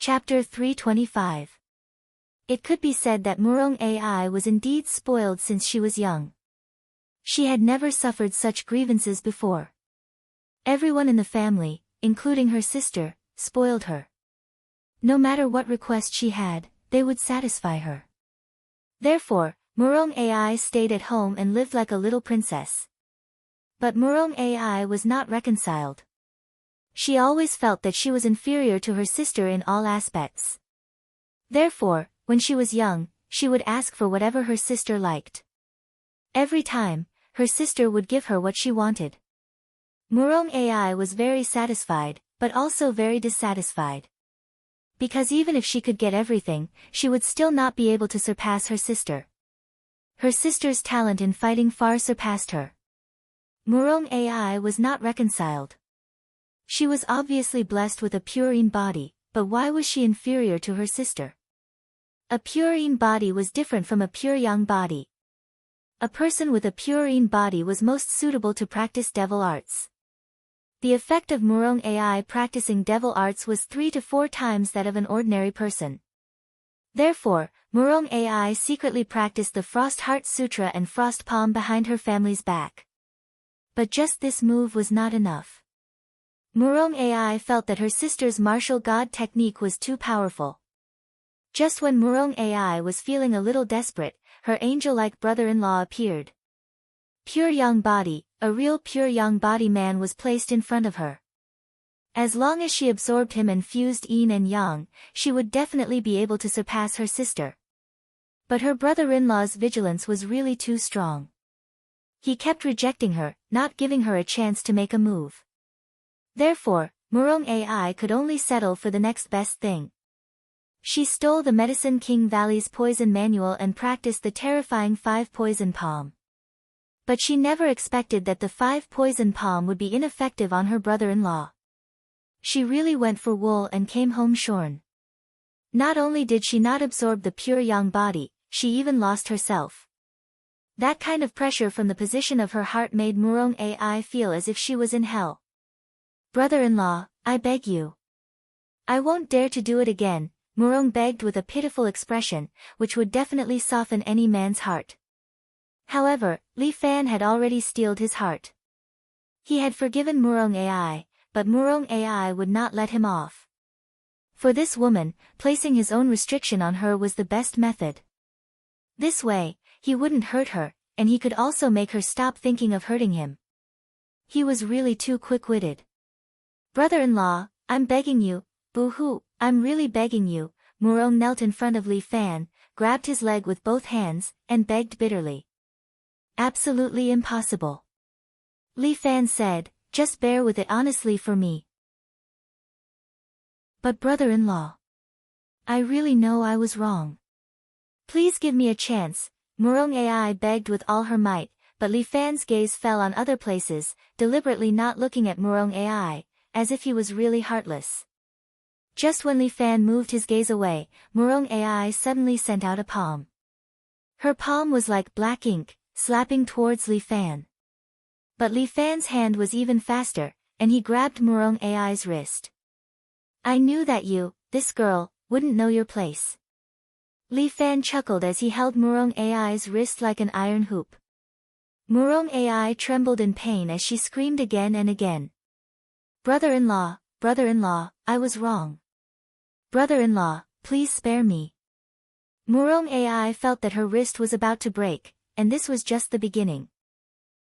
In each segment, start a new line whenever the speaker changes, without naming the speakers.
Chapter 325. It could be said that Murong Ai was indeed spoiled since she was young. She had never suffered such grievances before. Everyone in the family, including her sister, spoiled her. No matter what request she had, they would satisfy her. Therefore, Murong Ai stayed at home and lived like a little princess. But Murong Ai was not reconciled. She always felt that she was inferior to her sister in all aspects. Therefore, when she was young, she would ask for whatever her sister liked. Every time, her sister would give her what she wanted. Murong Ai was very satisfied, but also very dissatisfied. Because even if she could get everything, she would still not be able to surpass her sister. Her sister's talent in fighting far surpassed her. Murong Ai was not reconciled. She was obviously blessed with a purine body, but why was she inferior to her sister? A purine body was different from a pure yang body. A person with a purine body was most suitable to practice devil arts. The effect of Murong Ai practicing devil arts was 3 to 4 times that of an ordinary person. Therefore, Murong Ai secretly practiced the Frost Heart Sutra and Frost Palm behind her family's back. But just this move was not enough. Murong Ai felt that her sister's martial god technique was too powerful. Just when Murong Ai was feeling a little desperate, her angel-like brother-in-law appeared. Pure yang body, a real pure yang body man was placed in front of her. As long as she absorbed him and fused yin and yang, she would definitely be able to surpass her sister. But her brother-in-law's vigilance was really too strong. He kept rejecting her, not giving her a chance to make a move. Therefore, Murong Ai could only settle for the next best thing. She stole the Medicine King Valley's poison manual and practiced the terrifying 5 poison palm. But she never expected that the 5 poison palm would be ineffective on her brother-in-law. She really went for wool and came home shorn. Not only did she not absorb the pure yang body, she even lost herself. That kind of pressure from the position of her heart made Murong Ai feel as if she was in hell. "Brother-in-law, I beg you. I won't dare to do it again," Murong begged with a pitiful expression, which would definitely soften any man's heart. However, Li Fan had already steeled his heart. He had forgiven Murong Ai, but Murong Ai would not let him off. For this woman, placing his own restriction on her was the best method. This way, he wouldn't hurt her, and he could also make her stop thinking of hurting him. He was really too quick-witted. "Brother-in-law, I'm begging you, boo-hoo, I'm really begging you," Murong knelt in front of Li Fan, grabbed his leg with both hands, and begged bitterly. "Absolutely impossible," Li Fan said, "just bear with it honestly for me." "But brother-in-law, I really know I was wrong. Please give me a chance," Murong Ai begged with all her might, but Li Fan's gaze fell on other places, deliberately not looking at Murong Ai, as if he was really heartless. Just when Li Fan moved his gaze away, Murong Ai suddenly sent out a palm. Her palm was like black ink, slapping towards Li Fan. But Li Fan's hand was even faster, and he grabbed Murong Ai's wrist. "I knew that you, this girl, wouldn't know your place." Li Fan chuckled as he held Murong Ai's wrist like an iron hoop. Murong Ai trembled in pain as she screamed again and again. "Brother-in-law, brother-in-law, I was wrong. Brother-in-law, please spare me." Murong Ai felt that her wrist was about to break, and this was just the beginning.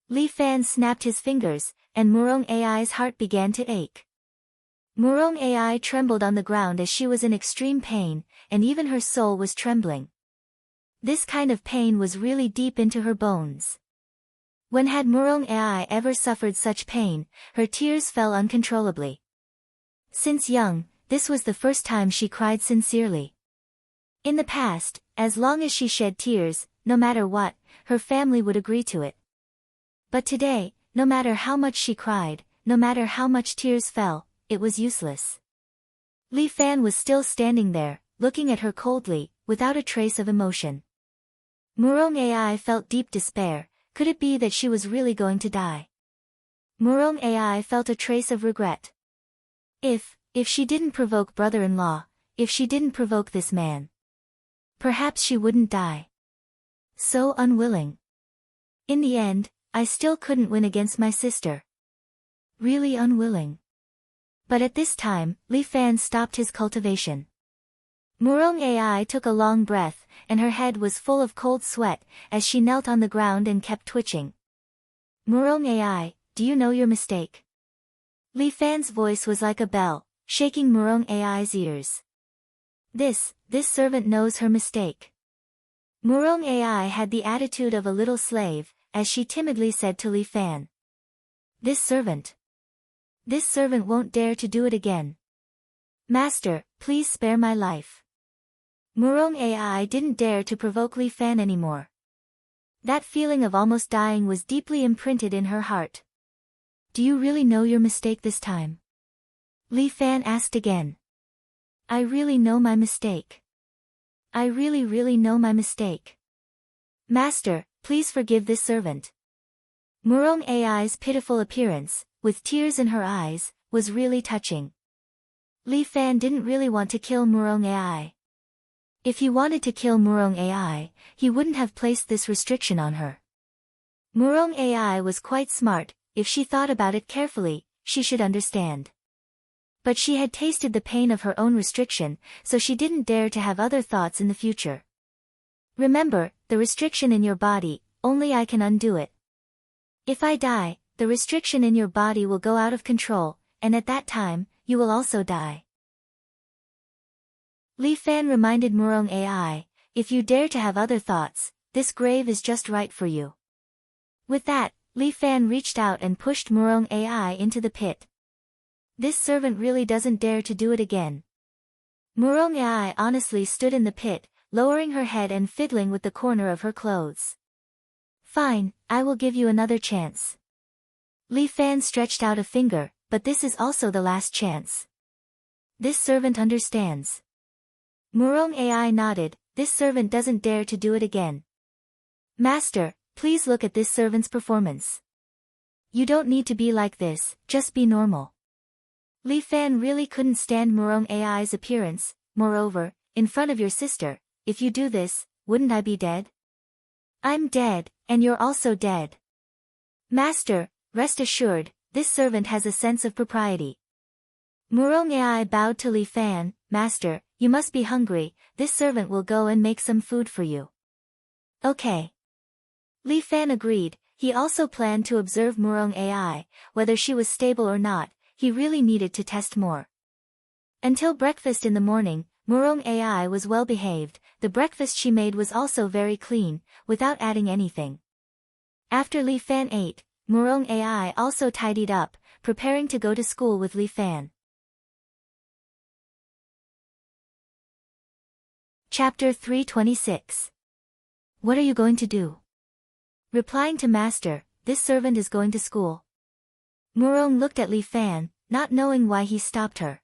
Li Fan snapped his fingers, and Murong Ai's heart began to ache. Murong Ai trembled on the ground as she was in extreme pain, and even her soul was trembling. This kind of pain was really deep into her bones. When had Murong Ai ever suffered such pain? Her tears fell uncontrollably. Since young, this was the first time she cried sincerely. In the past, as long as she shed tears, no matter what, her family would agree to it. But today, no matter how much she cried, no matter how much tears fell, it was useless. Li Fan was still standing there, looking at her coldly, without a trace of emotion. Murong Ai felt deep despair. Could it be that she was really going to die? Murong Ai felt a trace of regret. If she didn't provoke brother-in-law, if she didn't provoke this man. Perhaps she wouldn't die. So unwilling. In the end, I still couldn't win against my sister. Really unwilling. But at this time, Li Fan stopped his cultivation. Murong Ai took a long breath, and her head was full of cold sweat, as she knelt on the ground and kept twitching. Murong Ai, do you know your mistake? Li Fan's voice was like a bell, shaking Murong Ai's ears. This servant knows her mistake. Murong Ai had the attitude of a little slave, as she timidly said to Li Fan. This servant won't dare to do it again. Master, please spare my life. Murong Ai didn't dare to provoke Li Fan anymore. That feeling of almost dying was deeply imprinted in her heart. Do you really know your mistake this time? Li Fan asked again. I really know my mistake. I really know my mistake. Master, please forgive this servant. Murong Ai's pitiful appearance, with tears in her eyes, was really touching. Li Fan didn't really want to kill Murong Ai. If he wanted to kill Murong Ai, he wouldn't have placed this restriction on her. Murong Ai was quite smart. If she thought about it carefully, she should understand. But she had tasted the pain of her own restriction, so she didn't dare to have other thoughts in the future. Remember, the restriction in your body, only I can undo it. If I die, the restriction in your body will go out of control, and at that time, you will also die. Li Fan reminded Murong Ai, if you dare to have other thoughts, this grave is just right for you. With that, Li Fan reached out and pushed Murong Ai into the pit. This servant really doesn't dare to do it again. Murong Ai honestly stood in the pit, lowering her head and fiddling with the corner of her clothes. Fine, I will give you another chance. Li Fan stretched out a finger, but this is also the last chance. This servant understands. Murong Ai nodded, this servant doesn't dare to do it again. Master, please look at this servant's performance. You don't need to be like this, just be normal. Li Fan really couldn't stand Murong Ai's appearance. Moreover, in front of your sister, if you do this, wouldn't I be dead? I'm dead, and you're also dead. Master, rest assured, this servant has a sense of propriety. Murong Ai bowed to Li Fan, Master, you must be hungry, this servant will go and make some food for you. Okay. Li Fan agreed. He also planned to observe Murong Ai, whether she was stable or not. He really needed to test more. Until breakfast in the morning, Murong Ai was well behaved. The breakfast she made was also very clean, without adding anything. After Li Fan ate, Murong Ai also tidied up, preparing to go to school with Li Fan. Chapter 326. What are you going to do? Replying to Master, this servant is going to school. Murong looked at Li Fan, not knowing why he stopped her.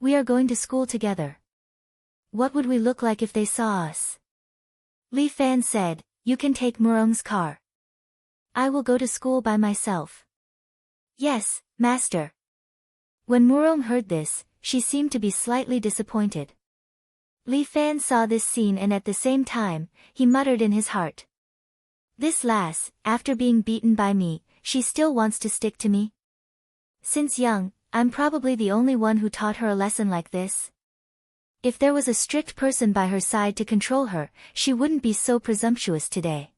We are going to school together. What would we look like if they saw us? Li Fan said, you can take Murong's car. I will go to school by myself. Yes, Master. When Murong heard this, she seemed to be slightly disappointed. Li Fan saw this scene and at the same time, he muttered in his heart. This lass, after being beaten by me, she still wants to stick to me? Since young, I'm probably the only one who taught her a lesson like this. If there was a strict person by her side to control her, she wouldn't be so presumptuous today.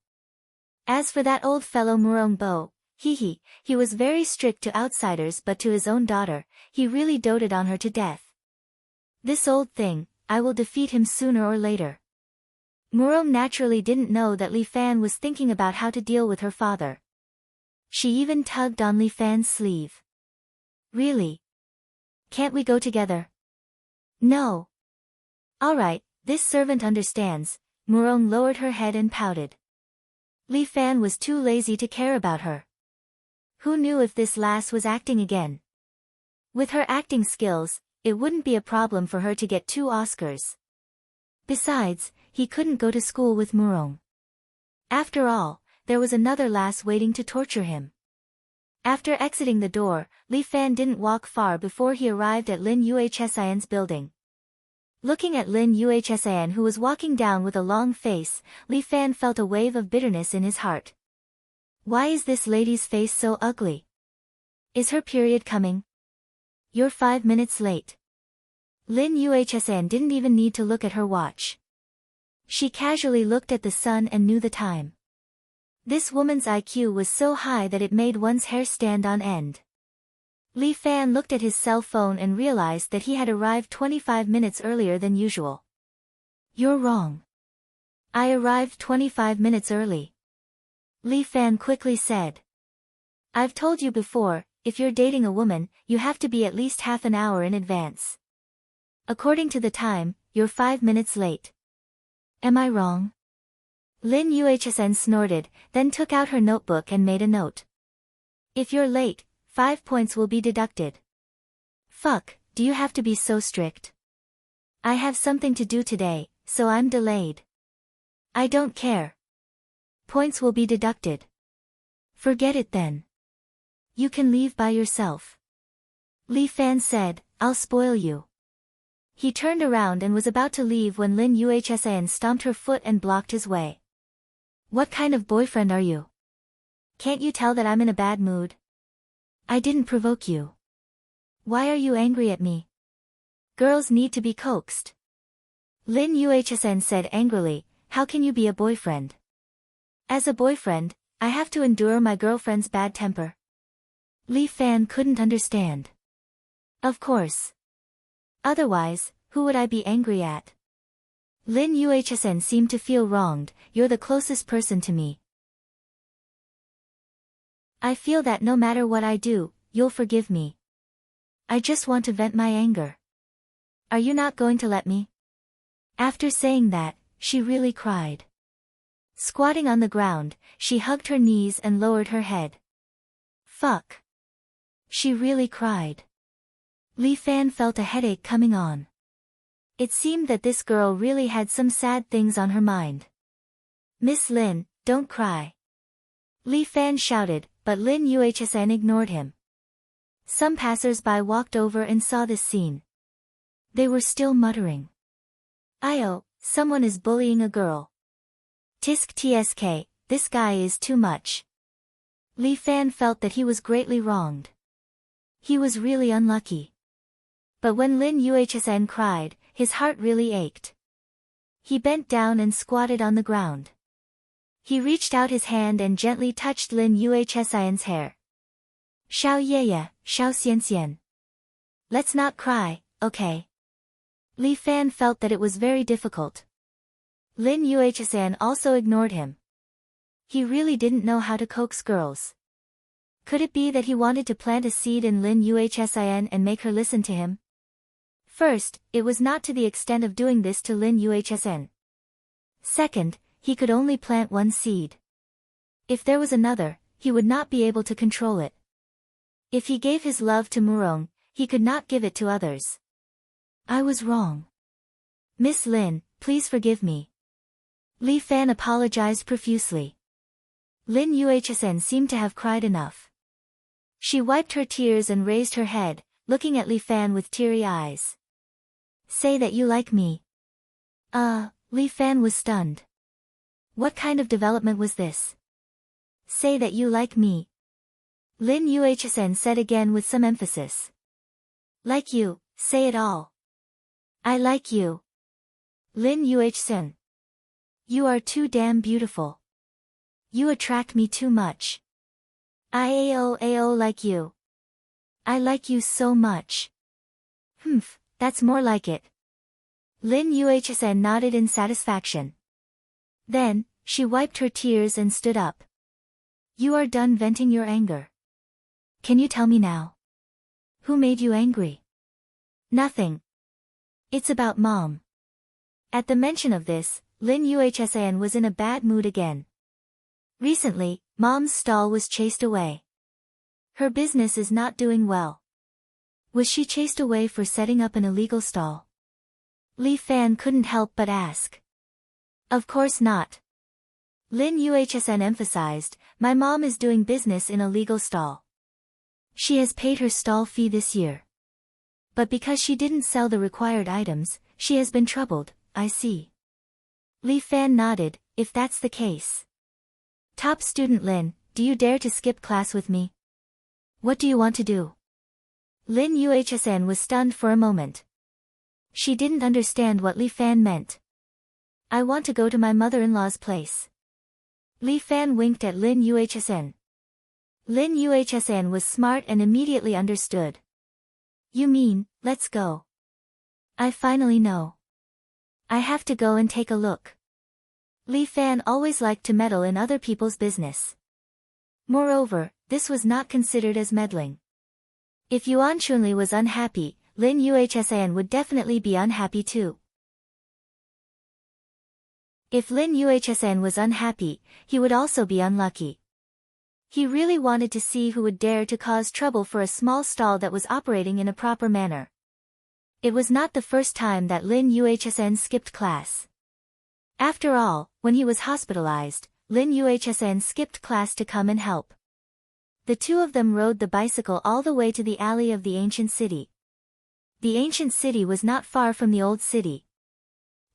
As for that old fellow Murong Bo, he was very strict to outsiders but to his own daughter, he really doted on her to death. This old thing, I will defeat him sooner or later. Murong naturally didn't know that Li Fan was thinking about how to deal with her father. She even tugged on Li Fan's sleeve. Really? Can't we go together? No. Alright, this servant understands. Murong lowered her head and pouted. Li Fan was too lazy to care about her. Who knew if this lass was acting again? With her acting skills, it wouldn't be a problem for her to get 2 Oscars. Besides, he couldn't go to school with Murong. After all, there was another lass waiting to torture him. After exiting the door, Li Fan didn't walk far before he arrived at Lin Yuhsin's building. Looking at Lin Yuhsan, who was walking down with a long face, Li Fan felt a wave of bitterness in his heart. Why is this lady's face so ugly? Is her period coming? You're 5 minutes late. Lin Yuhsan didn't even need to look at her watch. She casually looked at the sun and knew the time. This woman's IQ was so high that it made one's hair stand on end. Li Fan looked at his cell phone and realized that he had arrived 25 minutes earlier than usual. You're wrong. I arrived 25 minutes early. Li Fan quickly said. I've told you before, if you're dating a woman, you have to be at least half an hour in advance. According to the time, you're 5 minutes late. Am I wrong? Lin Yuhsan snorted, then took out her notebook and made a note. If you're late, 5 points will be deducted. Fuck, do you have to be so strict? I have something to do today, so I'm delayed. I don't care. Points will be deducted. Forget it then. You can leave by yourself. Li Fan said, I'll spoil you. He turned around and was about to leave when Lin Yuhsan stomped her foot and blocked his way. What kind of boyfriend are you? Can't you tell that I'm in a bad mood? I didn't provoke you. Why are you angry at me? Girls need to be coaxed. Lin Yuhsan said angrily, how can you be a boyfriend? As a boyfriend, I have to endure my girlfriend's bad temper. Li Fan couldn't understand. Of course. Otherwise, who would I be angry at? Lin Yuhsan seemed to feel wronged, you're the closest person to me. I feel that no matter what I do, you'll forgive me. I just want to vent my anger. Are you not going to let me? After saying that, she really cried. Squatting on the ground, she hugged her knees and lowered her head. Fuck. She really cried. Li Fan felt a headache coming on. It seemed that this girl really had some sad things on her mind. Miss Lin, don't cry. Li Fan shouted, but Lin Yuhsan ignored him. Some passers-by walked over and saw this scene. They were still muttering. Io, someone is bullying a girl. Tisk tsk, this guy is too much. Li Fan felt that he was greatly wronged. He was really unlucky. But when Lin Yuhsan cried, his heart really ached. He bent down and squatted on the ground. He reached out his hand and gently touched Lin Yuhsan's hair. Xiao Yeye, Xiao Xianxian. Let's not cry, okay? Li Fan felt that it was very difficult. Lin Yuhsan also ignored him. He really didn't know how to coax girls. Could it be that he wanted to plant a seed in Lin Yuhsan and make her listen to him? First, it was not to the extent of doing this to Lin Yuhsan. Second, he could only plant one seed. If there was another, he would not be able to control it. If he gave his love to Murong, he could not give it to others. I was wrong. Miss Lin, please forgive me. Li Fan apologized profusely. Lin Yuhsan seemed to have cried enough. She wiped her tears and raised her head, looking at Li Fan with teary eyes. Say that you like me. Li Fan was stunned. What kind of development was this? Say that you like me. Lin Yuhsan said again with some emphasis. Like you, say it all. I like you. Lin Yuhsan. You are too damn beautiful. You attract me too much. I like you. I like you so much. Humph, that's more like it. Lin Yuhsan nodded in satisfaction. Then, she wiped her tears and stood up. You are done venting your anger. Can you tell me now? Who made you angry? Nothing. It's about Mom. At the mention of this, Lin Yuhsan was in a bad mood again. Recently, Mom's stall was chased away. Her business is not doing well. Was she chased away for setting up an illegal stall? Li Fan couldn't help but ask. Of course not. Lin Yuhsan emphasized, my mom is doing business in a legal stall. She has paid her stall fee this year. But because she didn't sell the required items, she has been troubled, I see. Li Fan nodded, if that's the case. Top student Lin, do you dare to skip class with me? What do you want to do? Lin Yuhsn was stunned for a moment. She didn't understand what Li Fan meant. I want to go to my mother-in-law's place. Li Fan winked at Lin Yuhsn. Lin Yuhsn was smart and immediately understood. You mean, let's go. I finally know. I have to go and take a look. Li Fan always liked to meddle in other people's business. Moreover, this was not considered as meddling. If Yuan Chunli was unhappy, Lin Yuhsn would definitely be unhappy too. If Lin Yuhsn was unhappy, he would also be unlucky. He really wanted to see who would dare to cause trouble for a small stall that was operating in a proper manner. It was not the first time that Lin Yuhsn skipped class. After all, when he was hospitalized, Lin Yuhsn skipped class to come and help. The two of them rode the bicycle all the way to the alley of the ancient city. The ancient city was not far from the old city.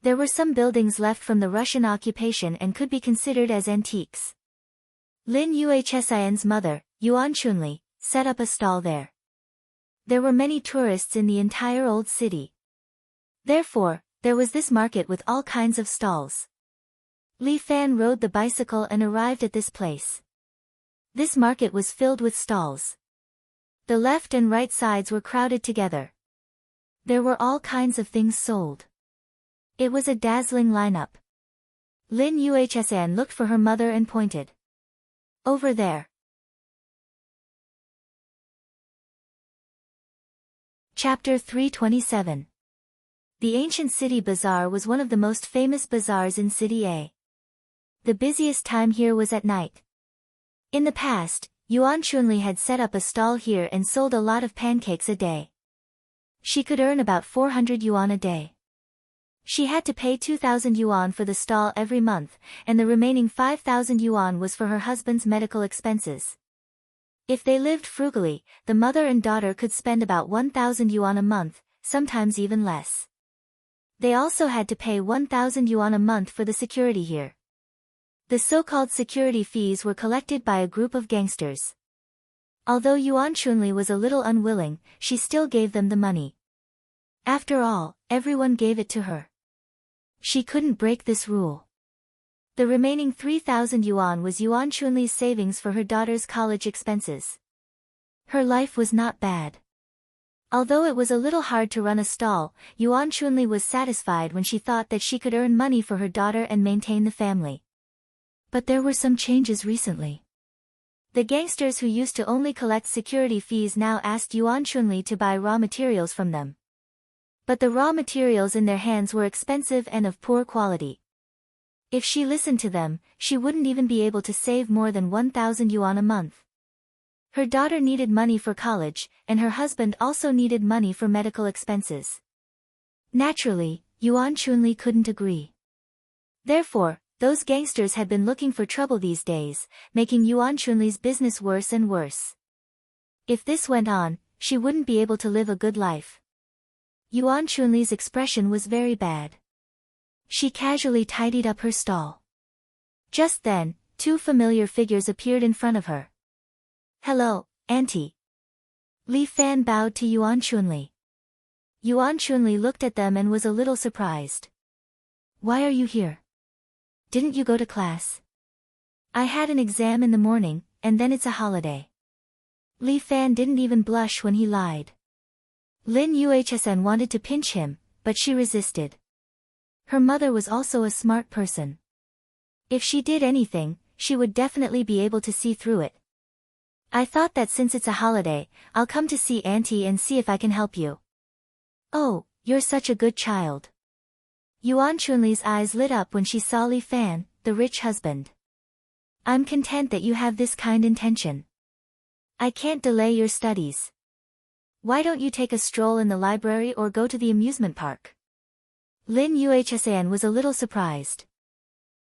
There were some buildings left from the Russian occupation and could be considered as antiques. Lin Yuhsn's mother, Yuan Chunli, set up a stall there. There were many tourists in the entire old city. Therefore, there was this market with all kinds of stalls. Li Fan rode the bicycle and arrived at this place. This market was filled with stalls. The left and right sides were crowded together. There were all kinds of things sold. It was a dazzling lineup. Lin Yuhsn looked for her mother and pointed. Over there. Chapter 327. The ancient city bazaar was one of the most famous bazaars in City A. The busiest time here was at night. In the past, Yuan Chunli had set up a stall here and sold a lot of pancakes a day. She could earn about 400 yuan a day. She had to pay 2,000 yuan for the stall every month, and the remaining 5,000 yuan was for her husband's medical expenses. If they lived frugally, the mother and daughter could spend about 1,000 yuan a month, sometimes even less. They also had to pay 1,000 yuan a month for the security here. The so-called security fees were collected by a group of gangsters. Although Yuan Chunli was a little unwilling, she still gave them the money. After all, everyone gave it to her. She couldn't break this rule. The remaining 3,000 yuan was Yuan Chunli's savings for her daughter's college expenses. Her life was not bad. Although it was a little hard to run a stall, Yuan Chunli was satisfied when she thought that she could earn money for her daughter and maintain the family. But there were some changes recently. The gangsters who used to only collect security fees now asked Yuan Chunli to buy raw materials from them. But the raw materials in their hands were expensive and of poor quality. If she listened to them, she wouldn't even be able to save more than 1,000 yuan a month. Her daughter needed money for college, and her husband also needed money for medical expenses. Naturally, Yuan Chunli couldn't agree. Therefore, those gangsters had been looking for trouble these days, making Yuan Chunli's business worse and worse. If this went on, she wouldn't be able to live a good life. Yuan Chunli's expression was very bad. She casually tidied up her stall. Just then, two familiar figures appeared in front of her. Hello, Auntie. Li Fan bowed to Yuan Chunli. Yuan Chunli looked at them and was a little surprised. Why are you here? Didn't you go to class? I had an exam in the morning, and then it's a holiday. Li Fan didn't even blush when he lied. Lin Yuhsn wanted to pinch him, but she resisted. Her mother was also a smart person. If she did anything, she would definitely be able to see through it. I thought that since it's a holiday, I'll come to see Auntie and see if I can help you. Oh, you're such a good child. Yuan Chunli's eyes lit up when she saw Li Fan, the rich husband. I'm content that you have this kind intention. I can't delay your studies. Why don't you take a stroll in the library or go to the amusement park? Lin Yuhsn was a little surprised.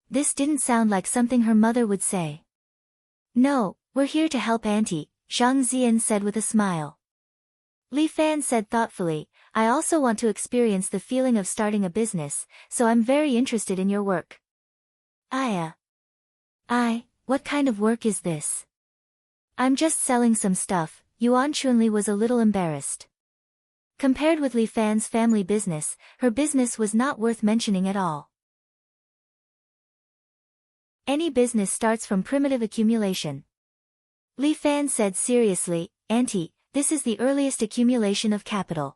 This didn't sound like something her mother would say. No, we're here to help Auntie, Zhang Zian said with a smile. Li Fan said thoughtfully, I also want to experience the feeling of starting a business, so I'm very interested in your work. What kind of work is this? I'm just selling some stuff. Yuan Chunli was a little embarrassed. Compared with Li Fan's family business, her business was not worth mentioning at all. Any business starts from primitive accumulation. Li Fan said seriously, Auntie, this is the earliest accumulation of capital.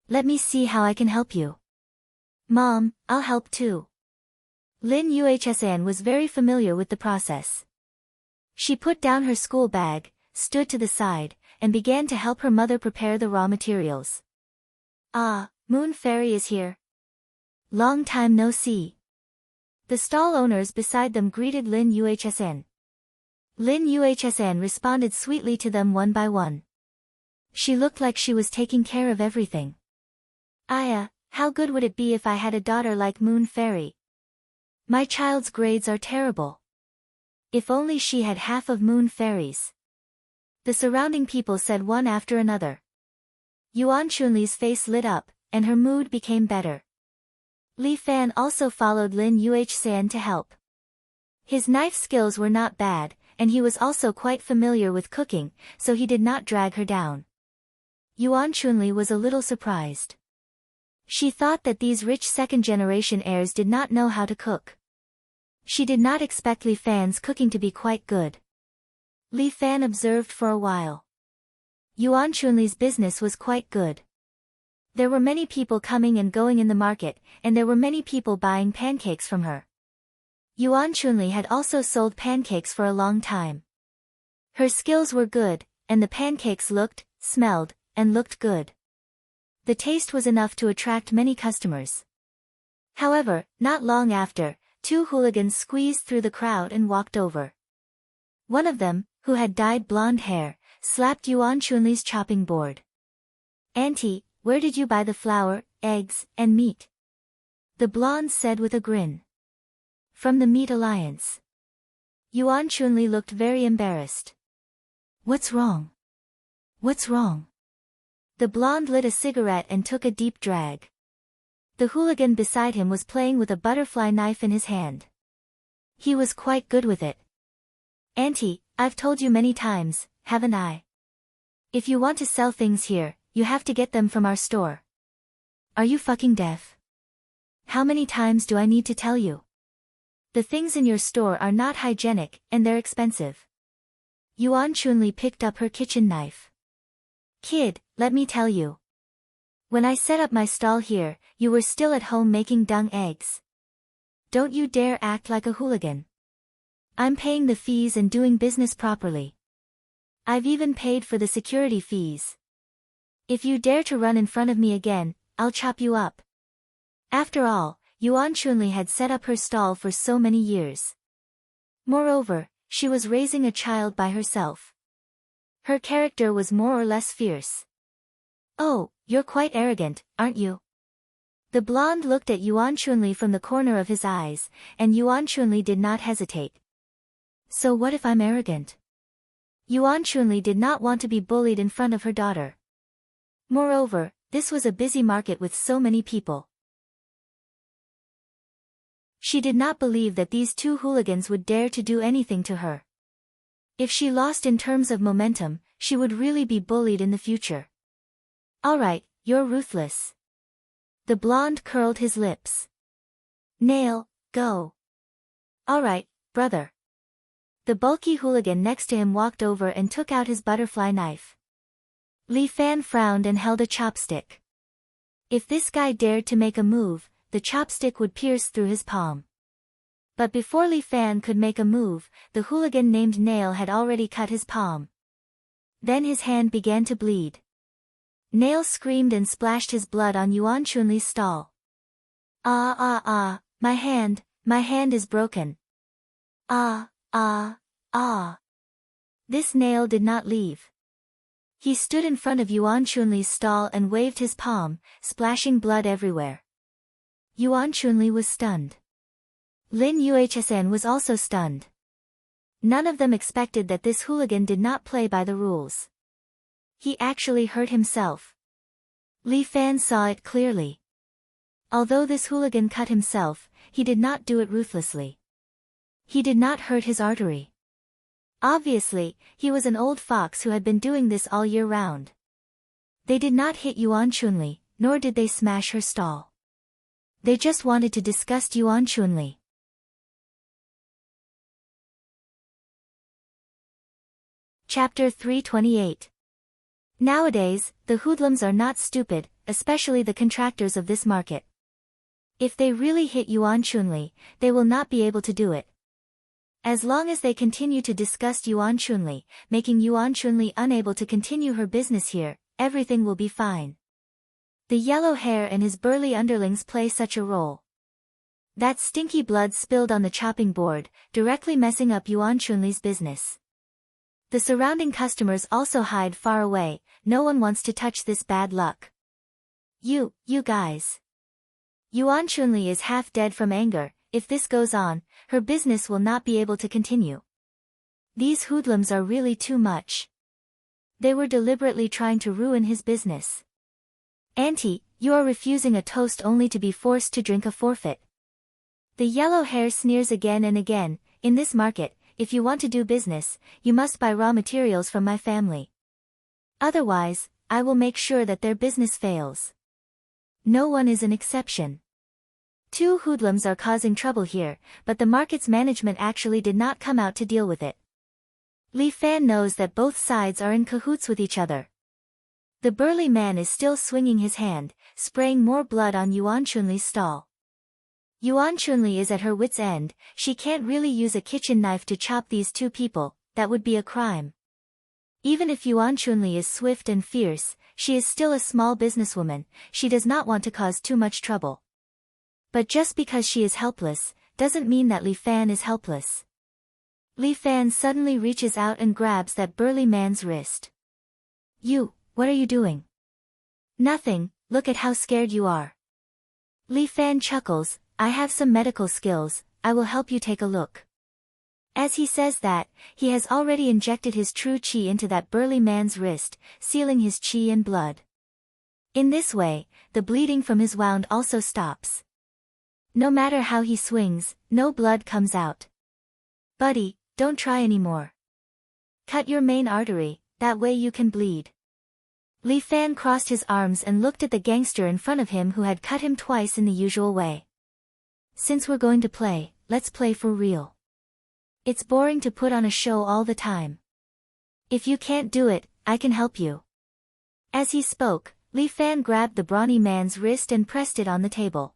Let me see how I can help you. Mom, I'll help too. Lin Yuhsan was very familiar with the process. She put down her school bag, stood to the side, and began to help her mother prepare the raw materials. Ah, Moon Fairy is here. Long time no see. The stall owners beside them greeted Lin Yuhsan. Lin Yuhsan responded sweetly to them one by one. She looked like she was taking care of everything. Aya, how good would it be if I had a daughter like Moon Fairy? My child's grades are terrible. If only she had half of Moon Fairy's. The surrounding people said one after another. Yuan Chunli's face lit up, and her mood became better. Li Fan also followed Lin Yuhsan to help. His knife skills were not bad, and he was also quite familiar with cooking, so he did not drag her down. Yuan Chunli was a little surprised. She thought that these rich second-generation heirs did not know how to cook. She did not expect Li Fan's cooking to be quite good. Li Fan observed for a while. Yuan Chunli's business was quite good. There were many people coming and going in the market, and there were many people buying pancakes from her. Yuan Chunli had also sold pancakes for a long time. Her skills were good, and the pancakes looked, smelled, and looked good. The taste was enough to attract many customers. However, not long after, two hooligans squeezed through the crowd and walked over. One of them, who had dyed blonde hair, slapped Yuan Chunli's chopping board. Auntie, where did you buy the flour, eggs, and meat? The blonde said with a grin. From the Meat Alliance. Yuan Chunli looked very embarrassed. What's wrong? What's wrong? The blonde lit a cigarette and took a deep drag. The hooligan beside him was playing with a butterfly knife in his hand. He was quite good with it. Auntie, I've told you many times, haven't I? If you want to sell things here, you have to get them from our store. Are you fucking deaf? How many times do I need to tell you? The things in your store are not hygienic, and they're expensive. Yuan Chunli picked up her kitchen knife. Kid, let me tell you. When I set up my stall here, you were still at home making dung eggs. Don't you dare act like a hooligan. I'm paying the fees and doing business properly. I've even paid for the security fees. If you dare to run in front of me again, I'll chop you up. After all, Yuan Chunli had set up her stall for so many years. Moreover, she was raising a child by herself. Her character was more or less fierce. Oh, you're quite arrogant, aren't you? The blonde looked at Yuan Chunli from the corner of his eyes, and Yuan Chunli did not hesitate. So what if I'm arrogant? Yuan Chunli did not want to be bullied in front of her daughter. Moreover, this was a busy market with so many people. She did not believe that these two hooligans would dare to do anything to her. If she lost in terms of momentum, she would really be bullied in the future. Alright, you're ruthless. The blonde curled his lips. Nail, go. Alright, brother. The bulky hooligan next to him walked over and took out his butterfly knife. Li Fan frowned and held a chopstick. If this guy dared to make a move, the chopstick would pierce through his palm. But before Li Fan could make a move, the hooligan named Nail had already cut his palm. Then his hand began to bleed. Nail screamed and splashed his blood on Yuan Chunli's stall. My hand is broken. This Nail did not leave. He stood in front of Yuan Chunli's stall and waved his palm, splashing blood everywhere. Yuan Chunli was stunned. Lin Yuhsan was also stunned. None of them expected that this hooligan did not play by the rules. He actually hurt himself. Li Fan saw it clearly. Although this hooligan cut himself, he did not do it ruthlessly. He did not hurt his artery. Obviously, he was an old fox who had been doing this all year round. They did not hit Yuan Chunli, nor did they smash her stall. They just wanted to disgust Yuan Chunli. Chapter 328. Nowadays, the hoodlums are not stupid, especially the contractors of this market. If they really hit Yuan Chunli, they will not be able to do it. As long as they continue to disgust Yuan Chunli, making Yuan Chunli unable to continue her business here, everything will be fine. The yellow hair and his burly underlings play such a role. That stinky blood spilled on the chopping board, directly messing up Yuan Chunli's business. The surrounding customers also hide far away, no one wants to touch this bad luck. You guys. Yuan Chunli is half dead from anger. If this goes on, her business will not be able to continue. These hoodlums are really too much. They were deliberately trying to ruin his business. Auntie, you are refusing a toast only to be forced to drink a forfeit. The yellow hair sneers again and again. In this market, if you want to do business, you must buy raw materials from my family. Otherwise, I will make sure that their business fails. No one is an exception. Two hoodlums are causing trouble here, but the market's management actually did not come out to deal with it. Li Fan knows that both sides are in cahoots with each other. The burly man is still swinging his hand, spraying more blood on Yuan Chunli's stall. Yuan Chunli is at her wit's end. She can't really use a kitchen knife to chop these two people, that would be a crime. Even if Yuan Chunli is swift and fierce, she is still a small businesswoman. She does not want to cause too much trouble. But just because she is helpless, doesn't mean that Li Fan is helpless. Li Fan suddenly reaches out and grabs that burly man's wrist. What are you doing? Nothing, look at how scared you are. Li Fan chuckles, I have some medical skills, I will help you take a look. As he says that, he has already injected his true qi into that burly man's wrist, sealing his qi and blood. In this way, the bleeding from his wound also stops. No matter how he swings, no blood comes out. Buddy, don't try anymore. Cut your main artery, that way you can bleed. Li Fan crossed his arms and looked at the gangster in front of him who had cut him twice in the usual way. Since we're going to play, let's play for real. It's boring to put on a show all the time. If you can't do it, I can help you. As he spoke, Li Fan grabbed the brawny man's wrist and pressed it on the table.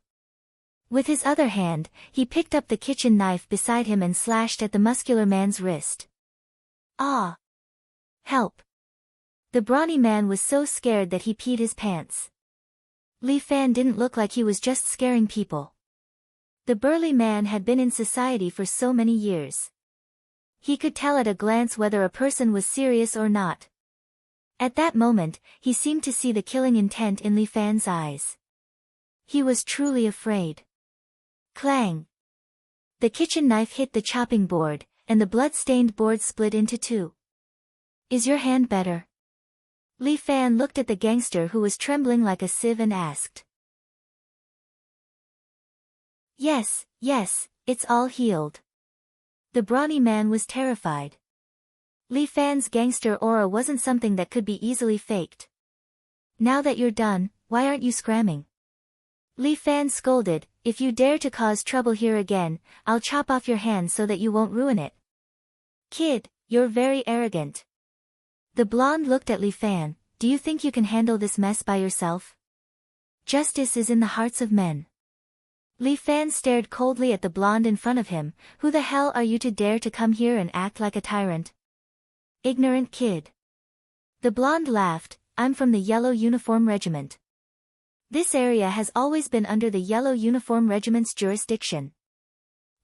With his other hand, he picked up the kitchen knife beside him and slashed at the muscular man's wrist. Ah! Help! The brawny man was so scared that he peed his pants. Li Fan didn't look like he was just scaring people. The burly man had been in society for so many years. He could tell at a glance whether a person was serious or not. At that moment, he seemed to see the killing intent in Li Fan's eyes. He was truly afraid. Clang! The kitchen knife hit the chopping board, and the blood-stained board split into two. Is your hand better? Li Fan looked at the gangster who was trembling like a sieve and asked. Yes, it's all healed. The brawny man was terrified. Li Fan's gangster aura wasn't something that could be easily faked. Now that you're done, why aren't you scramming? Li Fan scolded, if you dare to cause trouble here again, I'll chop off your hand so that you won't ruin it. Kid, you're very arrogant. The blonde looked at Li Fan, do you think you can handle this mess by yourself? Justice is in the hearts of men. Li Fan stared coldly at the blonde in front of him, who the hell are you to dare to come here and act like a tyrant? Ignorant kid. The blonde laughed, I'm from the Yellow Uniform Regiment. This area has always been under the Yellow Uniform Regiment's jurisdiction.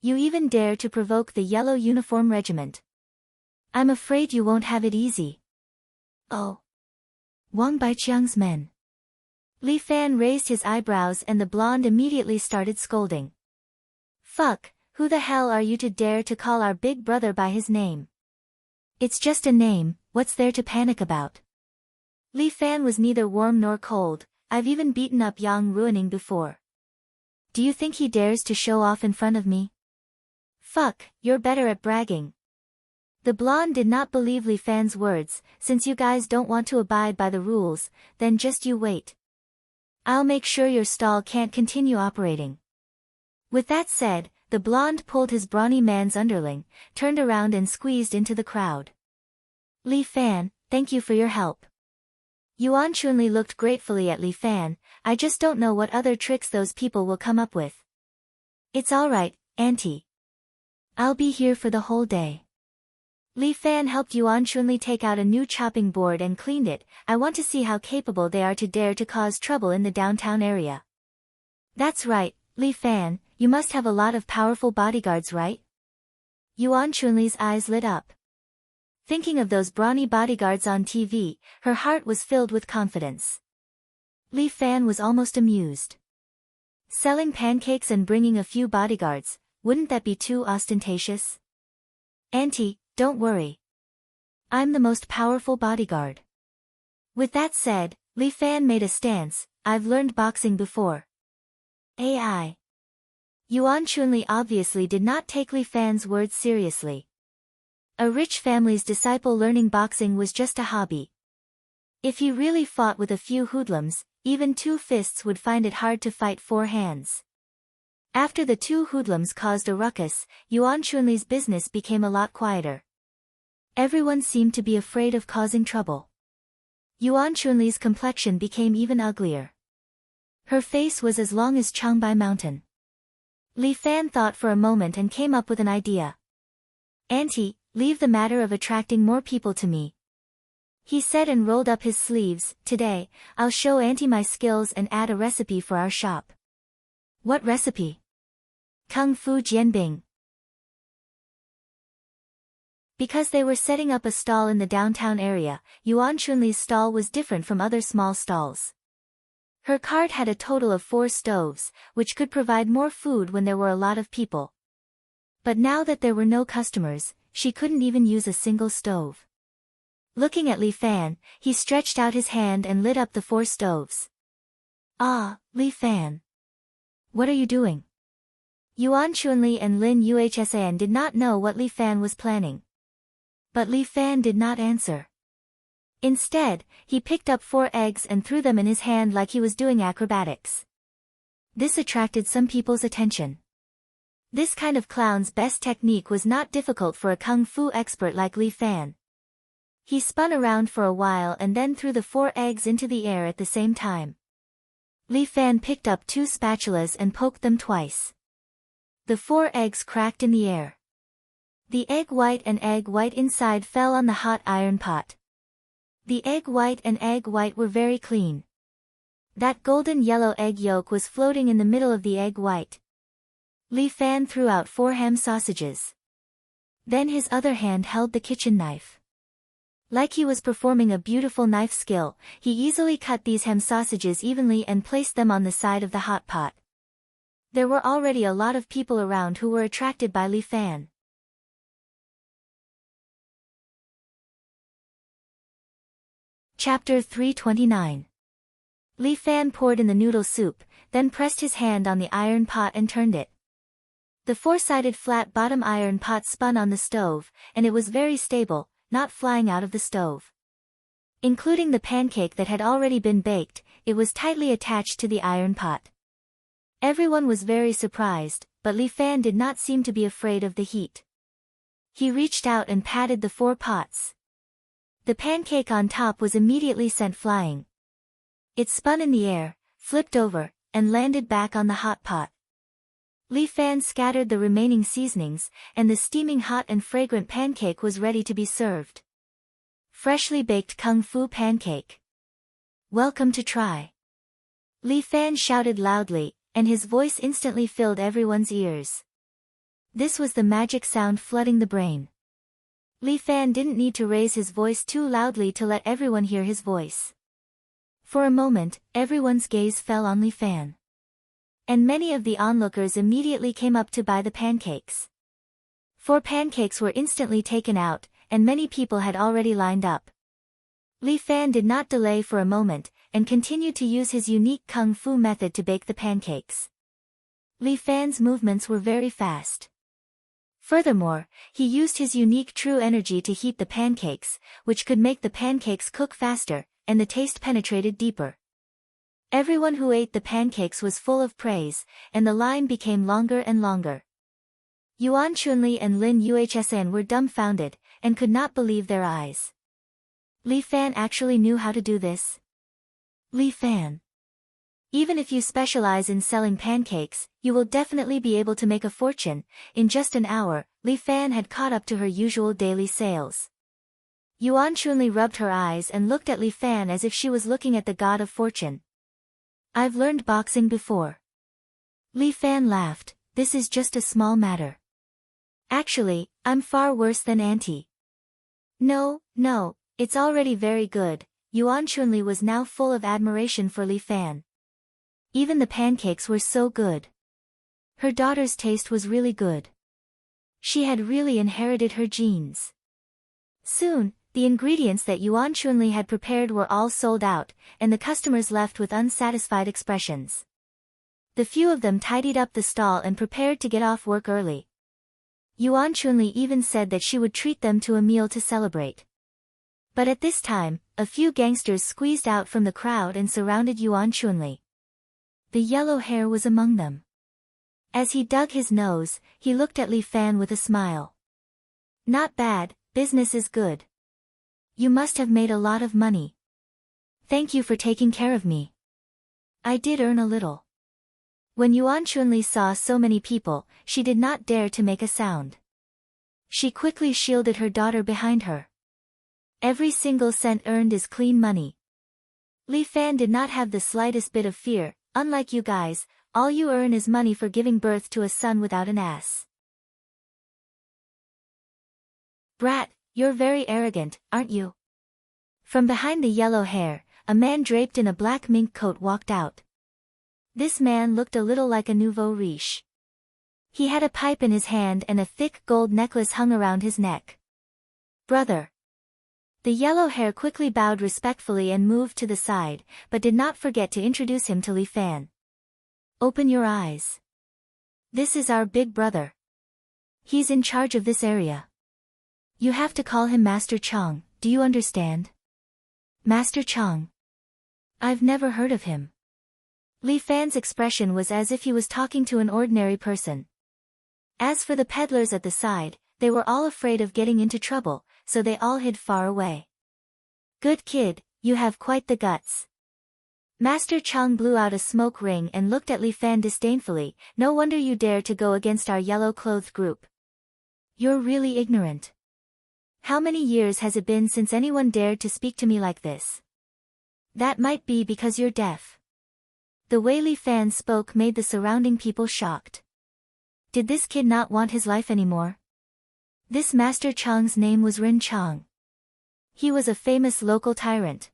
You even dare to provoke the Yellow Uniform Regiment. I'm afraid you won't have it easy. Oh. Wang Baiqiang's men. Li Fan raised his eyebrows and the blonde immediately started scolding. Fuck, who the hell are you to dare to call our big brother by his name? It's just a name, what's there to panic about? Li Fan was neither warm nor cold, I've even beaten up Yang Ruining before. Do you think he dares to show off in front of me? Fuck, you're better at bragging. The blonde did not believe Li Fan's words. Since you guys don't want to abide by the rules, then just you wait. I'll make sure your stall can't continue operating. With that said, the blonde pulled his brawny man's underling, turned around and squeezed into the crowd. Li Fan, thank you for your help. Yuan Chunli looked gratefully at Li Fan. I just don't know what other tricks those people will come up with. It's alright, Auntie. I'll be here for the whole day. Li Fan helped Yuan Chunli take out a new chopping board and cleaned it. I want to see how capable they are to dare to cause trouble in the downtown area. That's right, Li Fan, you must have a lot of powerful bodyguards, right? Yuan Chunli's eyes lit up. Thinking of those brawny bodyguards on TV, her heart was filled with confidence. Li Fan was almost amused. Selling pancakes and bringing a few bodyguards, wouldn't that be too ostentatious? Auntie, don't worry. I'm the most powerful bodyguard. With that said, Li Fan made a stance. I've learned boxing before. AI. Yuan Chunli obviously did not take Li Fan's words seriously. A rich family's disciple learning boxing was just a hobby. If he really fought with a few hoodlums, even 2 fists would find it hard to fight 4 hands. After the 2 hoodlums caused a ruckus, Yuan Chunli's business became a lot quieter. Everyone seemed to be afraid of causing trouble. Yuan Chunli's complexion became even uglier. Her face was as long as Changbai Mountain. Li Fan thought for a moment and came up with an idea. Auntie, leave the matter of attracting more people to me. He said and rolled up his sleeves. Today, I'll show Auntie my skills and add a recipe for our shop. What recipe? Kung Fu Jianbing. Because they were setting up a stall in the downtown area, Yuan Chunli's stall was different from other small stalls. Her cart had a total of 4 stoves, which could provide more food when there were a lot of people. But now that there were no customers, she couldn't even use a single stove. Looking at Li Fan, he stretched out his hand and lit up the 4 stoves. Ah, Li Fan. What are you doing? Yuan Chunli and Lin Yuhsan did not know what Li Fan was planning. But Li Fan did not answer. Instead, he picked up 4 eggs and threw them in his hand like he was doing acrobatics. This attracted some people's attention. This kind of clown's best technique was not difficult for a kung fu expert like Li Fan. He spun around for a while and then threw the 4 eggs into the air at the same time. Li Fan picked up 2 spatulas and poked them twice. The 4 eggs cracked in the air. The egg white and egg white inside fell on the hot iron pot. The egg white and egg white were very clean. That golden yellow egg yolk was floating in the middle of the egg white. Li Fan threw out 4 ham sausages. Then his other hand held the kitchen knife. Like he was performing a beautiful knife skill, he easily cut these ham sausages evenly and placed them on the side of the hot pot. There were already a lot of people around who were attracted by Li Fan. Chapter 329. Li Fan poured in the noodle soup, then pressed his hand on the iron pot and turned it. The 4-sided flat-bottom iron pot spun on the stove, and it was very stable, not flying out of the stove. Including the pancake that had already been baked, it was tightly attached to the iron pot. Everyone was very surprised, but Li Fan did not seem to be afraid of the heat. He reached out and patted the 4 pots. The pancake on top was immediately sent flying. It spun in the air, flipped over, and landed back on the hot pot. Li Fan scattered the remaining seasonings, and the steaming hot and fragrant pancake was ready to be served. Freshly baked kung fu pancake. Welcome to try. Li Fan shouted loudly, and his voice instantly filled everyone's ears. This was the magic sound flooding the brain. Li Fan didn't need to raise his voice too loudly to let everyone hear his voice. For a moment, everyone's gaze fell on Li Fan. And many of the onlookers immediately came up to buy the pancakes. 4 pancakes were instantly taken out, and many people had already lined up. Li Fan did not delay for a moment, and continued to use his unique kung fu method to bake the pancakes. Li Fan's movements were very fast. Furthermore, he used his unique true energy to heat the pancakes, which could make the pancakes cook faster, and the taste penetrated deeper. Everyone who ate the pancakes was full of praise, and the line became longer and longer. Yuan Chunli and Lin Yuhsan were dumbfounded, and could not believe their eyes. Li Fan actually knew how to do this? Li Fan. Even if you specialize in selling pancakes, you will definitely be able to make a fortune. In just an hour, Li Fan had caught up to her usual daily sales. Yuan Chunli rubbed her eyes and looked at Li Fan as if she was looking at the god of fortune. I've learned boxing before. Li Fan laughed, this is just a small matter. Actually, I'm far worse than Auntie. No, it's already very good. Yuan Chunli was now full of admiration for Li Fan. Even the pancakes were so good. Her daughter's taste was really good. She had really inherited her genes. Soon, the ingredients that Yuan Chunli had prepared were all sold out, and the customers left with unsatisfied expressions. The few of them tidied up the stall and prepared to get off work early. Yuan Chunli even said that she would treat them to a meal to celebrate. But at this time, a few gangsters squeezed out from the crowd and surrounded Yuan Chunli. The yellow hair was among them. As he dug his nose, he looked at Li Fan with a smile. Not bad, business is good. You must have made a lot of money. Thank you for taking care of me. I did earn a little. When Yuan Chunli saw so many people, she did not dare to make a sound. She quickly shielded her daughter behind her. Every single cent earned is clean money. Li Fan did not have the slightest bit of fear. Unlike you guys, all you earn is money for giving birth to a son without an ass. Brat, you're very arrogant, aren't you? From behind the yellow hair, a man draped in a black mink coat walked out. This man looked a little like a nouveau riche. He had a pipe in his hand and a thick gold necklace hung around his neck. Brother. The yellow hair quickly bowed respectfully and moved to the side, but did not forget to introduce him to Li Fan. Open your eyes. This is our big brother. He's in charge of this area. You have to call him Master Chong, do you understand? Master Chong. I've never heard of him. Li Fan's expression was as if he was talking to an ordinary person. As for the peddlers at the side, they were all afraid of getting into trouble, so they all hid far away. Good kid, you have quite the guts. Master Chong blew out a smoke ring and looked at Li Fan disdainfully. No wonder you dare to go against our yellow-clothed group. You're really ignorant. How many years has it been since anyone dared to speak to me like this? That might be because you're deaf. The way Li Fan spoke made the surrounding people shocked. Did this kid not want his life anymore? This Master Chong's name was Rin Chong. He was a famous local tyrant.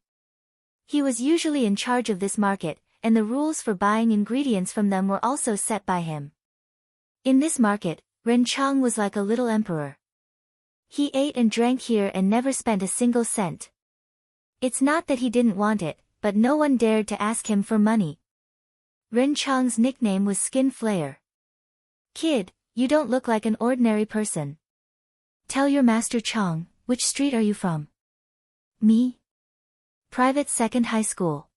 He was usually in charge of this market, and the rules for buying ingredients from them were also set by him. In this market, Rin Chong was like a little emperor. He ate and drank here and never spent a single cent. It's not that he didn't want it, but no one dared to ask him for money. Rin Chong's nickname was Skin Flayer. Kid, you don't look like an ordinary person. Tell your Master Chong, which street are you from? Me? Private Second High School.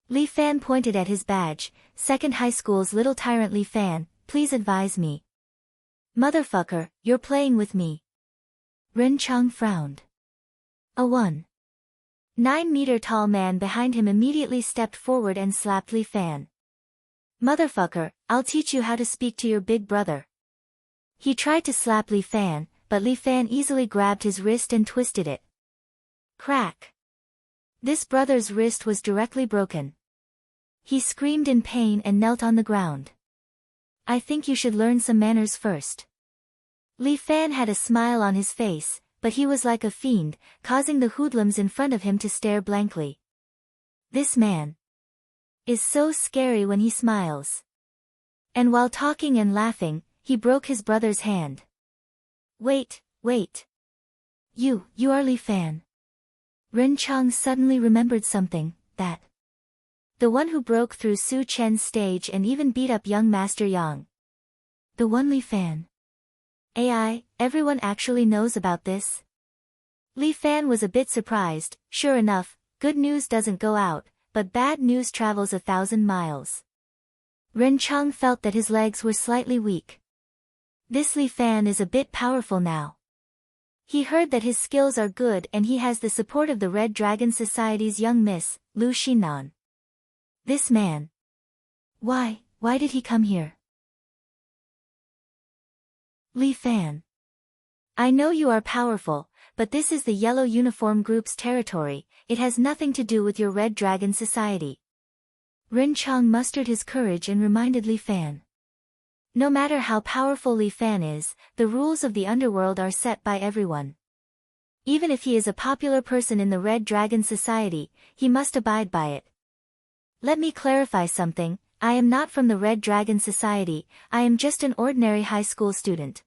Li Fan pointed at his badge. Second High School's little tyrant Li Fan, please advise me. Motherfucker, you're playing with me. Rin Chong frowned. A 1.9-meter tall man behind him immediately stepped forward and slapped Li Fan. Motherfucker, I'll teach you how to speak to your big brother. He tried to slap Li Fan, but Li Fan easily grabbed his wrist and twisted it. Crack. This brother's wrist was directly broken. He screamed in pain and knelt on the ground. I think you should learn some manners first. Li Fan had a smile on his face, but he was like a fiend, causing the hoodlums in front of him to stare blankly. This man is so scary when he smiles. And while talking and laughing, he broke his brother's hand. Wait. You are Li Fan. Rin Chong suddenly remembered something, that The one who broke through Su Chen's stage and even beat up young Master Yang. The one Li Fan. AI, everyone actually knows about this? Li Fan was a bit surprised. Sure enough, good news doesn't go out, but bad news travels 1,000 miles. Ren Chang felt that his legs were slightly weak. This Li Fan is a bit powerful now. He heard that his skills are good and he has the support of the Red Dragon Society's young miss, Lu Xinan. This man. Why did he come here? Li Fan. I know you are powerful, but this is the Yellow Uniform Group's territory, it has nothing to do with your Red Dragon Society. Ren Chang mustered his courage and reminded Li Fan. No matter how powerful Li Fan is, the rules of the underworld are set by everyone. Even if he is a popular person in the Red Dragon Society, he must abide by it. Let me clarify something, I am not from the Red Dragon Society, I am just an ordinary high school student.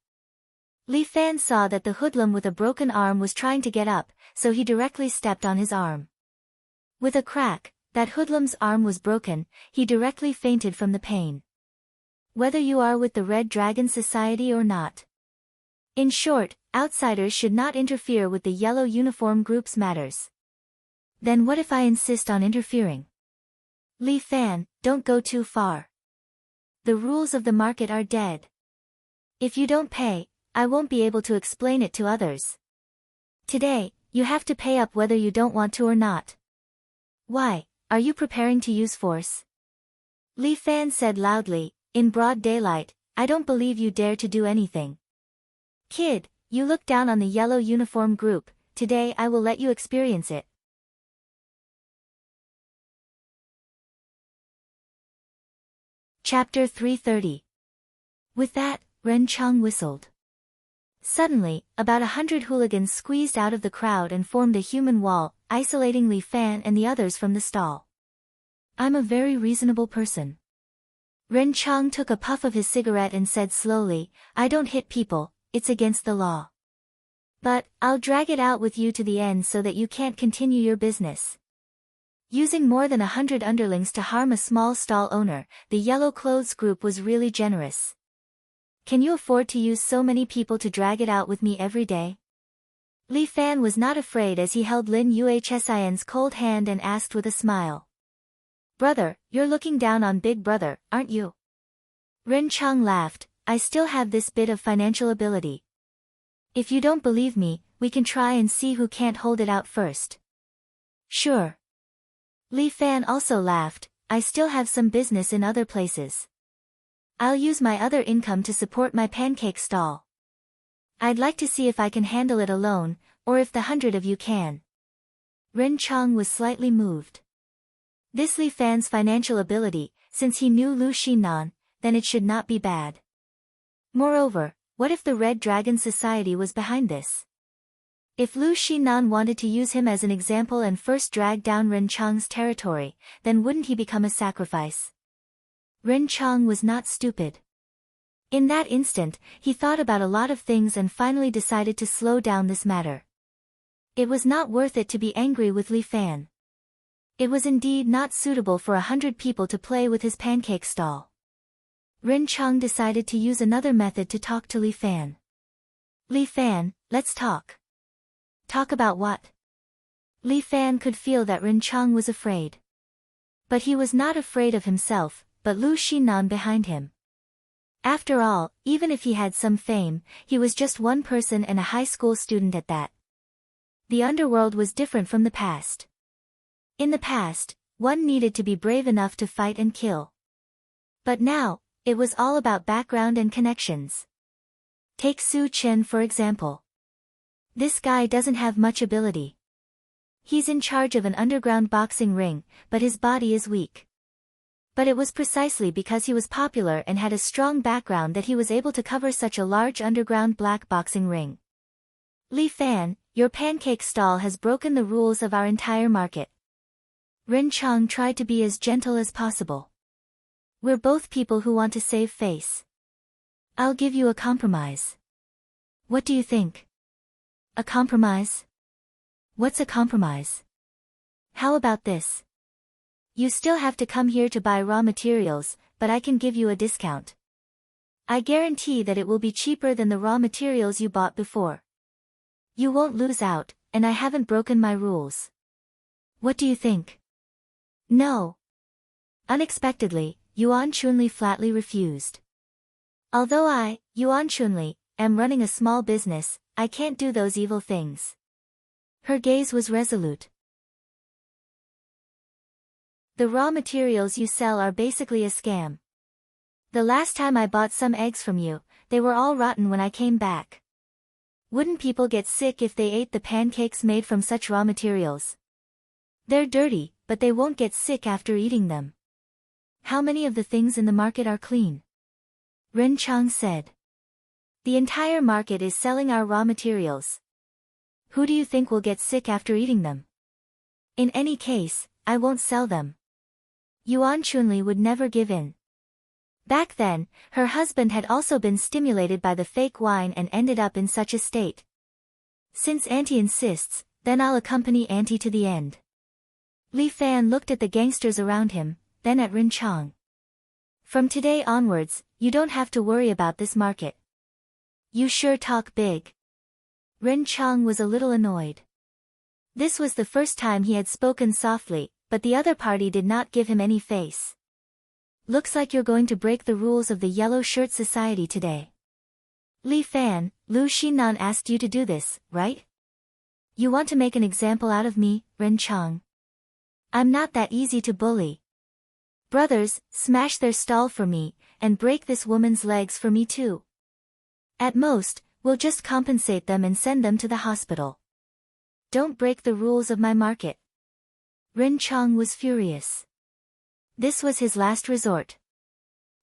Li Fan saw that the hoodlum with a broken arm was trying to get up, so he directly stepped on his arm. With a crack, that hoodlum's arm was broken, he directly fainted from the pain. Whether you are with the Red Dragon Society or not. In short, outsiders should not interfere with the Yellow Uniform Group's matters. Then what if I insist on interfering? Li Fan, don't go too far. The rules of the market are dead. If you don't pay, I won't be able to explain it to others. Today, you have to pay up whether you don't want to or not. Why, are you preparing to use force? Li Fan said loudly, in broad daylight, I don't believe you dare to do anything. Kid, you look down on the Yellow Uniform Group, today I will let you experience it. Chapter 330. With that, Ren Chang whistled. Suddenly, about 100 hooligans squeezed out of the crowd and formed a human wall, isolating Li Fan and the others from the stall. I'm a very reasonable person. Ren Chang took a puff of his cigarette and said slowly, I don't hit people, it's against the law. But, I'll drag it out with you to the end so that you can't continue your business. Using more than 100 underlings to harm a small stall owner, the Yellow Clothes Group was really generous. Can you afford to use so many people to drag it out with me every day? Li Fan was not afraid as he held Lin Yuhsin's cold hand and asked with a smile. Brother, you're looking down on Big Brother, aren't you? Ren Chang laughed, I still have this bit of financial ability. If you don't believe me, we can try and see who can't hold it out first. Sure. Li Fan also laughed, I still have some business in other places. I'll use my other income to support my pancake stall. I'd like to see if I can handle it alone, or if the 100 of you can. Ren Chang was slightly moved. This Li Fan's financial ability, since he knew Lu Xinan, then it should not be bad. Moreover, what if the Red Dragon Society was behind this? If Lu Xinan wanted to use him as an example and first drag down Ren Chang's territory, then wouldn't he become a sacrifice? Ren Chang was not stupid. In that instant, he thought about a lot of things and finally decided to slow down this matter. It was not worth it to be angry with Li Fan. It was indeed not suitable for 100 people to play with his pancake stall. Ren Chang decided to use another method to talk to Li Fan. Li Fan, let's talk. Talk about what? Li Fan could feel that Ren Chang was afraid. But he was not afraid of himself, but Lu Xinan behind him. After all, even if he had some fame, he was just one person and a high school student at that. The underworld was different from the past. In the past, one needed to be brave enough to fight and kill. But now, it was all about background and connections. Take Su Chen for example. This guy doesn't have much ability. He's in charge of an underground boxing ring, but his body is weak. But it was precisely because he was popular and had a strong background that he was able to cover such a large underground black boxing ring. Li Fan, your pancake stall has broken the rules of our entire market. Ren Chang tried to be as gentle as possible. We're both people who want to save face. I'll give you a compromise. What do you think? A compromise? What's a compromise? How about this? You still have to come here to buy raw materials, but I can give you a discount. I guarantee that it will be cheaper than the raw materials you bought before. You won't lose out, and I haven't broken my rules. What do you think? No. Unexpectedly, Yuan Chunli flatly refused. Although I, Yuan Chunli, am running a small business, I can't do those evil things. Her gaze was resolute. The raw materials you sell are basically a scam. The last time I bought some eggs from you, they were all rotten when I came back. Wouldn't people get sick if they ate the pancakes made from such raw materials? They're dirty, but they won't get sick after eating them. How many of the things in the market are clean? Ren Chang said. The entire market is selling our raw materials. Who do you think will get sick after eating them? In any case, I won't sell them. Yuan Chunli would never give in. Back then, her husband had also been stimulated by the fake wine and ended up in such a state. Since Auntie insists, then I'll accompany Auntie to the end. Li Fan looked at the gangsters around him, then at Rin Chang. From today onwards, you don't have to worry about this market. You sure talk big. Rin Chang was a little annoyed. This was the first time he had spoken softly, but the other party did not give him any face. Looks like you're going to break the rules of the Yellow Shirt Society today. Li Fan, Lu Xinan asked you to do this, right? You want to make an example out of me, Ren Chang? I'm not that easy to bully. Brothers, smash their stall for me, and break this woman's legs for me too. At most, we'll just compensate them and send them to the hospital. Don't break the rules of my market. Ren Chang was furious. This was his last resort.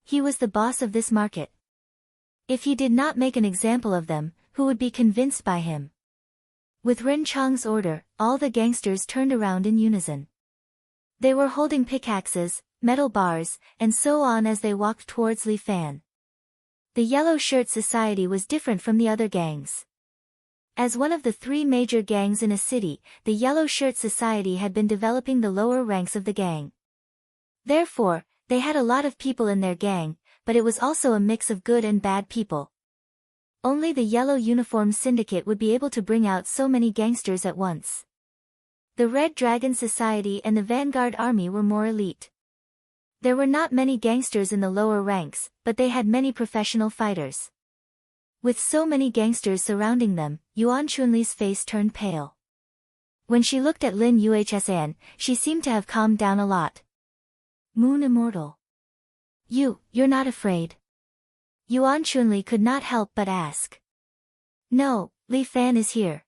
He was the boss of this market. If he did not make an example of them, who would be convinced by him? With Ren Chang's order, all the gangsters turned around in unison. They were holding pickaxes, metal bars, and so on as they walked towards Li Fan. The Yellow Shirt Society was different from the other gangs. As one of the three major gangs in a city, the Yellow Shirt Society had been developing the lower ranks of the gang. Therefore, they had a lot of people in their gang, but it was also a mix of good and bad people. Only the Yellow Uniform Syndicate would be able to bring out so many gangsters at once. The Red Dragon Society and the Vanguard Army were more elite. There were not many gangsters in the lower ranks, but they had many professional fighters. With so many gangsters surrounding them, Yuan Chunli's face turned pale. When she looked at Lin Yuhsan, she seemed to have calmed down a lot. Moon Immortal. You're not afraid? Yuan Chunli could not help but ask. No, Li Fan is here.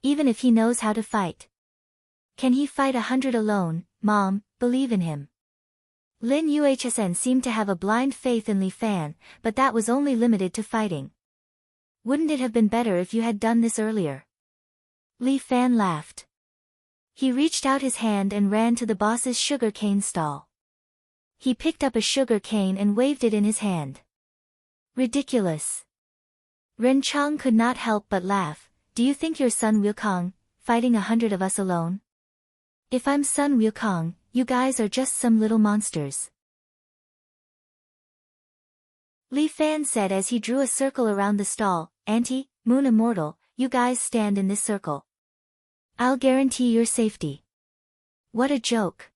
Even if he knows how to fight. Can he fight 100 alone, Mom? Believe in him. Lin Yuhsan seemed to have a blind faith in Li Fan, but that was only limited to fighting. Wouldn't it have been better if you had done this earlier? Li Fan laughed. He reached out his hand and ran to the boss's sugar cane stall. He picked up a sugar cane and waved it in his hand. Ridiculous. Ren Chang could not help but laugh. Do you think you're Sun Wukong, fighting 100 of us alone? If I'm Sun Wukong, you guys are just some little monsters. Li Fan said as he drew a circle around the stall, Auntie, Moon Immortal, you guys stand in this circle. I'll guarantee your safety. What a joke.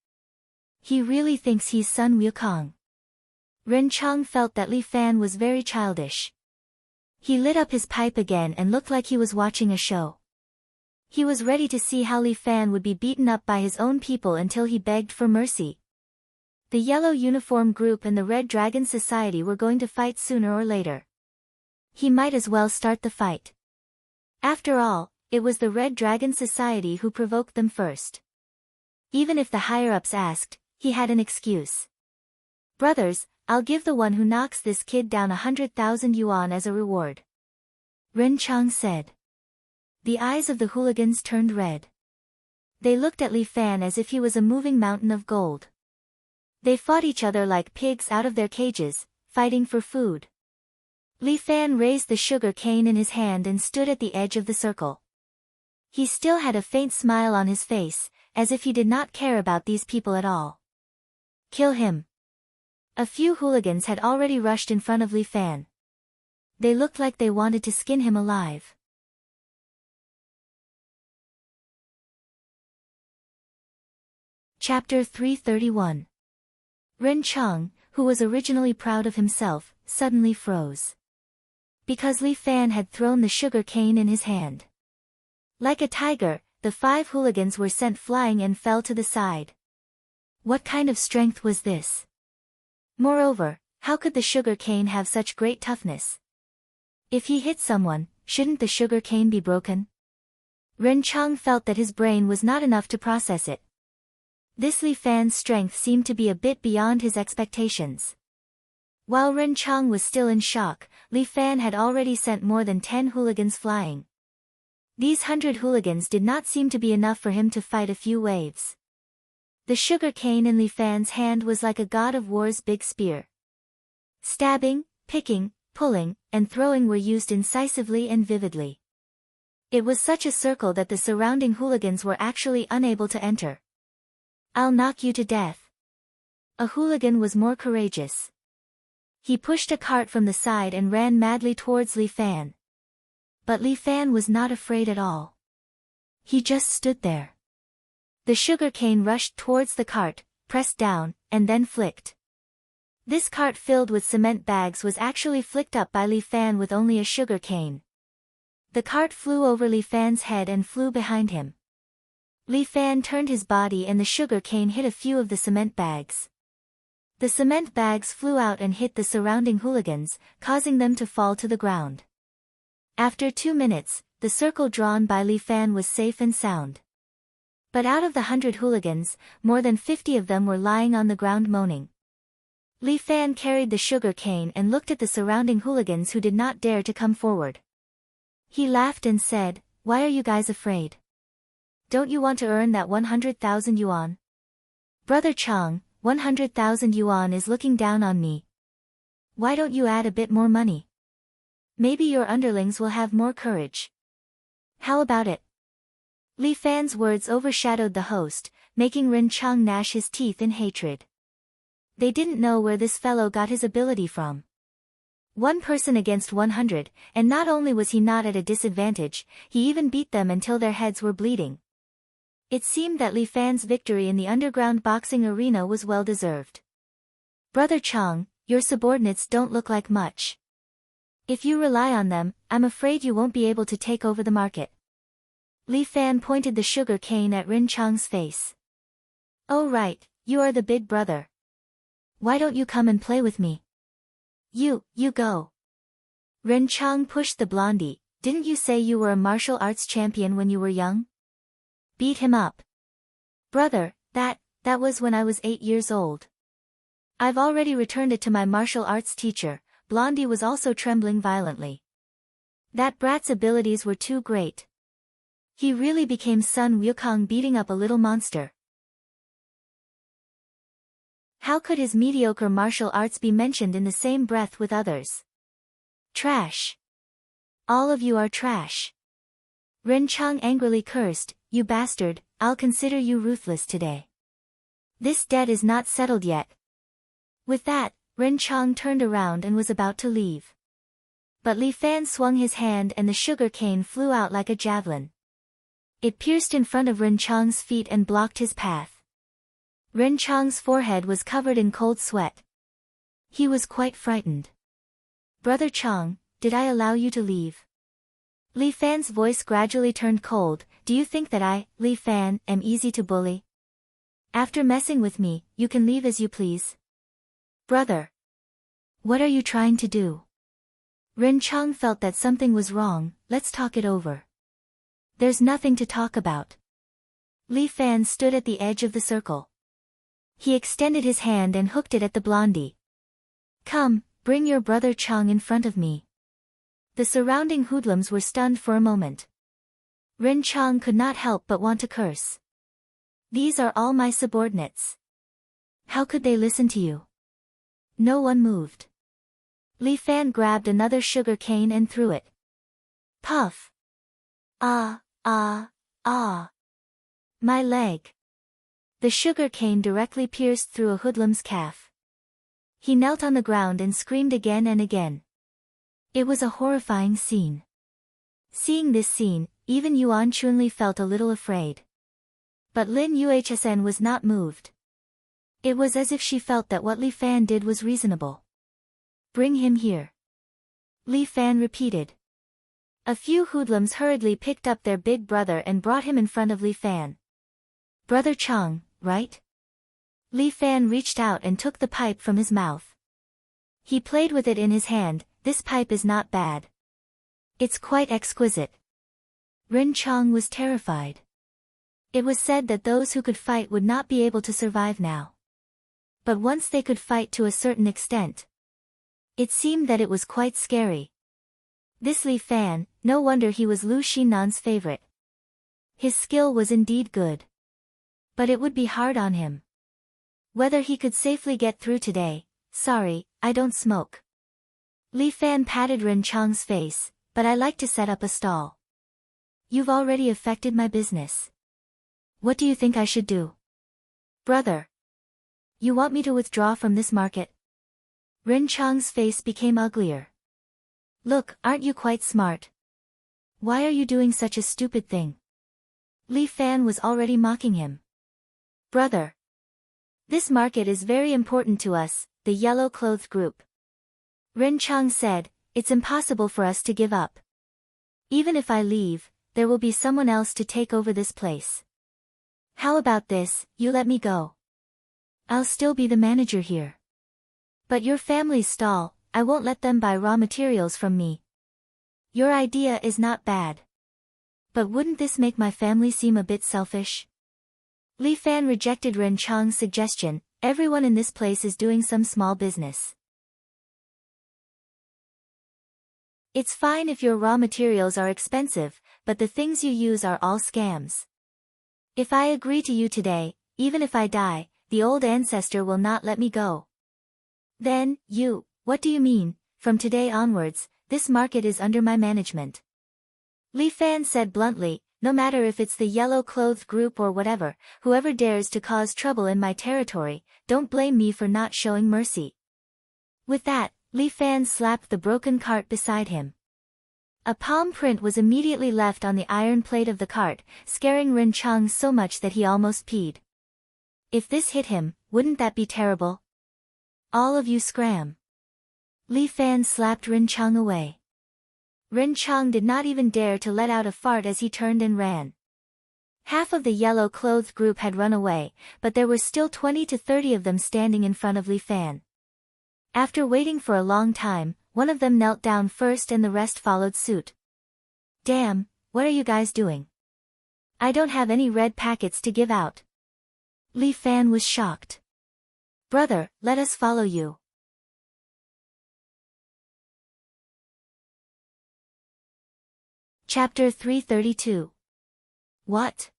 He really thinks he's Sun Wukong. Ren Chang felt that Li Fan was very childish. He lit up his pipe again and looked like he was watching a show. He was ready to see how Li Fan would be beaten up by his own people until he begged for mercy. The Yellow Uniform Group and the Red Dragon Society were going to fight sooner or later. He might as well start the fight. After all, it was the Red Dragon Society who provoked them first. Even if the higher-ups asked, he had an excuse. Brothers, I'll give the one who knocks this kid down 100,000 yuan as a reward. Ren Chang said. The eyes of the hooligans turned red. They looked at Li Fan as if he was a moving mountain of gold. They fought each other like pigs out of their cages, fighting for food. Li Fan raised the sugar cane in his hand and stood at the edge of the circle. He still had a faint smile on his face, as if he did not care about these people at all. Kill him. A few hooligans had already rushed in front of Li Fan. They looked like they wanted to skin him alive. Chapter 331. Ren Cheng, who was originally proud of himself, suddenly froze. Because Li Fan had thrown the sugar cane in his hand. Like a tiger, the 5 hooligans were sent flying and fell to the side. What kind of strength was this? Moreover, how could the sugar cane have such great toughness? If he hit someone, shouldn't the sugar cane be broken? Ren Cheng felt that his brain was not enough to process it. This Li Fan's strength seemed to be a bit beyond his expectations. While Ren Cheng was still in shock, Li Fan had already sent more than 10 hooligans flying. These 100 hooligans did not seem to be enough for him to fight a few waves. The sugar cane in Li Fan's hand was like a god of war's big spear. Stabbing, picking, pulling, and throwing were used incisively and vividly. It was such a circle that the surrounding hooligans were actually unable to enter. I'll knock you to death. A hooligan was more courageous. He pushed a cart from the side and ran madly towards Li Fan. But Li Fan was not afraid at all. He just stood there. The sugar cane rushed towards the cart, pressed down, and then flicked. This cart filled with cement bags was actually flicked up by Li Fan with only a sugar cane. The cart flew over Li Fan's head and flew behind him. Li Fan turned his body and the sugar cane hit a few of the cement bags. The cement bags flew out and hit the surrounding hooligans, causing them to fall to the ground. After 2 minutes, the circle drawn by Li Fan was safe and sound. But out of the 100 hooligans, more than 50 of them were lying on the ground moaning. Li Fan carried the sugar cane and looked at the surrounding hooligans who did not dare to come forward. He laughed and said, "Why are you guys afraid? Don't you want to earn that 100,000 yuan? Brother Chang, 100,000 yuan is looking down on me. Why don't you add a bit more money? Maybe your underlings will have more courage. How about it?" Li Fan's words overshadowed the host, making Ren Cheng gnash his teeth in hatred. They didn't know where this fellow got his ability from. 1 person against 100, and not only was he not at a disadvantage, he even beat them until their heads were bleeding. It seemed that Li Fan's victory in the underground boxing arena was well deserved. "Brother Chang, your subordinates don't look like much. If you rely on them, I'm afraid you won't be able to take over the market." Li Fan pointed the sugar cane at Ren Cheng's face. "Oh right, you are the big brother. Why don't you come and play with me? You go." Ren Cheng pushed the blondie. "Didn't you say you were a martial arts champion when you were young? Beat him up." "Brother, that was when I was 8 years old. I've already returned it to my martial arts teacher." Blondie was also trembling violently. That brat's abilities were too great. He really became Sun Wukong beating up a little monster. How could his mediocre martial arts be mentioned in the same breath with others? Trash. All of you are trash. Ren Cheng angrily cursed, "You bastard, I'll consider you ruthless today. This debt is not settled yet." With that, Ren Cheng turned around and was about to leave. But Li Fan swung his hand and the sugar cane flew out like a javelin. It pierced in front of Ren Cheng's feet and blocked his path. Ren Cheng's forehead was covered in cold sweat. He was quite frightened. "Brother Cheng, did I allow you to leave?" Li Fan's voice gradually turned cold. "Do you think that I, Li Fan, am easy to bully? After messing with me, you can leave as you please." "Brother, what are you trying to do?" Ren Cheng felt that something was wrong. "Let's talk it over." "There's nothing to talk about." Li Fan stood at the edge of the circle. He extended his hand and hooked it at the blondie. "Come, bring your brother Cheng in front of me." The surrounding hoodlums were stunned for a moment. Ren Cheng could not help but want to curse. "These are all my subordinates. How could they listen to you?" No one moved. Li Fan grabbed another sugar cane and threw it. Puff! Ah! My leg! The sugar cane directly pierced through a hoodlum's calf. He knelt on the ground and screamed again and again. It was a horrifying scene. Seeing this scene, even Yuan Chunli felt a little afraid. But Lin Yuhsn was not moved. It was as if she felt that what Li Fan did was reasonable. Bring him here. Li Fan repeated. A few hoodlums hurriedly picked up their big brother and brought him in front of Li Fan. Brother Chang, right? Li Fan reached out and took the pipe from his mouth. He played with it in his hand. This pipe is not bad. It's quite exquisite. Ren Chang was terrified. It was said that those who could fight would not be able to survive now. But once they could fight to a certain extent, it seemed that it was quite scary. This Li Fan, no wonder he was Lu Xinan's favorite. His skill was indeed good. But it would be hard on him. Whether he could safely get through today. Sorry, I don't smoke. Li Fan patted Ren Chang's face, but I like to set up a stall. You've already affected my business. What do you think I should do? Brother. You want me to withdraw from this market? Ren Chang's face became uglier. Look, aren't you quite smart? Why are you doing such a stupid thing? Li Fan was already mocking him. Brother. This market is very important to us, the yellow-clothed group. Ren Chang said, it's impossible for us to give up. Even if I leave, there will be someone else to take over this place. How about this, you let me go. I'll still be the manager here. But your family's stall, I won't let them buy raw materials from me. Your idea is not bad. But wouldn't this make my family seem a bit selfish? Li Fan rejected Ren Chang's suggestion. Everyone in this place is doing some small business. It's fine if your raw materials are expensive, but the things you use are all scams. If I agree to you today, even if I die, the old ancestor will not let me go. Then, what do you mean? From today onwards, this market is under my management. Li Fan said bluntly, no matter if it's the yellow-clothed group or whatever, whoever dares to cause trouble in my territory, don't blame me for not showing mercy. With that, Li Fan slapped the broken cart beside him. A palm print was immediately left on the iron plate of the cart, scaring Ren Chang so much that he almost peed. If this hit him, wouldn't that be terrible? All of you scram. Li Fan slapped Ren Chang away. Ren Chang did not even dare to let out a fart as he turned and ran. Half of the yellow-clothed group had run away, but there were still 20 to 30 of them standing in front of Li Fan. After waiting for a long time, one of them knelt down first and the rest followed suit. Damn, what are you guys doing? I don't have any red packets to give out. Li Fan was shocked. Brother, let us follow you. Chapter 332. What?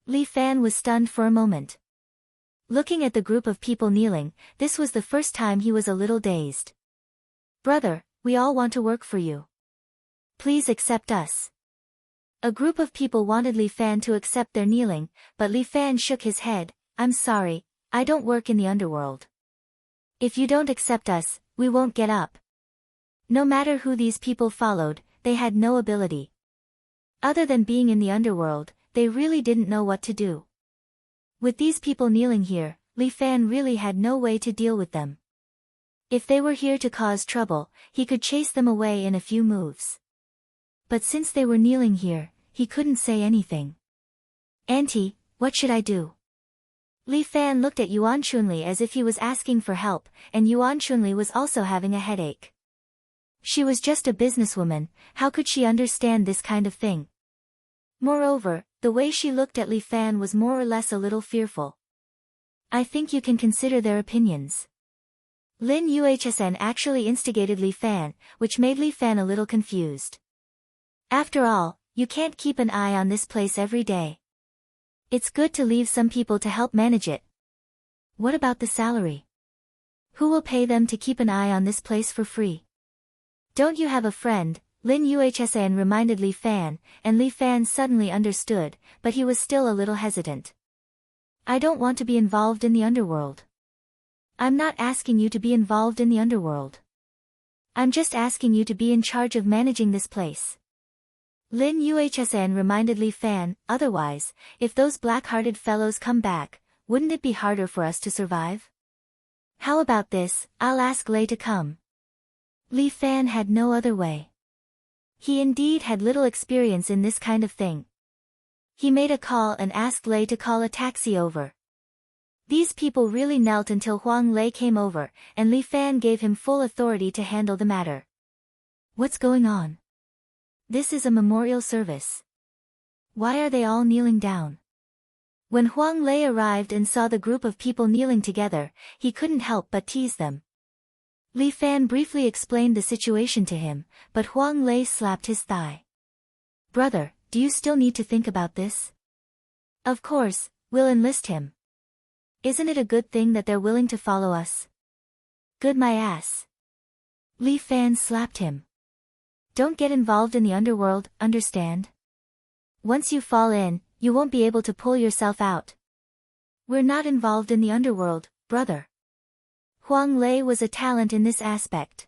Li Fan was stunned for a moment. Looking at the group of people kneeling, this was the first time he was a little dazed. Brother, we all want to work for you. Please accept us. A group of people wanted Li Fan to accept their kneeling, but Li Fan shook his head. I'm sorry, I don't work in the underworld. If you don't accept us, we won't get up. No matter who these people followed, they had no ability. Other than being in the underworld, they really didn't know what to do. With these people kneeling here, Li Fan really had no way to deal with them. If they were here to cause trouble, he could chase them away in a few moves. But since they were kneeling here, he couldn't say anything. Auntie, what should I do? Li Fan looked at Yuan Chunli as if he was asking for help, and Yuan Chunli was also having a headache. She was just a businesswoman, how could she understand this kind of thing? Moreover, the way she looked at Li Fan was more or less a little fearful. I think you can consider their opinions. Lin Yuhsn actually instigated Li Fan, which made Li Fan a little confused. After all, you can't keep an eye on this place every day. It's good to leave some people to help manage it. What about the salary? Who will pay them to keep an eye on this place for free? Don't you have a friend? Lin Yuhsn reminded Li Fan, and Li Fan suddenly understood, but he was still a little hesitant. I don't want to be involved in the underworld. I'm not asking you to be involved in the underworld. I'm just asking you to be in charge of managing this place. Lin Yuhsn reminded Li Fan, otherwise, if those black-hearted fellows come back, wouldn't it be harder for us to survive? How about this, I'll ask Lei to come. Li Fan had no other way. He indeed had little experience in this kind of thing. He made a call and asked Lei to call a taxi over. These people really knelt until Huang Lei came over, and Li Fan gave him full authority to handle the matter. What's going on? This is a memorial service. Why are they all kneeling down? When Huang Lei arrived and saw the group of people kneeling together, he couldn't help but tease them. Li Fan briefly explained the situation to him, but Huang Lei slapped his thigh. Brother, do you still need to think about this? Of course, we'll enlist him. Isn't it a good thing that they're willing to follow us? Good my ass. Li Fan slapped him. Don't get involved in the underworld, understand? Once you fall in, you won't be able to pull yourself out. We're not involved in the underworld, brother. Huang Lei was a talent in this aspect.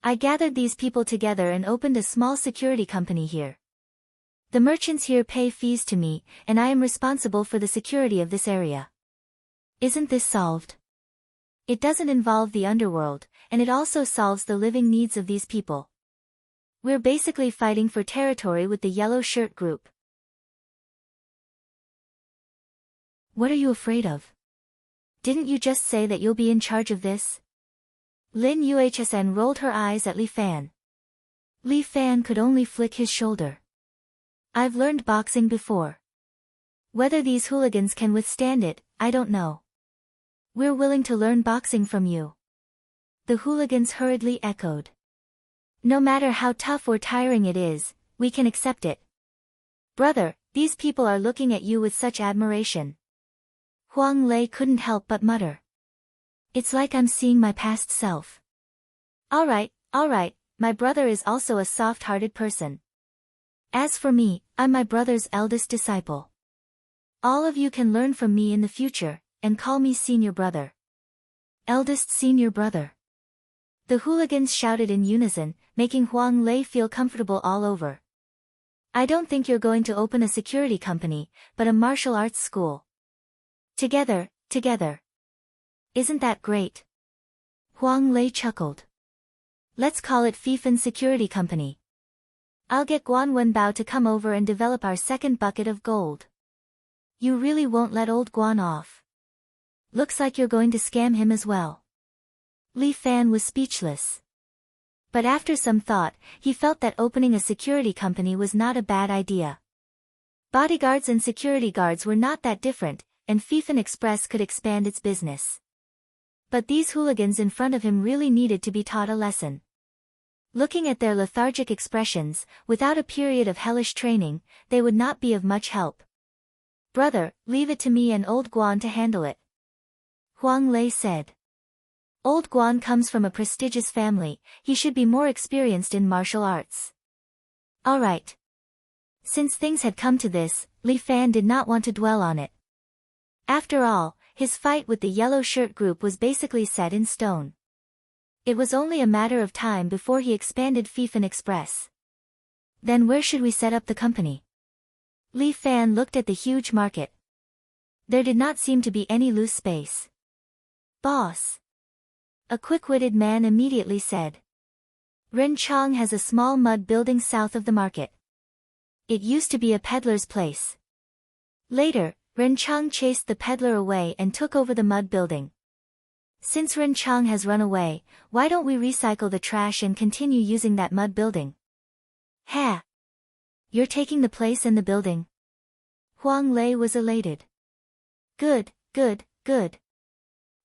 I gathered these people together and opened a small security company here. The merchants here pay fees to me, and I am responsible for the security of this area. Isn't this solved? It doesn't involve the underworld, and it also solves the living needs of these people. We're basically fighting for territory with the yellow shirt group. What are you afraid of? Didn't you just say that you'll be in charge of this? Lin Yuhsn rolled her eyes at Li Fan. Li Fan could only flick his shoulder. I've learned boxing before. Whether these hooligans can withstand it, I don't know. We're willing to learn boxing from you. The hooligans hurriedly echoed. No matter how tough or tiring it is, we can accept it. Brother, these people are looking at you with such admiration. Huang Lei couldn't help but mutter. It's like I'm seeing my past self. Alright, my brother is also a soft-hearted person. As for me, I'm my brother's eldest disciple. All of you can learn from me in the future, and call me senior brother. Eldest senior brother. The hooligans shouted in unison, making Huang Lei feel comfortable all over. I don't think you're going to open a security company, but a martial arts school. Together. Isn't that great? Huang Lei chuckled. Let's call it Fifan Security Company. I'll get Guan Wenbao to come over and develop our second bucket of gold. You really won't let old Guan off. Looks like you're going to scam him as well. Li Fan was speechless. But after some thought, he felt that opening a security company was not a bad idea. Bodyguards and security guards were not that different, and Fifan Express could expand its business. But these hooligans in front of him really needed to be taught a lesson. Looking at their lethargic expressions, without a period of hellish training, they would not be of much help. Brother, leave it to me and old Guan to handle it. Huang Lei said. Old Guan comes from a prestigious family, he should be more experienced in martial arts. Alright. Since things had come to this, Li Fan did not want to dwell on it. After all, his fight with the yellow shirt group was basically set in stone. It was only a matter of time before he expanded Fifan Express. Then where should we set up the company? Li Fan looked at the huge market. There did not seem to be any loose space. Boss. A quick-witted man immediately said. Ren Chong has a small mud building south of the market. It used to be a peddler's place. Later, Ren Chong chased the peddler away and took over the mud building. Since Ren Chong has run away, why don't we recycle the trash and continue using that mud building? Ha! You're taking the place and the building. Huang Lei was elated. Good.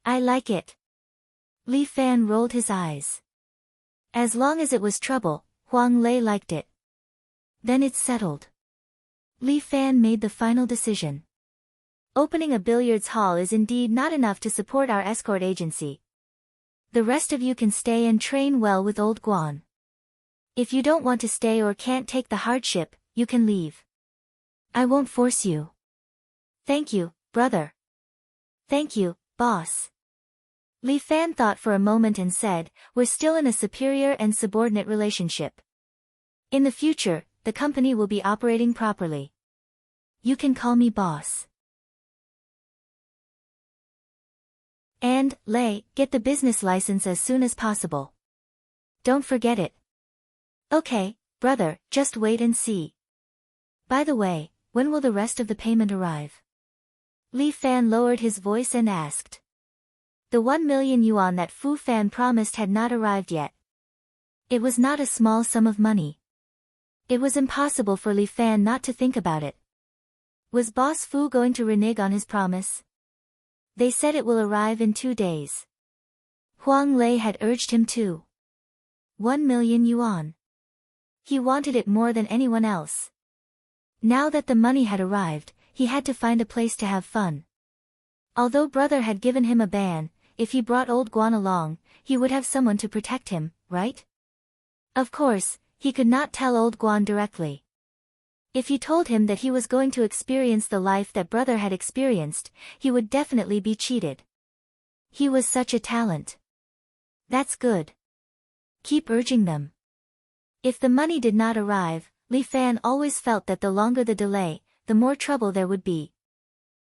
I like it. Li Fan rolled his eyes. As long as it was trouble, Huang Lei liked it. Then it's settled. Li Fan made the final decision. Opening a billiards hall is indeed not enough to support our escort agency. The rest of you can stay and train well with old Guan. If you don't want to stay or can't take the hardship, you can leave. I won't force you. Thank you, brother. Thank you, boss. Li Fan thought for a moment and said, we're still in a superior and subordinate relationship. In the future, the company will be operating properly. You can call me boss. And, Lei, get the business license as soon as possible. Don't forget it. Okay, brother, just wait and see. By the way, when will the rest of the payment arrive? Li Fan lowered his voice and asked. The 1 million yuan that Fu Fan promised had not arrived yet. It was not a small sum of money. It was impossible for Li Fan not to think about it. Was Boss Fu going to renege on his promise? They said it will arrive in 2 days. Huang Lei had urged him to. 1 million yuan. He wanted it more than anyone else. Now that the money had arrived, he had to find a place to have fun. Although brother had given him a ban, if he brought old Guan along, he would have someone to protect him, right? Of course, he could not tell old Guan directly. If he told him that he was going to experience the life that brother had experienced, he would definitely be cheated. He was such a talent. That's good. Keep urging them. If the money did not arrive, Li Fan always felt that the longer the delay, the more trouble there would be.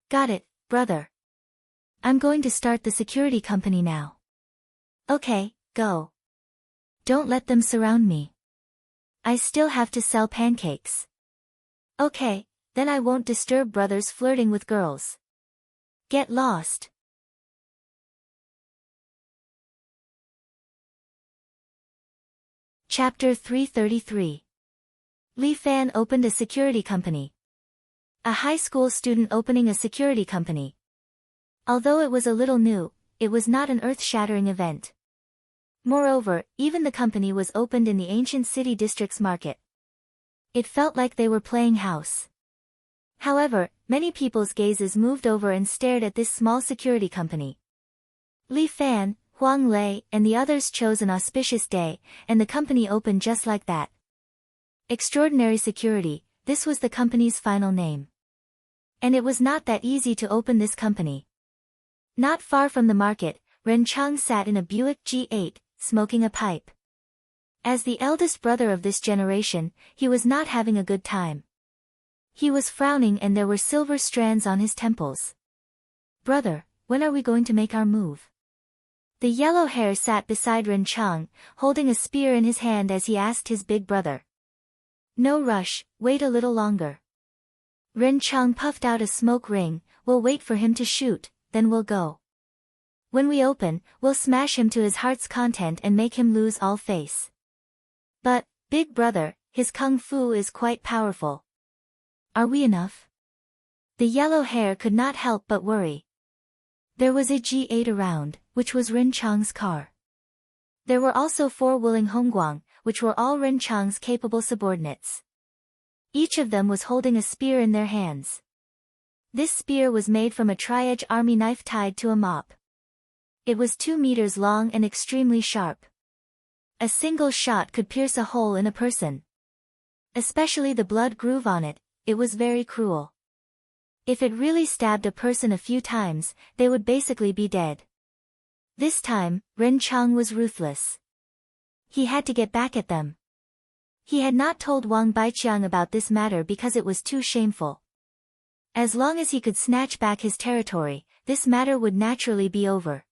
Got it, brother. I'm going to start the security company now. Okay, go. Don't let them surround me. I still have to sell pancakes. Okay, then I won't disturb brothers flirting with girls. Get lost. Chapter 333. Li Fan opened a security company. A high school student opening a security company. Although it was a little new, it was not an earth-shattering event. Moreover, even the company was opened in the ancient city district's market. It felt like they were playing house. However, many people's gazes moved over and stared at this small security company. Li Fan, Huang Lei, and the others chose an auspicious day, and the company opened just like that. Extraordinary Security, this was the company's final name. And it was not that easy to open this company. Not far from the market, Ren Chang sat in a Buick G8, smoking a pipe. As the eldest brother of this generation, he was not having a good time. He was frowning and there were silver strands on his temples. Brother, when are we going to make our move? The yellow hair sat beside Ren Chang, holding a spear in his hand as he asked his big brother. No rush, wait a little longer. Ren Chang puffed out a smoke ring, we'll wait for him to shoot, then we'll go. When we open, we'll smash him to his heart's content and make him lose all face. But, big brother, his kung fu is quite powerful. Are we enough? The yellow hair could not help but worry. There was a G8 around, which was Ren Chang's car. There were also 4 willing Hongguang, which were all Ren Chang's capable subordinates. Each of them was holding a spear in their hands. This spear was made from a tri-edge army knife tied to a mop. It was 2 meters long and extremely sharp. A single shot could pierce a hole in a person. Especially the blood groove on it, it was very cruel. If it really stabbed a person a few times, they would basically be dead. This time, Ren Chang was ruthless. He had to get back at them. He had not told Wang Baiqiang about this matter because it was too shameful. As long as he could snatch back his territory, this matter would naturally be over.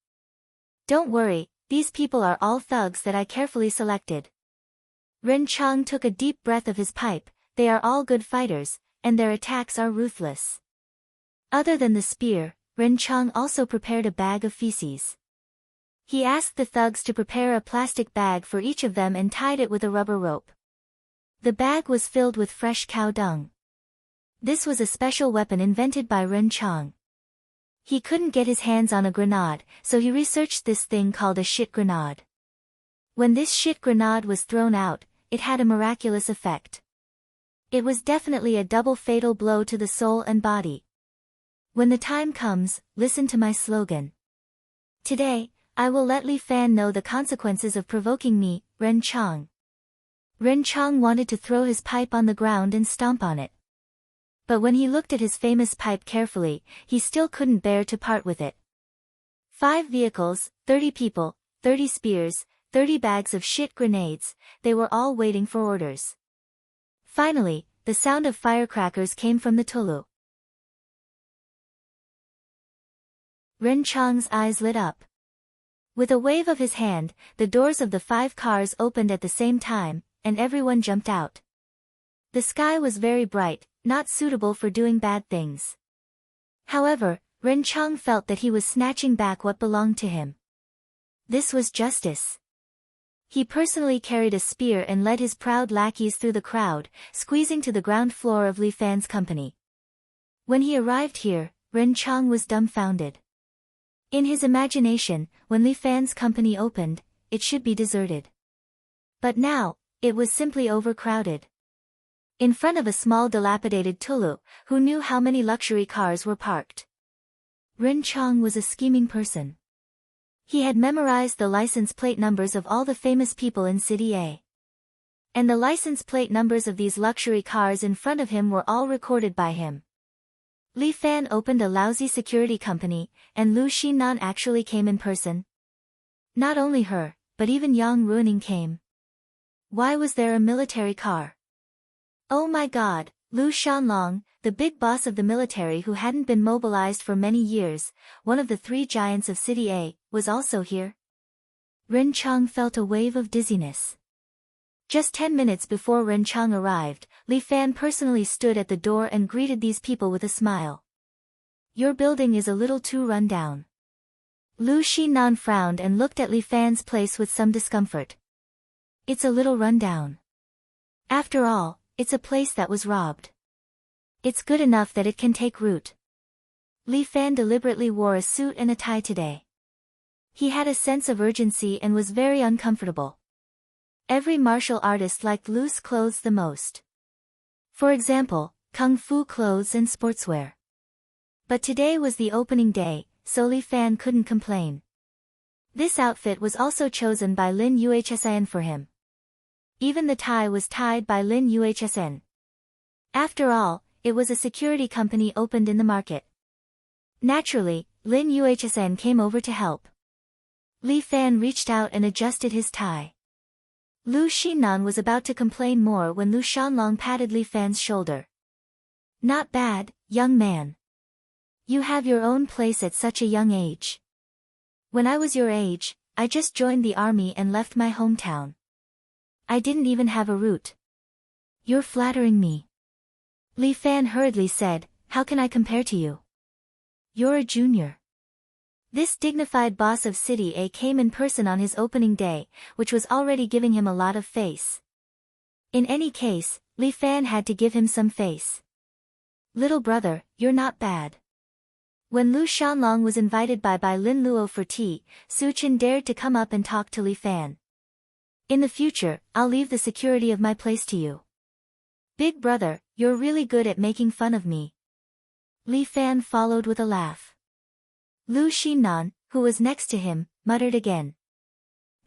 Don't worry, these people are all thugs that I carefully selected. Ren Chang took a deep breath of his pipe, they are all good fighters, and their attacks are ruthless. Other than the spear, Ren Chang also prepared a bag of feces. He asked the thugs to prepare a plastic bag for each of them and tied it with a rubber rope. The bag was filled with fresh cow dung. This was a special weapon invented by Ren Chang. He couldn't get his hands on a grenade, so he researched this thing called a shit grenade. When this shit grenade was thrown out, it had a miraculous effect. It was definitely a double fatal blow to the soul and body. When the time comes, listen to my slogan. Today, I will let Li Fan know the consequences of provoking me, Ren Chang. Ren Chang wanted to throw his pipe on the ground and stomp on it. But when he looked at his famous pipe carefully, he still couldn't bear to part with it. 5 vehicles, 30 people, 30 spears, 30 bags of shit grenades, they were all waiting for orders. Finally, the sound of firecrackers came from the Tolu. Ren Chang's eyes lit up. With a wave of his hand, the doors of the 5 cars opened at the same time, and everyone jumped out. The sky was very bright, not suitable for doing bad things. However, Ren Chang felt that he was snatching back what belonged to him. This was justice. He personally carried a spear and led his proud lackeys through the crowd, squeezing to the ground floor of Li Fan's company. When he arrived here, Ren Chang was dumbfounded. In his imagination, when Li Fan's company opened, it should be deserted. But now, it was simply overcrowded. In front of a small dilapidated Tulu, who knew how many luxury cars were parked. Ren Chang was a scheming person. He had memorized the license plate numbers of all the famous people in City A. And the license plate numbers of these luxury cars in front of him were all recorded by him. Li Fan opened a lousy security company, and Lu Xinnan actually came in person. Not only her, but even Yang Ruining came. Why was there a military car? Oh my god, Lu Shanlong, the big boss of the military who hadn't been mobilized for many years, one of the 3 giants of City A, was also here. Ren Chang felt a wave of dizziness. Just 10 minutes before Ren Chang arrived, Li Fan personally stood at the door and greeted these people with a smile. Your building is a little too run down. Lu Xinnan frowned and looked at Li Fan's place with some discomfort. It's a little run down. After all, it's a place that was robbed. It's good enough that it can take root. Li Fan deliberately wore a suit and a tie today. He had a sense of urgency and was very uncomfortable. Every martial artist liked loose clothes the most. For example, kung fu clothes and sportswear. But today was the opening day, so Li Fan couldn't complain. This outfit was also chosen by Lin Yuhsn for him. Even the tie was tied by Lin Yuhsn. After all, it was a security company opened in the market. Naturally, Lin Yuhsn came over to help. Li Fan reached out and adjusted his tie. Lu Xinnan was about to complain more when Lu Shanlong patted Li Fan's shoulder. Not bad, young man. You have your own place at such a young age. When I was your age, I just joined the army and left my hometown. I didn't even have a route. You're flattering me. Li Fan hurriedly said, how can I compare to you? You're a junior. This dignified boss of City A came in person on his opening day, which was already giving him a lot of face. In any case, Li Fan had to give him some face. Little brother, you're not bad. When Lu Shanlong was invited by Lin Luo for tea, Su Chen dared to come up and talk to Li Fan. In the future, I'll leave the security of my place to you. Big brother, you're really good at making fun of me. Li Fan followed with a laugh. Lu Xinnan, who was next to him, muttered again.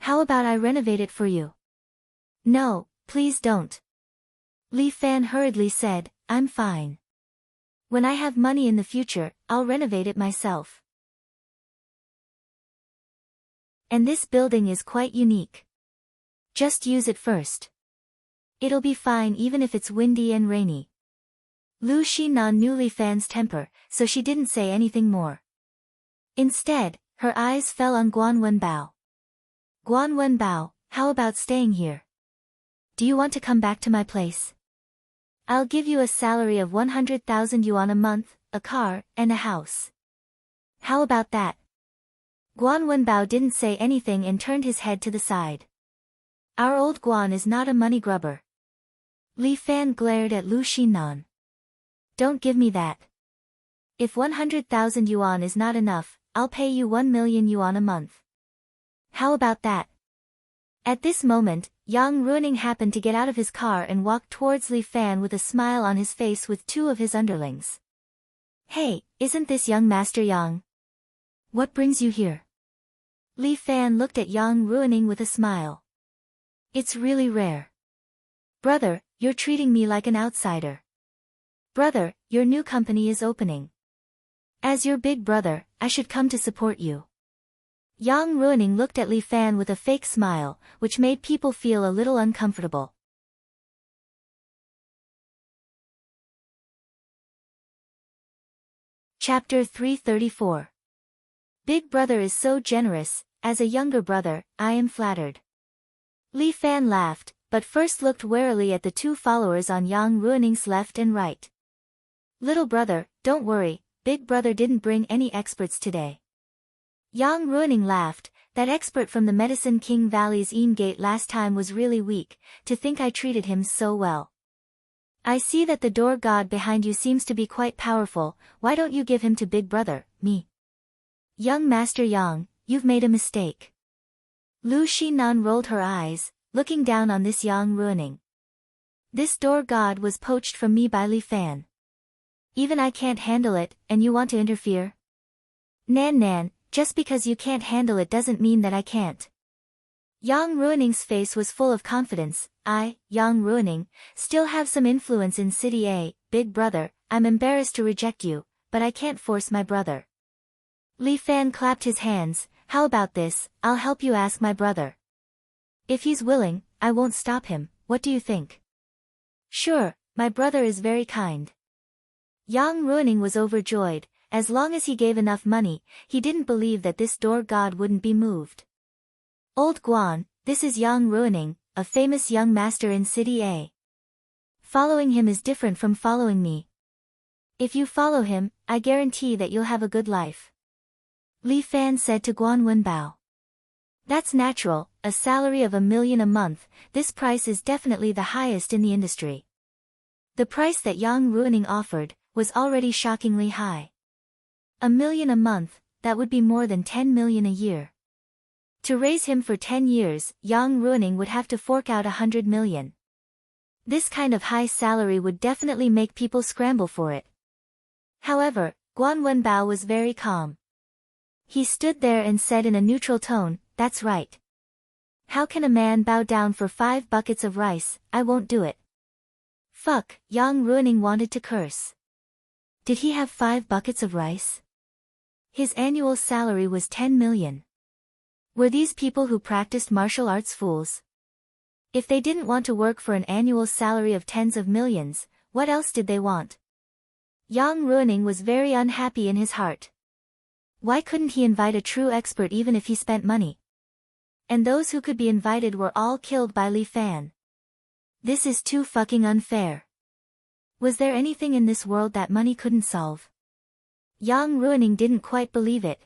How about I renovate it for you? No, please don't. Li Fan hurriedly said, I'm fine. When I have money in the future, I'll renovate it myself. And this building is quite unique. Just use it first. It'll be fine even if it's windy and rainy. Lu Xinnan knew Li Fan's temper, so she didn't say anything more. Instead, her eyes fell on Guan Wenbao. Guan Wenbao, how about staying here? Do you want to come back to my place? I'll give you a salary of 100,000 yuan a month, a car, and a house. How about that? Guan Wenbao didn't say anything and turned his head to the side. Our old Guan is not a money grubber. Li Fan glared at Lu Xinnan. Don't give me that. If 100,000 yuan is not enough, I'll pay you 1 million yuan a month. How about that? At this moment, Yang Ruining happened to get out of his car and walked towards Li Fan with a smile on his face with 2 of his underlings. Hey, isn't this young Master Yang? What brings you here? Li Fan looked at Yang Ruining with a smile. It's really rare. Brother, you're treating me like an outsider. Brother, your new company is opening. As your big brother, I should come to support you. Yang Ruining looked at Li Fan with a fake smile, which made people feel a little uncomfortable. Chapter 334. Big brother is so generous, as a younger brother, I am flattered. Li Fan laughed, but first looked warily at the two followers on Yang Ruining's left and right. Little brother, don't worry, big brother didn't bring any experts today. Yang Ruining laughed, that expert from the Medicine King Valley's Gate last time was really weak, to think I treated him so well. I see that the door god behind you seems to be quite powerful, why don't you give him to big brother, me? Young Master Yang, you've made a mistake. Lu Xinan rolled her eyes, looking down on this Yang Ruining. This door god was poached from me by Li Fan. Even I can't handle it, and you want to interfere? Nan, just because you can't handle it doesn't mean that I can't. Yang Ruining's face was full of confidence. I, Yang Ruining, still have some influence in City A, big brother, I'm embarrassed to reject you, but I can't force my brother. Li Fan clapped his hands, how about this, I'll help you ask my brother. If he's willing, I won't stop him, what do you think? Sure, my brother is very kind. Yang Ruining was overjoyed, as long as he gave enough money, he didn't believe that this door god wouldn't be moved. Old Guan, this is Yang Ruining, a famous young master in City A. Following him is different from following me. If you follow him, I guarantee that you'll have a good life. Li Fan said to Guan Wenbao. That's natural, a salary of 1 million a month, this price is definitely the highest in the industry. The price that Yang Ruining offered, was already shockingly high. 1 million a month, that would be more than 10 million a year. To raise him for 10 years, Yang Ruining would have to fork out 100 million. This kind of high salary would definitely make people scramble for it. However, Guan Wenbao was very calm. He stood there and said in a neutral tone, that's right. How can a man bow down for 5 buckets of rice? I won't do it. Fuck, Yang Ruining wanted to curse. Did he have 5 buckets of rice? His annual salary was 10 million. Were these people who practiced martial arts fools? If they didn't want to work for an annual salary of tens of millions, what else did they want? Yang Ruining was very unhappy in his heart. Why couldn't he invite a true expert even if he spent money? And those who could be invited were all killed by Li Fan. This is too fucking unfair. Was there anything in this world that money couldn't solve? Yang Ruining didn't quite believe it.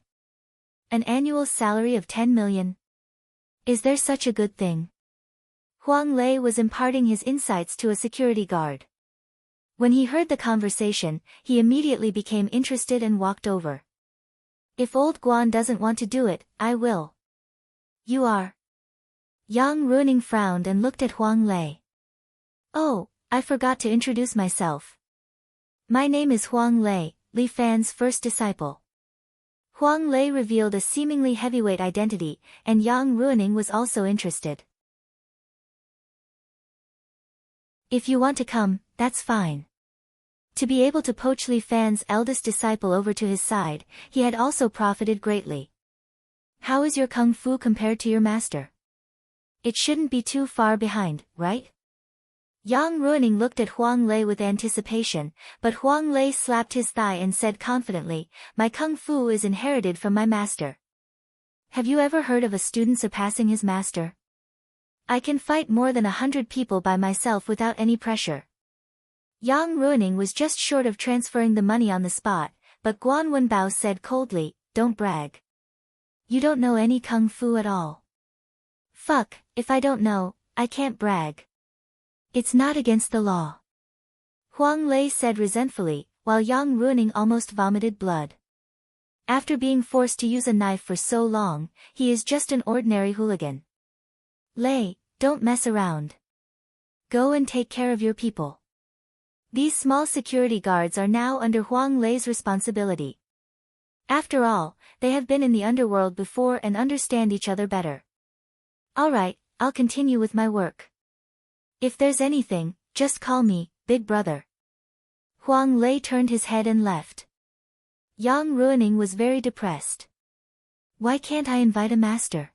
An annual salary of 10 million? Is there such a good thing? Huang Lei was imparting his insights to a security guard. When he heard the conversation, he immediately became interested and walked over. If old Guan doesn't want to do it, I will. You are? Yang Ruining frowned and looked at Huang Lei. Oh, I forgot to introduce myself. My name is Huang Lei, Li Fan's first disciple. Huang Lei revealed a seemingly heavyweight identity, and Yang Ruining was also interested. If you want to come, that's fine. To be able to poach Li Fan's eldest disciple over to his side, he had also profited greatly. How is your kung fu compared to your master? It shouldn't be too far behind, right? Yang Ruining looked at Huang Lei with anticipation, but Huang Lei slapped his thigh and said confidently, my kung fu is inherited from my master. Have you ever heard of a student surpassing his master? I can fight more than 100 people by myself without any pressure. Yang Ruining was just short of transferring the money on the spot, but Guan Wenbao said coldly, don't brag. You don't know any kung fu at all. Fuck, if I don't know, I can't brag. It's not against the law. Huang Lei said resentfully, while Yang Ruining almost vomited blood. After being forced to use a knife for so long, he is just an ordinary hooligan. Lei, don't mess around. Go and take care of your people. These small security guards are now under Huang Lei's responsibility. After all, they have been in the underworld before and understand each other better. Alright, I'll continue with my work. If there's anything, just call me, big brother. Huang Lei turned his head and left. Yang Ruining was very depressed. Why can't I invite a master?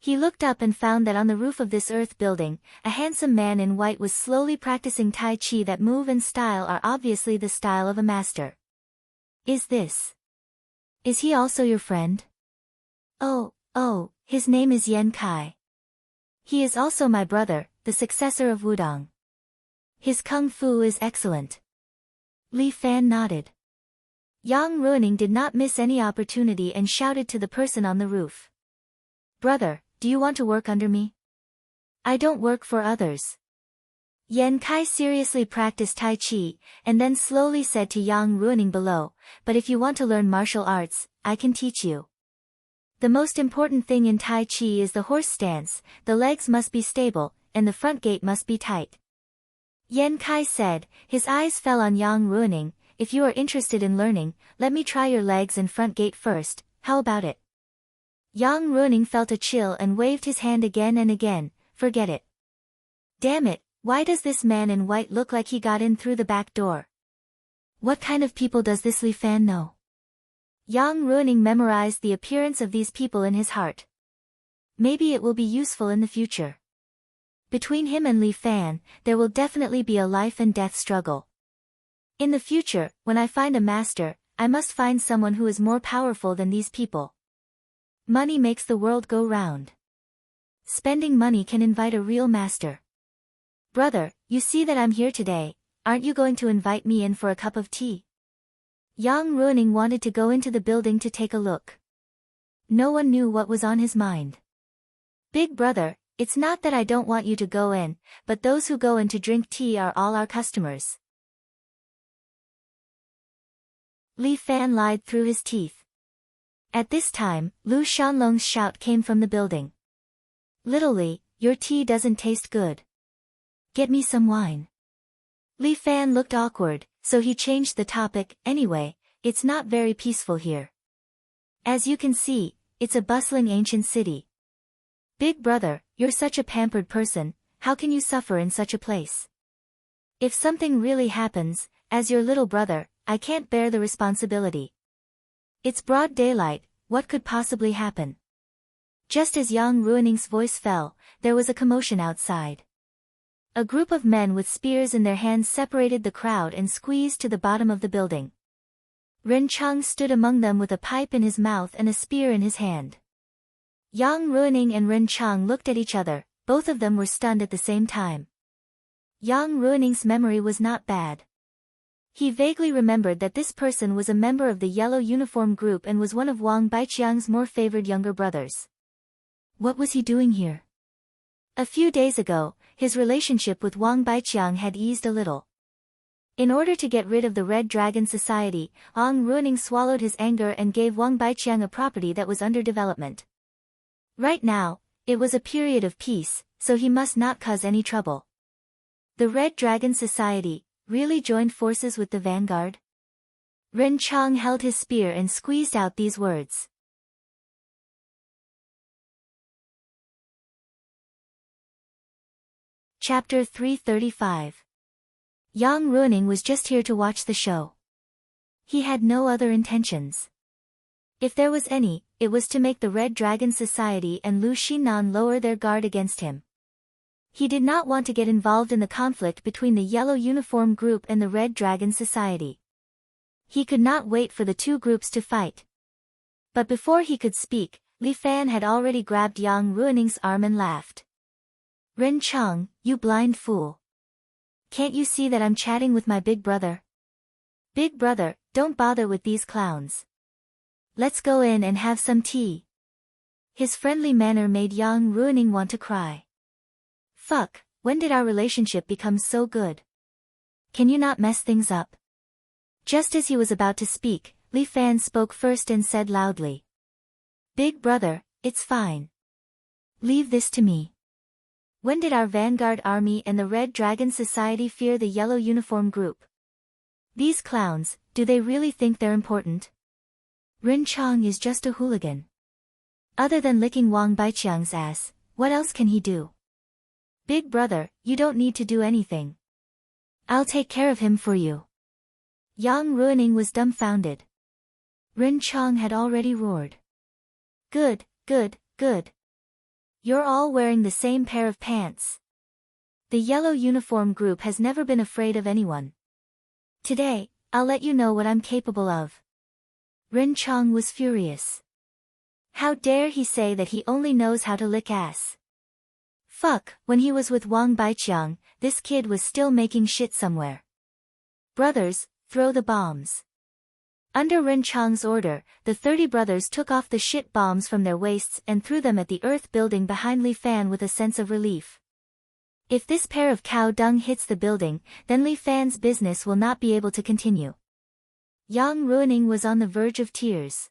He looked up and found that on the roof of this earth building, a handsome man in white was slowly practicing Tai Chi. That move and style are obviously the style of a master. Is he also your friend? Oh, his name is Yan Kai. He is also my brother, the successor of Wudong. His kung fu is excellent. Li Fan nodded. Yang Ruining did not miss any opportunity and shouted to the person on the roof. Brother, do you want to work under me? I don't work for others. Yan Kai seriously practiced Tai Chi, and then slowly said to Yang Ruining below, but if you want to learn martial arts, I can teach you. The most important thing in Tai Chi is the horse stance, the legs must be stable, and the front gate must be tight. Yan Kai said, his eyes fell on Yang Ruining. If you are interested in learning, let me try your legs and front gate first, how about it? Yang Ruining felt a chill and waved his hand again and again. Forget it. Damn it, why does this man in white look like he got in through the back door? What kind of people does this Li Fan know? Yang Ruining memorized the appearance of these people in his heart. Maybe it will be useful in the future. Between him and Li Fan, there will definitely be a life and death struggle. In the future, when I find a master, I must find someone who is more powerful than these people. Money makes the world go round. Spending money can invite a real master. Brother, you see that I'm here today, aren't you going to invite me in for a cup of tea? Yang Ruining wanted to go into the building to take a look. No one knew what was on his mind. Big brother, it's not that I don't want you to go in, but those who go in to drink tea are all our customers. Li Fan lied through his teeth. At this time, Lu Shanlong's shout came from the building. Little Li, your tea doesn't taste good. Get me some wine. Li Fan looked awkward, so he changed the topic. Anyway, it's not very peaceful here. As you can see, it's a bustling ancient city. Big brother, you're such a pampered person, how can you suffer in such a place? If something really happens, as your little brother, I can't bear the responsibility. It's broad daylight, what could possibly happen? Just as Yang Ruining's voice fell, there was a commotion outside. A group of men with spears in their hands separated the crowd and squeezed to the bottom of the building. Ren Chang stood among them with a pipe in his mouth and a spear in his hand. Yang Ruining and Ren Chang looked at each other, both of them were stunned at the same time. Yang Ruining's memory was not bad. He vaguely remembered that this person was a member of the yellow uniform group and was one of Wang Baiqiang's more favored younger brothers. What was he doing here? A few days ago, his relationship with Wang Baiqiang had eased a little. In order to get rid of the Red Dragon Society, Yang Ruining swallowed his anger and gave Wang Baiqiang a property that was under development. Right now, it was a period of peace, so he must not cause any trouble. The Red Dragon Society really joined forces with the vanguard? Ren Chang held his spear and squeezed out these words. Chapter 335. Yang Ruining was just here to watch the show. He had no other intentions. If there was any, it was to make the Red Dragon Society and Lu Xinan lower their guard against him. He did not want to get involved in the conflict between the Yellow Uniform Group and the Red Dragon Society. He could not wait for the two groups to fight. But before he could speak, Li Fan had already grabbed Yang Ruining's arm and laughed. Ren Chang, you blind fool. Can't you see that I'm chatting with my big brother? Big brother, don't bother with these clowns. Let's go in and have some tea. His friendly manner made Yang Ruining want to cry. Fuck, when did our relationship become so good? Can you not mess things up? Just as he was about to speak, Li Fan spoke first and said loudly. Big brother, it's fine. Leave this to me. When did our Vanguard Army and the Red Dragon Society fear the Yellow Uniform Group? These clowns, do they really think they're important? Ren Chang is just a hooligan. Other than licking Wang Baiqiang's ass, what else can he do? Big brother, you don't need to do anything. I'll take care of him for you. Yang Ruining was dumbfounded. Rin Chong had already roared. Good, good, good. You're all wearing the same pair of pants. The yellow uniform group has never been afraid of anyone. Today, I'll let you know what I'm capable of. Rin Chong was furious. How dare he say that he only knows how to lick ass? Fuck, when he was with Wang Baiqiang, this kid was still making shit somewhere. Brothers, throw the bombs. Under Rin Chong's order, the 30 brothers took off the shit bombs from their waists and threw them at the earth building behind Li Fan with a sense of relief. If this pair of cow dung hits the building, then Li Fan's business will not be able to continue. Yang Ruining was on the verge of tears.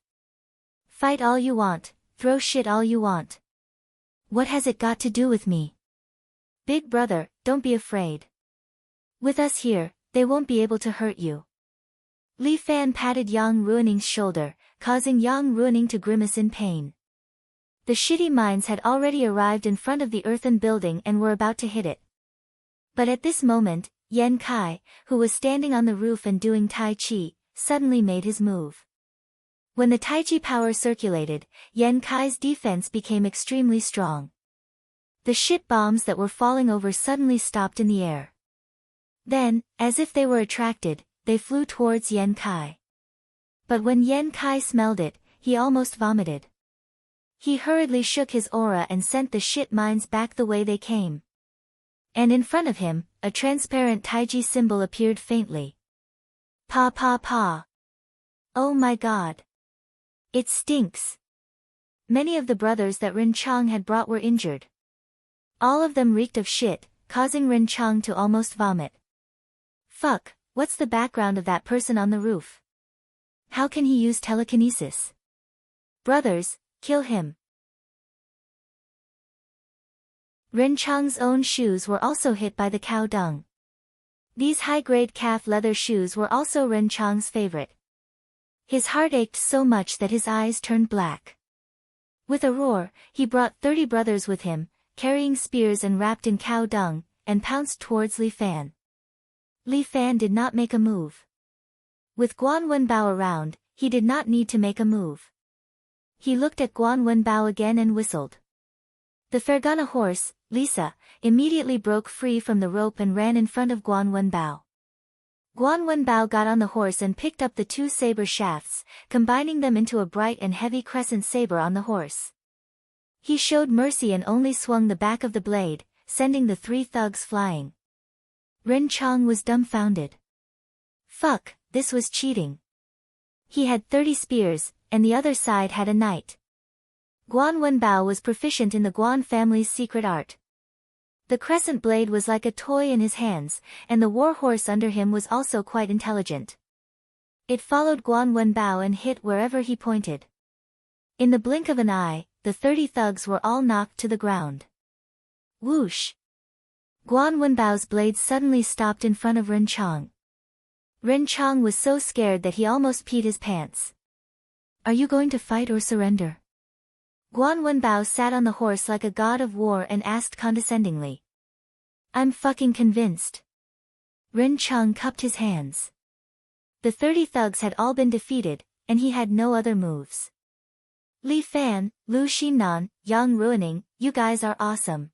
Fight all you want, throw shit all you want. What has it got to do with me? Big brother, don't be afraid. With us here, they won't be able to hurt you. Li Fan patted Yang Ruining's shoulder, causing Yang Ruining to grimace in pain. The shitty mines had already arrived in front of the earthen building and were about to hit it. But at this moment, Yan Kai, who was standing on the roof and doing Tai Chi, suddenly made his move. When the Tai Chi power circulated, Yan Kai's defense became extremely strong. The shit bombs that were falling over suddenly stopped in the air. Then, as if they were attracted, they flew towards Yan Kai. But when Yan Kai smelled it, he almost vomited. He hurriedly shook his aura and sent the shit mines back the way they came. And in front of him, a transparent Taiji symbol appeared faintly. Pa pa pa. Oh my god. It stinks. Many of the brothers that Rin Chong had brought were injured. All of them reeked of shit, causing Rin Chong to almost vomit. Fuck, what's the background of that person on the roof? How can he use telekinesis? Brothers, kill him. Rin Chong's own shoes were also hit by the cow dung. These high-grade calf leather shoes were also Rin Chong's favorite. His heart ached so much that his eyes turned black. With a roar, he brought 30 brothers with him, carrying spears and wrapped in cow dung, and pounced towards Li Fan. Li Fan did not make a move. With Guan Wenbao around, he did not need to make a move. He looked at Guan Wenbao again and whistled. The Fergana horse, Lisa, immediately broke free from the rope and ran in front of Guan Wenbao. Guan Wenbao got on the horse and picked up the 2 saber shafts, combining them into a bright and heavy crescent saber on the horse. He showed mercy and only swung the back of the blade, sending the 3 thugs flying. Rin Chong was dumbfounded. Fuck, this was cheating. He had 30 spears, and the other side had a knight. Guan Wenbao was proficient in the Guan family's secret art. The crescent blade was like a toy in his hands, and the war horse under him was also quite intelligent. It followed Guan Wenbao and hit wherever he pointed. In the blink of an eye, the 30 thugs were all knocked to the ground. Whoosh! Guan Wenbao's blade suddenly stopped in front of Rin Chong. Rin Chong was so scared that he almost peed his pants. Are you going to fight or surrender? Guan Wenbao sat on the horse like a god of war and asked condescendingly. I'm fucking convinced. Rin Chong cupped his hands. The 30 thugs had all been defeated, and he had no other moves. Li Fan, Lu Xinnan, Yang Ruining, you guys are awesome.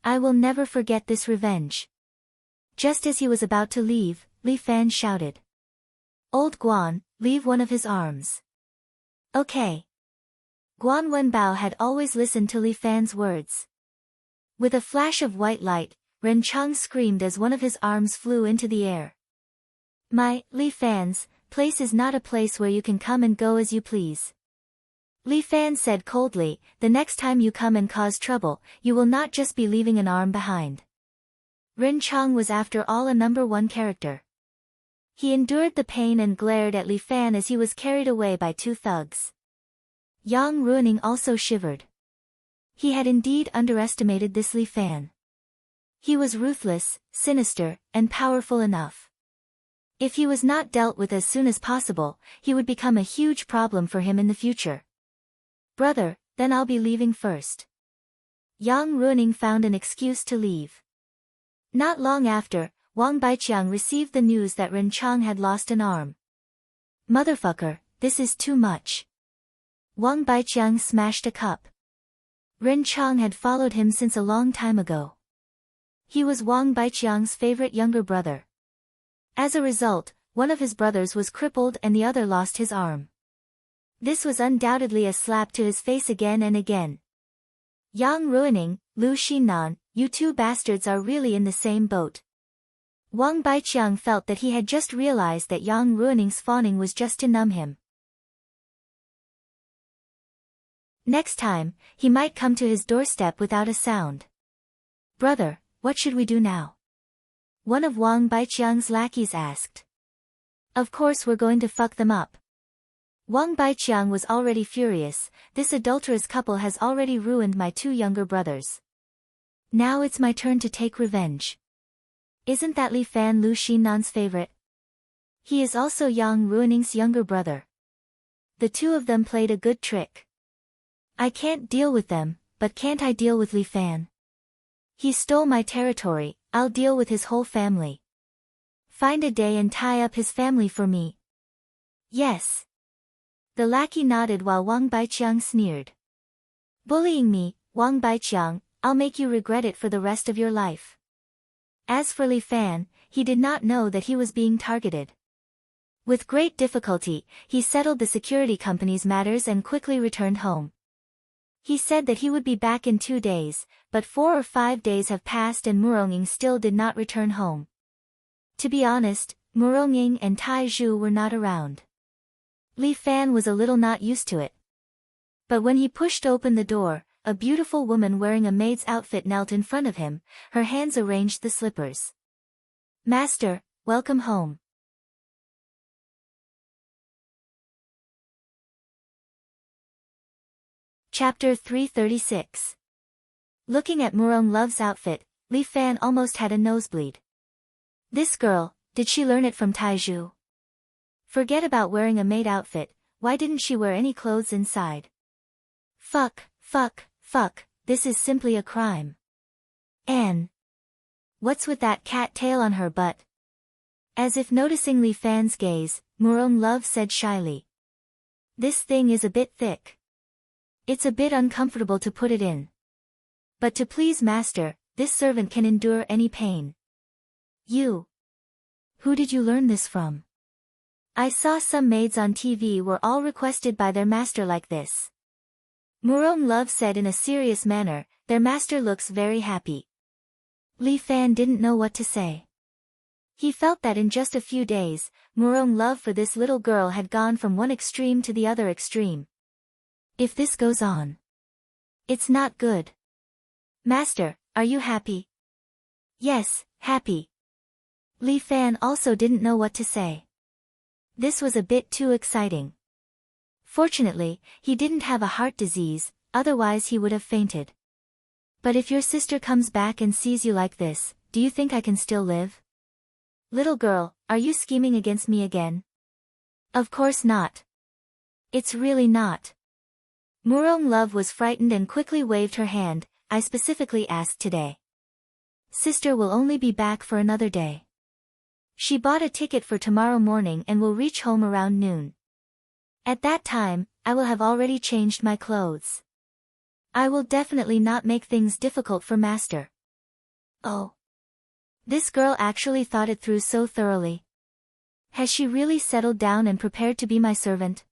I will never forget this revenge. Just as he was about to leave, Li Fan shouted. Old Guan, leave one of his arms. Okay. Guan Wenbao had always listened to Li Fan's words. With a flash of white light, Ren Chong screamed as one of his arms flew into the air. My, Li Fan's, place is not a place where you can come and go as you please. Li Fan said coldly, the next time you come and cause trouble, you will not just be leaving an arm behind. Ren Chong was after all a number 1 character. He endured the pain and glared at Li Fan as he was carried away by 2 thugs. Yang Ruining also shivered. He had indeed underestimated this Li Fan. He was ruthless, sinister, and powerful enough. If he was not dealt with as soon as possible, he would become a huge problem for him in the future. Brother, then I'll be leaving first. Yang Ruining found an excuse to leave. Not long after, Wang Baiqiang received the news that Ren Chang had lost an arm. Motherfucker, this is too much. Wang Baiqiang smashed a cup. Ren Chang had followed him since a long time ago. He was Wang Baiqiang's favorite younger brother. As a result, one of his brothers was crippled and the other lost his arm. This was undoubtedly a slap to his face again and again. Yang Ruining, Lu Xinnan, you two bastards are really in the same boat. Wang Baiqiang felt that he had just realized that Yang Ruining's fawning was just to numb him. Next time, he might come to his doorstep without a sound. Brother, what should we do now? One of Wang Baiqiang's lackeys asked. Of course we're going to fuck them up. Wang Baiqiang was already furious. This adulterous couple has already ruined my two younger brothers. Now it's my turn to take revenge. Isn't that Li Fan Lu Xinnan's favorite? He is also Yang Ruining's younger brother. The two of them played a good trick. I can't deal with them, but can't I deal with Li Fan? He stole my territory, I'll deal with his whole family. Find a day and tie up his family for me. Yes. The lackey nodded while Wang Baiqiang sneered. Bullying me, Wang Baiqiang, I'll make you regret it for the rest of your life. As for Li Fan, he did not know that he was being targeted. With great difficulty, he settled the security company's matters and quickly returned home. He said that he would be back in 2 days, but 4 or 5 days have passed and Muronging still did not return home. To be honest, Muronging and Tai Zhu were not around. Li Fan was a little not used to it. But when he pushed open the door, a beautiful woman wearing a maid's outfit knelt in front of him, her hands arranged the slippers. Master, welcome home. Chapter 336. Looking at Murong Love's outfit, Li Fan almost had a nosebleed. This girl, did she learn it from Tai Zhu? Forget about wearing a maid outfit, why didn't she wear any clothes inside? Fuck, this is simply a crime. Anne. What's with that cat tail on her butt? As if noticing Li Fan's gaze, Murong Love said shyly. This thing is a bit thick. It's a bit uncomfortable to put it in. But to please master, this servant can endure any pain. You. Who did you learn this from? I saw some maids on TV were all requested by their master like this. Murong Love said in a serious manner, their master looks very happy. Li Fan didn't know what to say. He felt that in just a few days, Murong Love for this little girl had gone from one extreme to the other extreme. If this goes on, it's not good. Master, are you happy? Yes, happy. Li Fan also didn't know what to say. This was a bit too exciting. Fortunately, he didn't have a heart disease, otherwise he would have fainted. But if your sister comes back and sees you like this, do you think I can still live? Little girl, are you scheming against me again? Of course not. It's really not. Murong Love was frightened and quickly waved her hand, I specifically asked today. Sister will only be back for another day. She bought a ticket for tomorrow morning and will reach home around noon. At that time, I will have already changed my clothes. I will definitely not make things difficult for master. Oh. This girl actually thought it through so thoroughly. Has she really settled down and prepared to be my servant?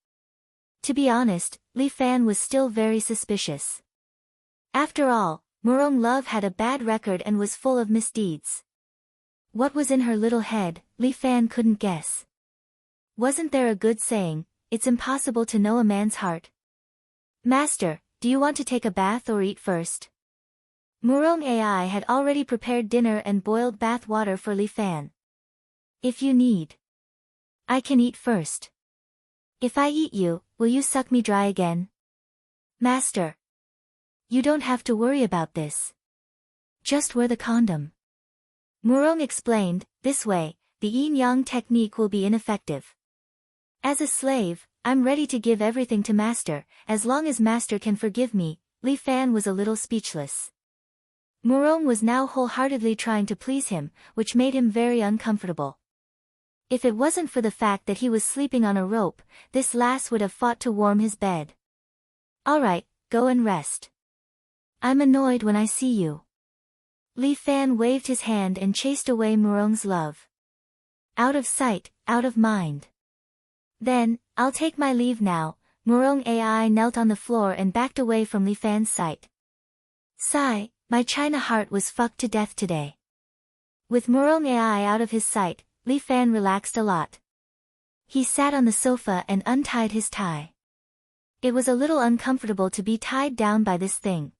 To be honest, Li Fan was still very suspicious. After all, Murong Love had a bad record and was full of misdeeds. What was in her little head, Li Fan couldn't guess. Wasn't there a good saying, it's impossible to know a man's heart? Master, do you want to take a bath or eat first? Murong AI had already prepared dinner and boiled bath water for Li Fan. If you need. I can eat first. If I eat you, will you suck me dry again? Master. You don't have to worry about this. Just wear the condom. Murong explained, this way, the yin-yang technique will be ineffective. As a slave, I'm ready to give everything to master, as long as master can forgive me. Li Fan was a little speechless. Murong was now wholeheartedly trying to please him, which made him very uncomfortable. If it wasn't for the fact that he was sleeping on a rope, this lass would have fought to warm his bed. Alright, go and rest. I'm annoyed when I see you. Li Fan waved his hand and chased away Murong's love. Out of sight, out of mind. Then, I'll take my leave now. Murong Ai knelt on the floor and backed away from Li Fan's sight. Sigh, my China heart was fucked to death today. With Murong Ai out of his sight, Li Fan relaxed a lot. He sat on the sofa and untied his tie. It was a little uncomfortable to be tied down by this thing.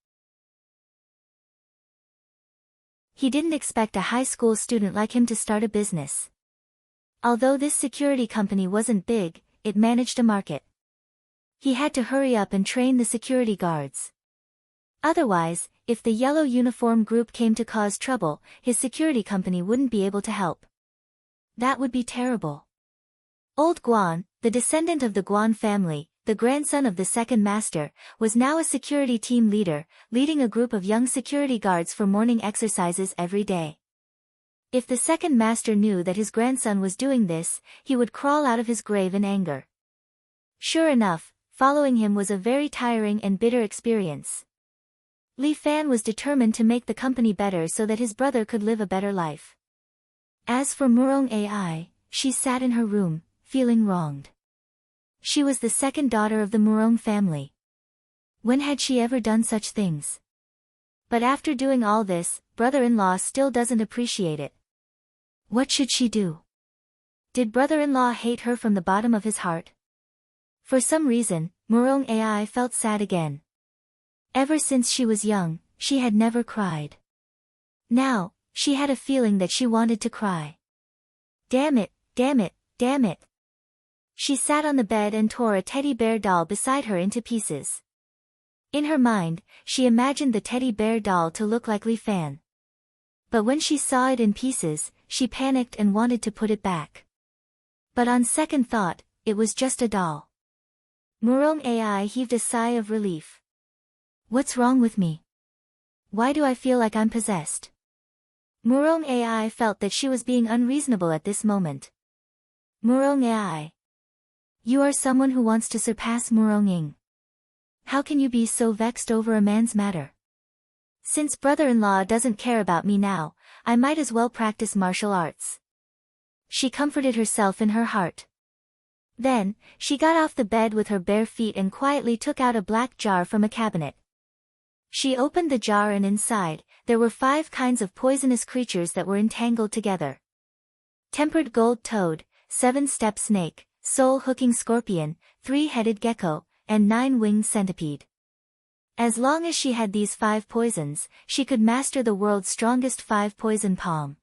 He didn't expect a high school student like him to start a business. Although this security company wasn't big, it managed a market. He had to hurry up and train the security guards. Otherwise, if the yellow uniform group came to cause trouble, his security company wouldn't be able to help. That would be terrible. Old Guan, the descendant of the Guan family, the grandson of the second master, was now a security team leader, leading a group of young security guards for morning exercises every day. If the second master knew that his grandson was doing this, he would crawl out of his grave in anger. Sure enough, following him was a very tiring and bitter experience. Li Fan was determined to make the company better so that his brother could live a better life. As for Murong Ai, she sat in her room, feeling wronged. She was the second daughter of the Murong family. When had she ever done such things? But after doing all this, brother-in-law still doesn't appreciate it. What should she do? Did brother-in-law hate her from the bottom of his heart? For some reason, Murong Ai felt sad again. Ever since she was young, she had never cried. Now, she had a feeling that she wanted to cry. Damn it, damn it, damn it. She sat on the bed and tore a teddy bear doll beside her into pieces. In her mind, she imagined the teddy bear doll to look like Li Fan. But when she saw it in pieces, she panicked and wanted to put it back. But on second thought, it was just a doll. Murong Ai heaved a sigh of relief. What's wrong with me? Why do I feel like I'm possessed? Murong Ai felt that she was being unreasonable at this moment. Murong Ai. You are someone who wants to surpass Murong Ying. How can you be so vexed over a man's matter? Since brother-in-law doesn't care about me now, I might as well practice martial arts. She comforted herself in her heart. Then, she got off the bed with her bare feet and quietly took out a black jar from a cabinet. She opened the jar and inside, there were 5 kinds of poisonous creatures that were entangled together. Tempered gold toad, 7-step snake, soul-hooking scorpion, 3-headed gecko, and 9-winged centipede. As long as she had these 5 poisons, she could master the world's strongest 5 poison palm.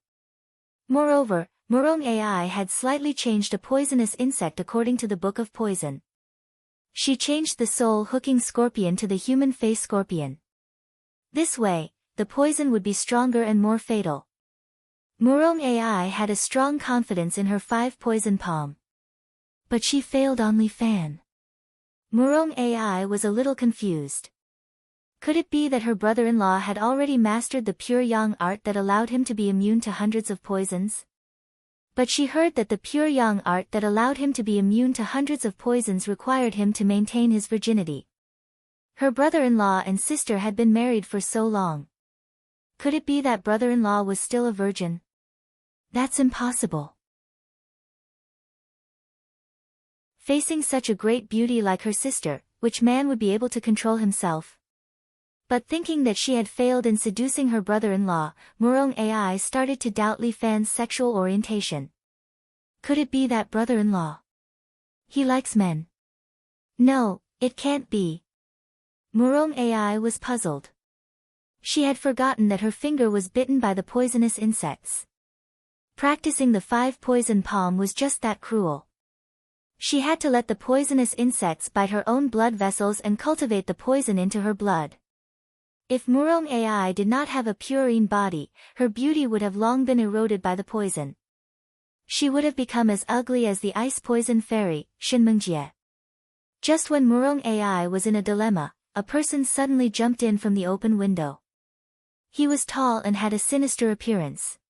Moreover, Murong Ai had slightly changed a poisonous insect according to the Book of Poison. She changed the soul-hooking scorpion to the human face scorpion. This way, the poison would be stronger and more fatal. Murong Ai had a strong confidence in her 5 poison palm. But she failed on Li Fan. Murong Ai was a little confused. Could it be that her brother-in-law had already mastered the pure yang art that allowed him to be immune to hundreds of poisons? But she heard that the pure yang art that allowed him to be immune to hundreds of poisons required him to maintain his virginity. Her brother-in-law and sister had been married for so long. Could it be that brother-in-law was still a virgin? That's impossible. Facing such a great beauty like her sister, which man would be able to control himself? But thinking that she had failed in seducing her brother-in-law, Murong Ai started to doubt Li Fan's sexual orientation. Could it be that brother-in-law? He likes men. No, it can't be. Murong Ai was puzzled. She had forgotten that her finger was bitten by the poisonous insects. Practicing the 5 poison palm was just that cruel. She had to let the poisonous insects bite her own blood vessels and cultivate the poison into her blood. If Murong Ai did not have a purine body, her beauty would have long been eroded by the poison. She would have become as ugly as the ice poison fairy, Shinmengjie. Just when Murong Ai was in a dilemma, a person suddenly jumped in from the open window. He was tall and had a sinister appearance.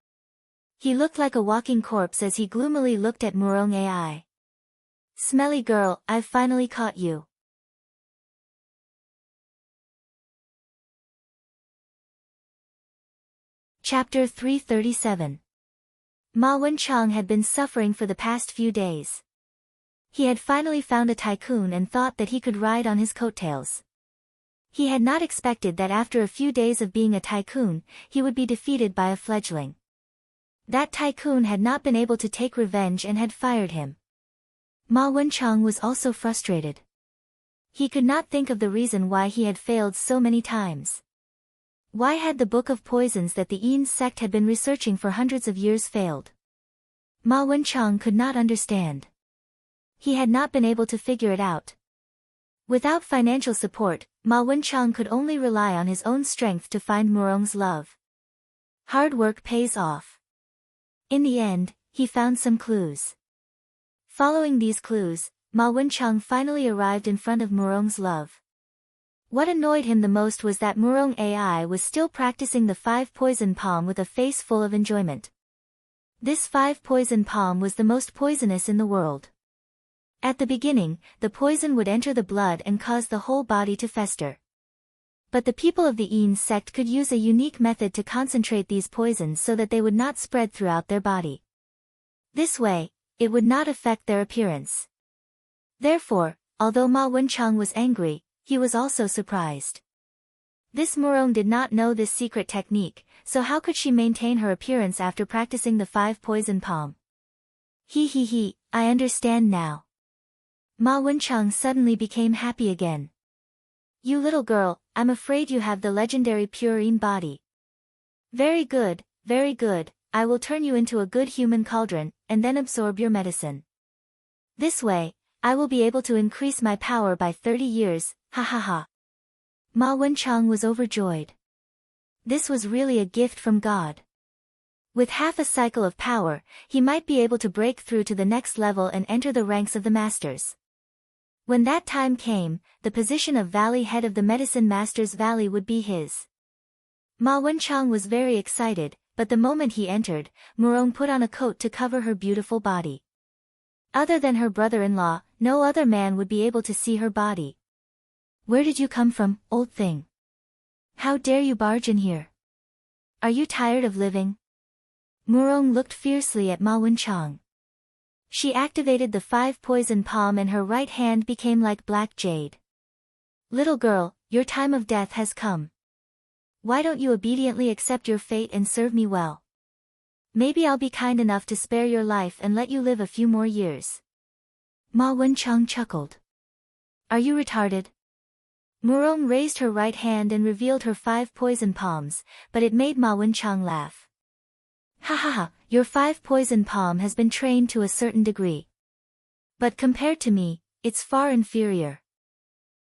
He looked like a walking corpse as he gloomily looked at Murong AI. Smelly girl, I've finally caught you. Chapter 337. Ma Wenchang had been suffering for the past few days. He had finally found a tycoon and thought that he could ride on his coattails. He had not expected that after a few days of being a tycoon, he would be defeated by a fledgling. That tycoon had not been able to take revenge and had fired him. Ma Wenchang was also frustrated. He could not think of the reason why he had failed so many times. Why had the book of poisons that the Yin sect had been researching for hundreds of years failed? Ma Wenchang could not understand. He had not been able to figure it out. Without financial support, Ma Wenchang could only rely on his own strength to find Murong's love. Hard work pays off. In the end, he found some clues. Following these clues, Ma Wenchang finally arrived in front of Murong's love. What annoyed him the most was that Murong AI was still practicing the 5 poison palm with a face full of enjoyment. This 5 poison palm was the most poisonous in the world. At the beginning, the poison would enter the blood and cause the whole body to fester. But the people of the Yin sect could use a unique method to concentrate these poisons so that they would not spread throughout their body. This way, it would not affect their appearance. Therefore, although Ma Wenchang was angry, he was also surprised. This Murong did not know this secret technique, so how could she maintain her appearance after practicing the 5 poison palm? He, I understand now. Ma Wenchang suddenly became happy again. You little girl, I'm afraid you have the legendary pure Yin body. Very good, I will turn you into a good human cauldron, and then absorb your medicine. This way, I will be able to increase my power by 30 years, ha ha ha. Ma Wenchang was overjoyed. This was really a gift from God. With half a cycle of power, he might be able to break through to the next level and enter the ranks of the masters. When that time came, the position of Valley Head of the Medicine Master's Valley would be his. Ma Wenchang was very excited, but the moment he entered, Murong put on a coat to cover her beautiful body. Other than her brother-in-law, no other man would be able to see her body. Where did you come from, old thing? How dare you barge in here? Are you tired of living? Murong looked fiercely at Ma Wenchang. She activated the 5 poison palm and her right hand became like black jade. Little girl, your time of death has come. Why don't you obediently accept your fate and serve me well? Maybe I'll be kind enough to spare your life and let you live a few more years. Ma Wenchang chuckled. Are you retarded? Murong raised her right hand and revealed her 5 poison palms, but it made Ma Wenchang laugh. Ha ha ha, your 5 poison palm has been trained to a certain degree. But compared to me, it's far inferior.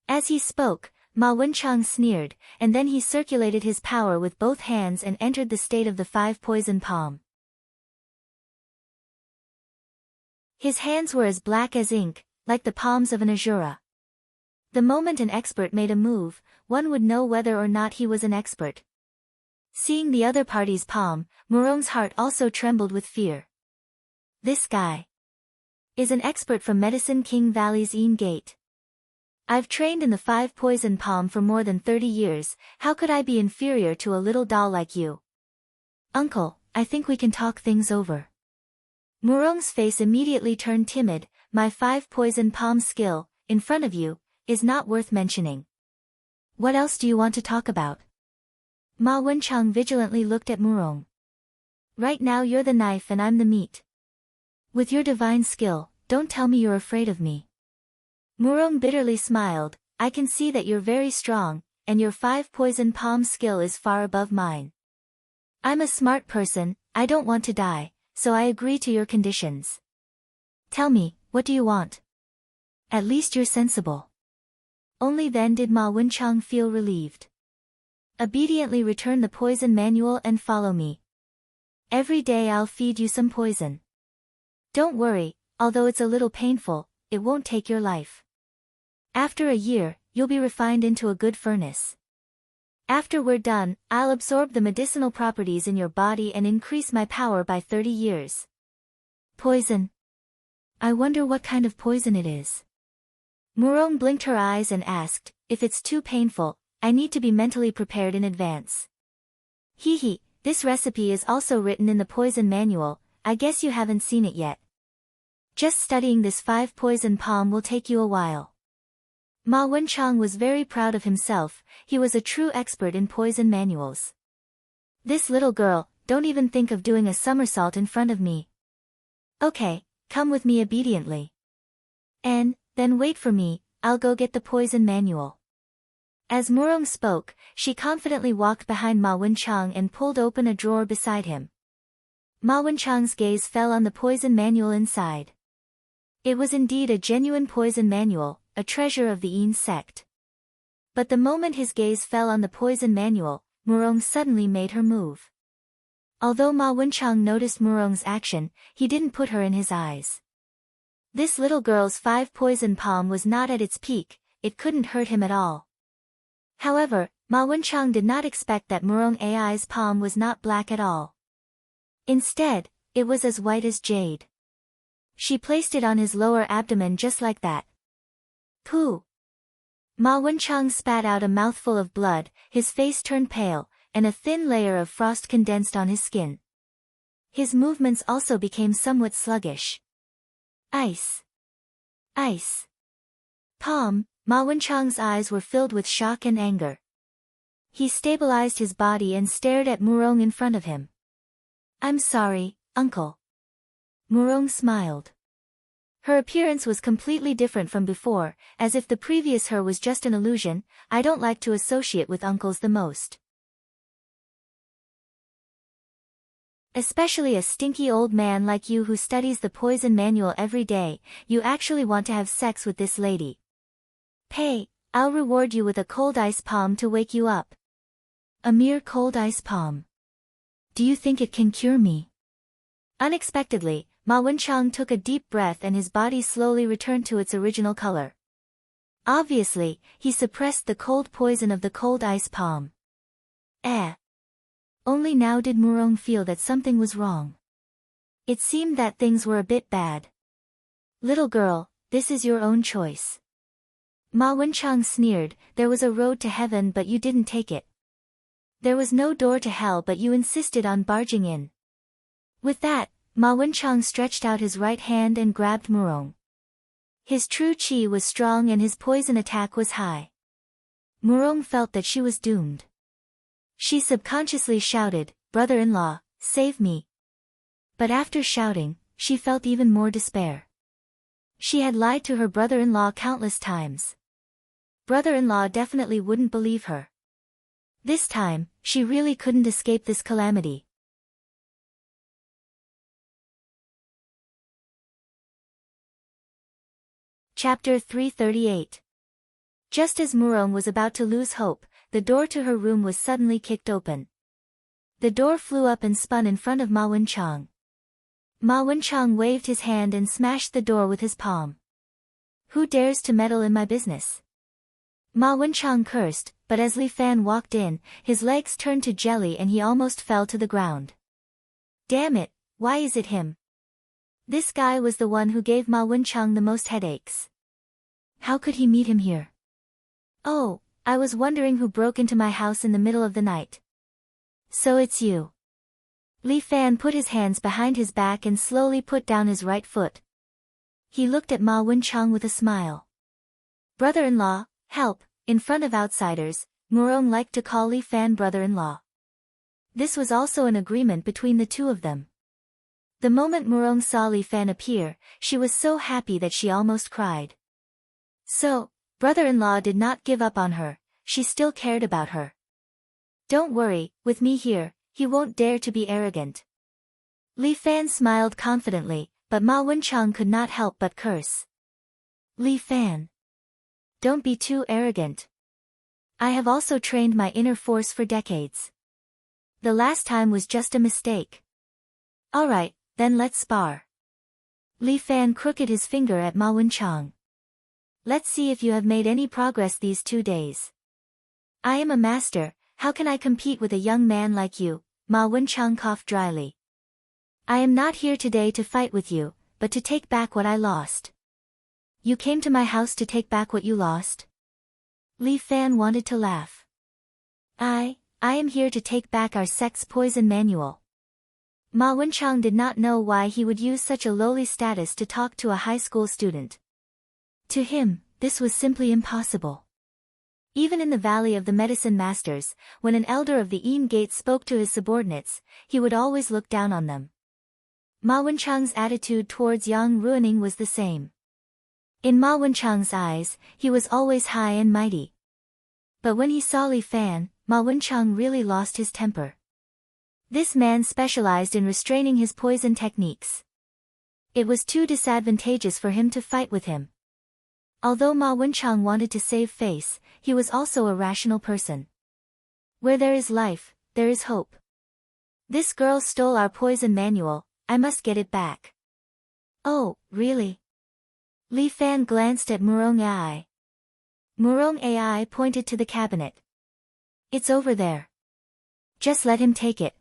As he spoke, Ma Wenchang sneered, and then he circulated his power with both hands and entered the state of the 5 poison palm. His hands were as black as ink, like the palms of an Azura. The moment an expert made a move, one would know whether or not he was an expert. Seeing the other party's palm, Murong's heart also trembled with fear. This guy is an expert from Medicine King Valley's Yin Gate. I've trained in the 5 poison palm for more than 30 years, how could I be inferior to a little doll like you? Uncle, I think we can talk things over. Murong's face immediately turned timid. My 5 poison palm skill, in front of you, is not worth mentioning. What else do you want to talk about? Ma Wenchang vigilantly looked at Murong. Right now you're the knife and I'm the meat. With your divine skill, don't tell me you're afraid of me. Murong bitterly smiled. I can see that you're very strong, and your 5 poison palm skill is far above mine. I'm a smart person, I don't want to die, so I agree to your conditions. Tell me, what do you want? At least you're sensible. Only then did Ma Wenchang feel relieved. Obediently return the poison manual and follow me. Every day I'll feed you some poison. Don't worry, although it's a little painful, it won't take your life. After a year, you'll be refined into a good furnace. After we're done, I'll absorb the medicinal properties in your body and increase my power by 30 years. Poison. I wonder what kind of poison it is. Murong blinked her eyes and asked, if it's too painful, I need to be mentally prepared in advance. Hee, this recipe is also written in the poison manual, I guess you haven't seen it yet. Just studying this 5 poison palm will take you a while. Ma Wenchang was very proud of himself, he was a true expert in poison manuals. This little girl, don't even think of doing a somersault in front of me. Okay, come with me obediently. And, then wait for me, I'll go get the poison manual. As Murong spoke, she confidently walked behind Ma Wenchang and pulled open a drawer beside him. Ma Wenchang's gaze fell on the poison manual inside. It was indeed a genuine poison manual, a treasure of the Yin sect. But the moment his gaze fell on the poison manual, Murong suddenly made her move. Although Ma Wenchang noticed Murong's action, he didn't put her in his eyes. This little girl's 5 poison palm was not at its peak, it couldn't hurt him at all. However, Ma Wenchang did not expect that Murong Ai's palm was not black at all. Instead, it was as white as jade. She placed it on his lower abdomen just like that. Pooh! Ma Wenchang spat out a mouthful of blood, his face turned pale, and a thin layer of frost condensed on his skin. His movements also became somewhat sluggish. Ice! Ice! Palm! Ma Wenchang's eyes were filled with shock and anger. He stabilized his body and stared at Murong in front of him. I'm sorry, uncle. Murong smiled. Her appearance was completely different from before, as if the previous her was just an illusion. I don't like to associate with uncles the most. Especially a stinky old man like you who studies the poison manual every day, you actually want to have sex with this lady. Pay, I'll reward you with a cold ice palm to wake you up. A mere cold ice palm. Do you think it can cure me? Unexpectedly, Ma Wenchang took a deep breath and his body slowly returned to its original color. Obviously, he suppressed the cold poison of the cold ice palm. Only now did Murong feel that something was wrong. It seemed that things were a bit bad. Little girl, this is your own choice. Ma Wenchang sneered, there was a road to heaven but you didn't take it. There was no door to hell but you insisted on barging in. With that, Ma Wenchang stretched out his right hand and grabbed Murong. His true qi was strong and his poison attack was high. Murong felt that she was doomed. She subconsciously shouted, brother-in-law, save me. But after shouting, she felt even more despair. She had lied to her brother-in-law countless times. Brother-in-law definitely wouldn't believe her. This time, she really couldn't escape this calamity. Chapter 338. Just as Murong was about to lose hope, the door to her room was suddenly kicked open. The door flew up and spun in front of Ma Wenchang. Ma Wenchang waved his hand and smashed the door with his palm. Who dares to meddle in my business? Ma Wenchang cursed, but as Li Fan walked in, his legs turned to jelly and he almost fell to the ground. Damn it, why is it him? This guy was the one who gave Ma Wenchang the most headaches. How could he meet him here? Oh, I was wondering who broke into my house in the middle of the night. So it's you. Li Fan put his hands behind his back and slowly put down his right foot. He looked at Ma Wenchang with a smile. Brother-in-law, help, in front of outsiders, Murong liked to call Li Fan brother-in-law. This was also an agreement between the two of them. The moment Murong saw Li Fan appear, she was so happy that she almost cried. So, brother-in-law did not give up on her, she still cared about her. Don't worry, with me here, he won't dare to be arrogant. Li Fan smiled confidently, but Ma Wenchang could not help but curse. Li Fan. Don't be too arrogant. I have also trained my inner force for decades. The last time was just a mistake. Alright, then let's spar. Li Fan crooked his finger at Ma Wenchang. Let's see if you have made any progress these 2 days. I am a master, How can I compete with a young man like you? Ma Wenchang coughed dryly. I am not here today to fight with you, but to take back what I lost. You came to my house to take back what you lost? Li Fan wanted to laugh. I am here to take back our sex poison manual. Ma Wenchang did not know why he would use such a lowly status to talk to a high school student. To him, this was simply impossible. Even in the Valley of the Medicine Masters, when an elder of the Yin Gate spoke to his subordinates, he would always look down on them. Ma Wenchang's attitude towards Yang Ruining was the same. In Ma Wenchang's eyes, he was always high and mighty. But when he saw Li Fan, Ma Wenchang really lost his temper. This man specialized in restraining his poison techniques. It was too disadvantageous for him to fight with him. Although Ma Wenchang wanted to save face, he was also a rational person. Where there is life, there is hope. This girl stole our poison manual, I must get it back. Oh, really? Li Fan glanced at Murong Ai. Murong Ai pointed to the cabinet. It's over there. Just let him take it.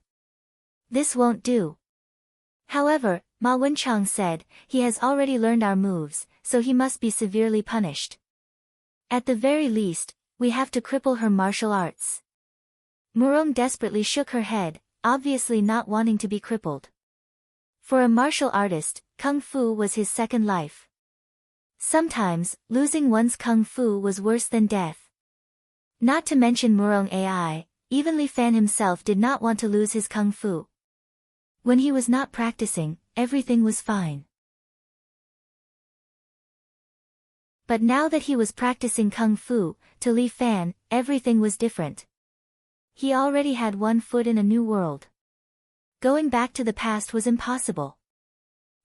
This won't do. However, Ma Wenchang said, he has already learned our moves, so he must be severely punished. At the very least, we have to cripple her martial arts. Murong desperately shook her head, obviously not wanting to be crippled. For a martial artist, Kung Fu was his second life. Sometimes, losing one's Kung Fu was worse than death. Not to mention Murong Ai, even Li Fan himself did not want to lose his Kung Fu. When he was not practicing, everything was fine. But now that he was practicing Kung Fu, to Li Fan, everything was different. He already had one foot in a new world. Going back to the past was impossible.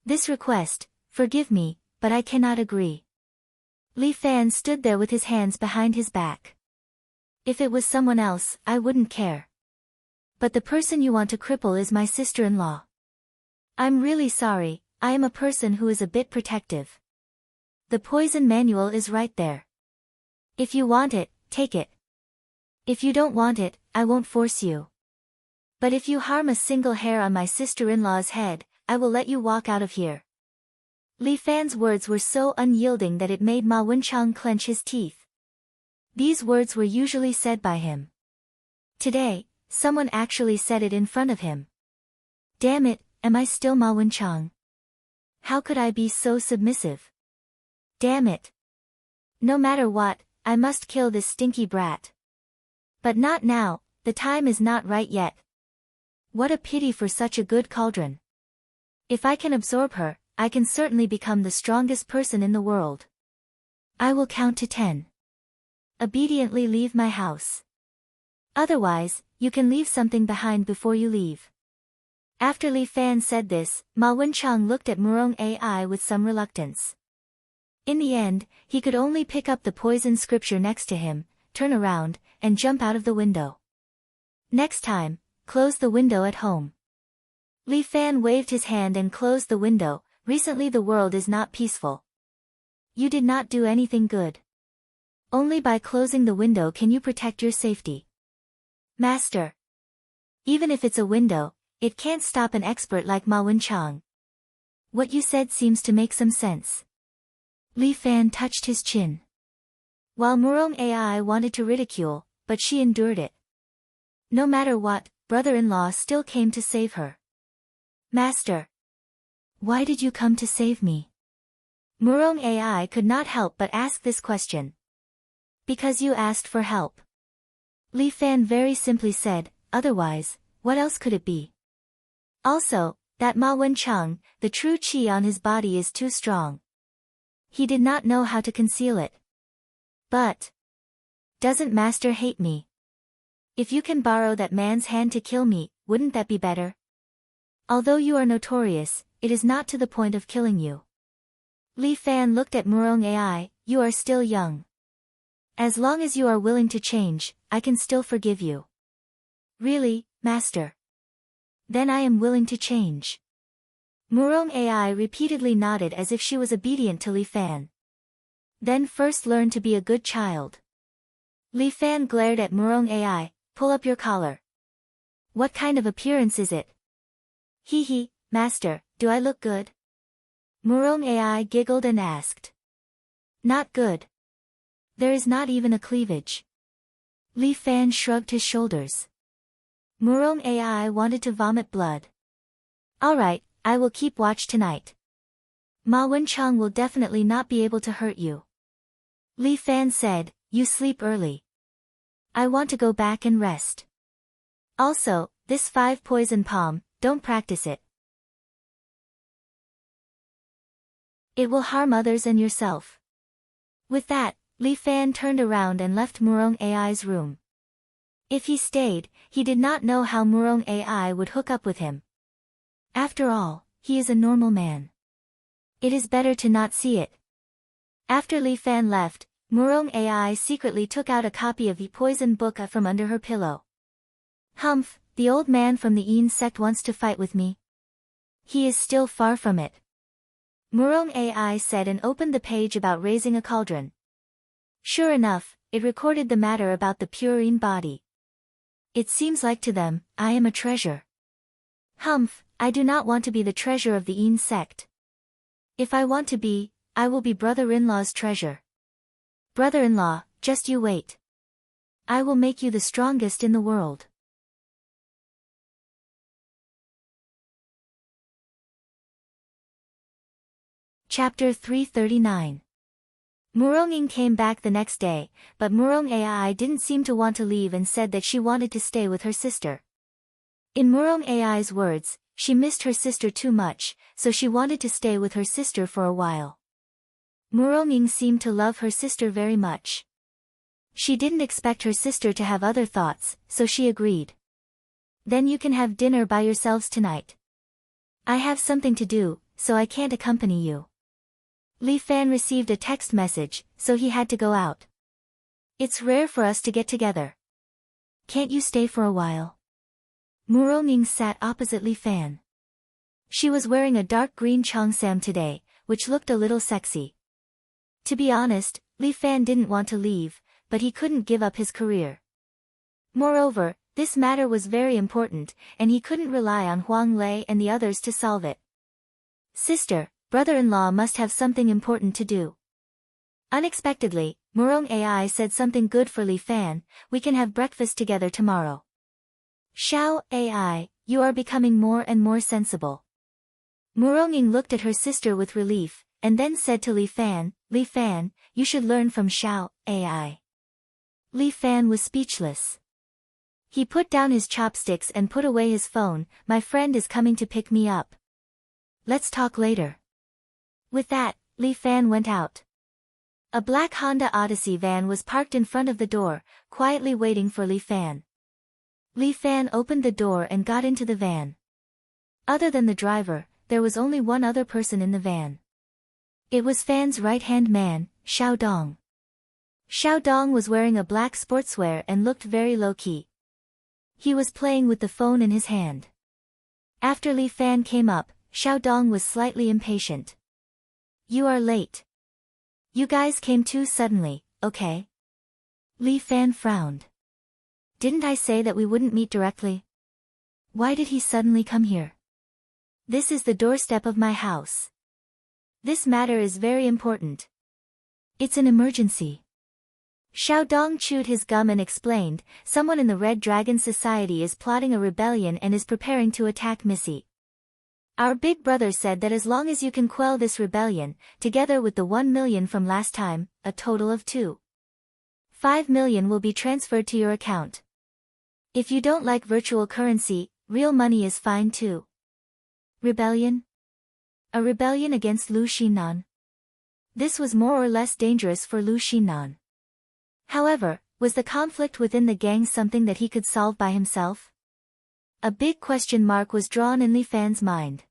This request, forgive me, but I cannot agree. Li Fan stood there with his hands behind his back. If it was someone else, I wouldn't care. But the person you want to cripple is my sister-in-law. I'm really sorry, I am a person who is a bit protective. The poison manual is right there. If you want it, take it. If you don't want it, I won't force you. But if you harm a single hair on my sister-in-law's head, I will let you walk out of here. Li Fan's words were so unyielding that it made Ma Wenchang clench his teeth. These words were usually said by him. Today, someone actually said it in front of him. Damn it, am I still Ma Wenchang? How could I be so submissive? Damn it. No matter what, I must kill this stinky brat. But not now, the time is not right yet. What a pity for such a good cauldron. If I can absorb her, I can certainly become the strongest person in the world. I will count to 10. Obediently leave my house. Otherwise, you can leave something behind before you leave. After Li Fan said this, Ma Wenchang looked at Murong Ai with some reluctance. In the end, he could only pick up the poison scripture next to him, turn around, and jump out of the window. Next time, close the window at home. Li Fan waved his hand and closed the window. Recently the world is not peaceful. You did not do anything good. Only by closing the window can you protect your safety. Master. Even if it's a window, it can't stop an expert like Ma Wenchang. What you said seems to make some sense. Li Fan touched his chin. While Murong Ai wanted to ridicule, but she endured it. No matter what, brother-in-law still came to save her. Master. Why did you come to save me? Murong Ai could not help but ask this question. Because you asked for help. Li Fan very simply said, otherwise, what else could it be? Also, that Ma Wenchang, the true qi on his body is too strong. He did not know how to conceal it. But doesn't Master hate me? If you can borrow that man's hand to kill me, wouldn't that be better? Although you are notorious, it is not to the point of killing you. Li Fan looked at Murong Ai, you are still young. As long as you are willing to change, I can still forgive you. Really, Master? Then I am willing to change. Murong Ai repeatedly nodded as if she was obedient to Li Fan. Then first learn to be a good child. Li Fan glared at Murong Ai, pull up your collar. What kind of appearance is it? Hee, master, do I look good? Murong AI giggled and asked. Not good. There is not even a cleavage. Li Fan shrugged his shoulders. Murong AI wanted to vomit blood. Alright, I will keep watch tonight. Ma Wenchang will definitely not be able to hurt you. Li Fan said, you sleep early. I want to go back and rest. Also, this 5 poison palm, don't practice it. It will harm others and yourself. With that, Li Fan turned around and left Murong AI's room. If he stayed, he did not know how Murong AI would hook up with him. After all, he is a normal man. It is better to not see it. After Li Fan left, Murong AI secretly took out a copy of the poison book from under her pillow. Humph, the old man from the Yin sect wants to fight with me. He is still far from it. Murong AI said and opened the page about raising a cauldron. Sure enough, it recorded the matter about the pure Yin body. It seems like to them, I am a treasure. Humph, I do not want to be the treasure of the Yin sect. If I want to be, I will be brother-in-law's treasure. Brother-in-law, just you wait. I will make you the strongest in the world. Chapter 339. Murong Ying came back the next day, but Murong AI didn't seem to want to leave and said that she wanted to stay with her sister. In Murong AI's words, she missed her sister too much, so she wanted to stay with her sister for a while. Murong Ying seemed to love her sister very much. She didn't expect her sister to have other thoughts, so she agreed. Then you can have dinner by yourselves tonight. I have something to do, so I can't accompany you. Li Fan received a text message, so he had to go out. It's rare for us to get together. Can't you stay for a while? Murong Ying sat opposite Li Fan. She was wearing a dark green cheongsam today, which looked a little sexy. To be honest, Li Fan didn't want to leave, but he couldn't give up his career. Moreover, this matter was very important, and he couldn't rely on Huang Lei and the others to solve it. Sister, brother-in-law must have something important to do. Unexpectedly, Murong AI said something good for Li Fan, we can have breakfast together tomorrow. Xiao AI, you are becoming more and more sensible. Murong Ying looked at her sister with relief, and then said to Li Fan, you should learn from Xiao AI. Li Fan was speechless. He put down his chopsticks and put away his phone. My friend is coming to pick me up. Let's talk later. With that, Li Fan went out. A black Honda Odyssey van was parked in front of the door, quietly waiting for Li Fan. Li Fan opened the door and got into the van. Other than the driver, there was only one other person in the van. It was Fan's right-hand man, Xiao Dong. Xiao Dong was wearing a black sportswear and looked very low-key. He was playing with the phone in his hand. After Li Fan came up, Xiao Dong was slightly impatient. You are late. You guys came too suddenly, okay? Li Fan frowned. Didn't I say that we wouldn't meet directly? Why did he suddenly come here? This is the doorstep of my house. This matter is very important. It's an emergency. Xiao Dong chewed his gum and explained, someone in the Red Dragon Society is plotting a rebellion and is preparing to attack Missy. Our big brother said that as long as you can quell this rebellion, together with the 1 million from last time, a total of 2.5 million will be transferred to your account. If you don't like virtual currency, real money is fine too. Rebellion? A rebellion against Lu Xinan. This was more or less dangerous for Lu Xinan. However, was the conflict within the gang something that he could solve by himself? A big question mark was drawn in Li Fan's mind.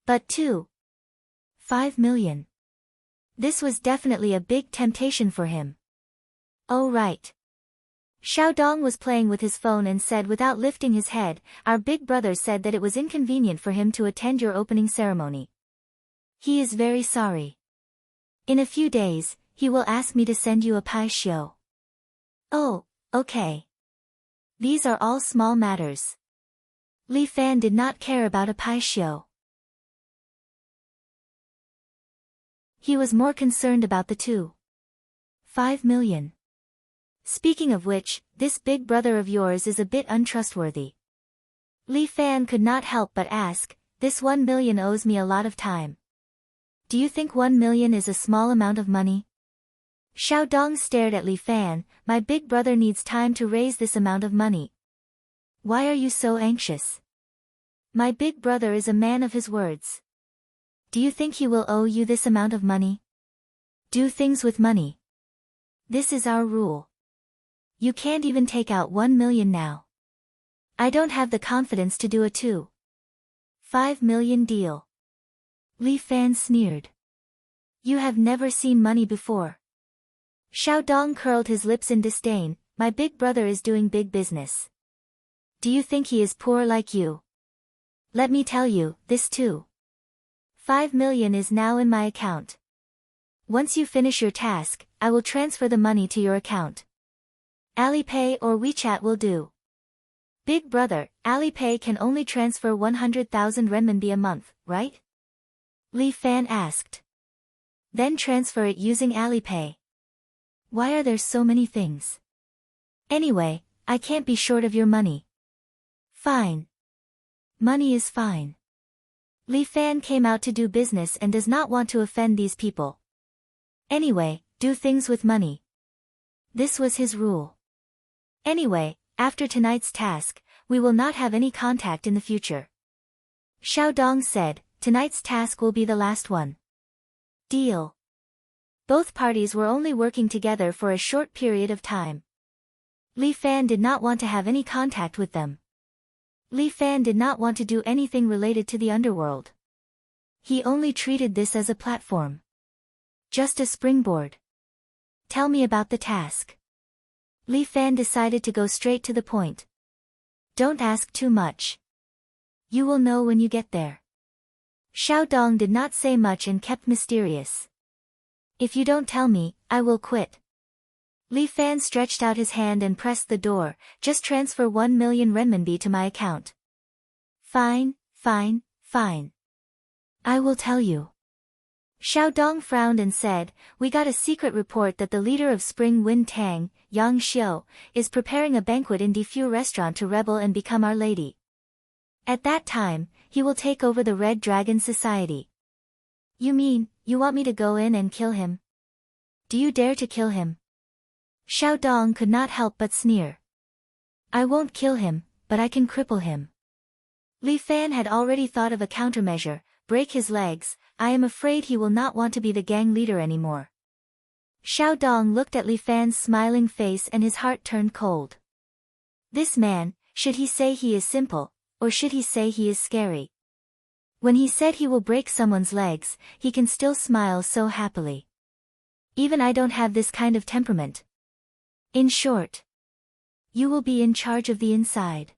But 2.5 million. This was definitely a big temptation for him. Oh right. Xiao Dong was playing with his phone and said without lifting his head, our big brother said that it was inconvenient for him to attend your opening ceremony. He is very sorry. In a few days, he will ask me to send you a pai xiu. Oh, okay. These are all small matters. Li Fan did not care about a pai xiu. He was more concerned about the 2.5 million. Speaking of which, this big brother of yours is a bit untrustworthy. Li Fan could not help but ask, this 1 million owes me a lot of time. Do you think 1 million is a small amount of money? Xiao Dong stared at Li Fan. My big brother needs time to raise this amount of money. Why are you so anxious? My big brother is a man of his words. Do you think he will owe you this amount of money? Do things with money. This is our rule. You can't even take out 1 million now. I don't have the confidence to do a 2.5 million deal. Li Fan sneered. You have never seen money before. Xiao Dong curled his lips in disdain. My big brother is doing big business. Do you think he is poor like you? Let me tell you, this 2.5 million is now in my account. Once you finish your task, I will transfer the money to your account. Alipay or WeChat will do. Big brother, Alipay can only transfer 100,000 renminbi a month, right? Li Fan asked. Then transfer it using Alipay. Why are there so many things? Anyway, I can't be short of your money. Fine. Money is fine. Li Fan came out to do business and does not want to offend these people. Anyway, do things with money. This was his rule. Anyway, after tonight's task, we will not have any contact in the future. Xiao Dong said, tonight's task will be the last one. Deal. Both parties were only working together for a short period of time. Li Fan did not want to have any contact with them. Li Fan did not want to do anything related to the underworld. He only treated this as a platform. Just a springboard. Tell me about the task. Li Fan decided to go straight to the point. Don't ask too much. You will know when you get there. Xiao Dong did not say much and kept mysterious. If you don't tell me, I will quit. Li Fan stretched out his hand and pressed the door. Just transfer 1 million renminbi to my account. Fine, fine, fine. I will tell you. Xiao Dong frowned and said, we got a secret report that the leader of Spring Wind Tang, Yang Xiu, is preparing a banquet in Defu restaurant to rebel and become Our Lady. At that time, he will take over the Red Dragon Society. You mean, you want me to go in and kill him? Do you dare to kill him? Xiao Dong could not help but sneer. I won't kill him, but I can cripple him. Li Fan had already thought of a countermeasure, break his legs. I am afraid he will not want to be the gang leader anymore. Xiao Dong looked at Li Fan's smiling face and his heart turned cold. This man, should he say he is simple, or should he say he is scary? When he said he will break someone's legs, he can still smile so happily. Even I don't have this kind of temperament. In short, you will be in charge of the inside.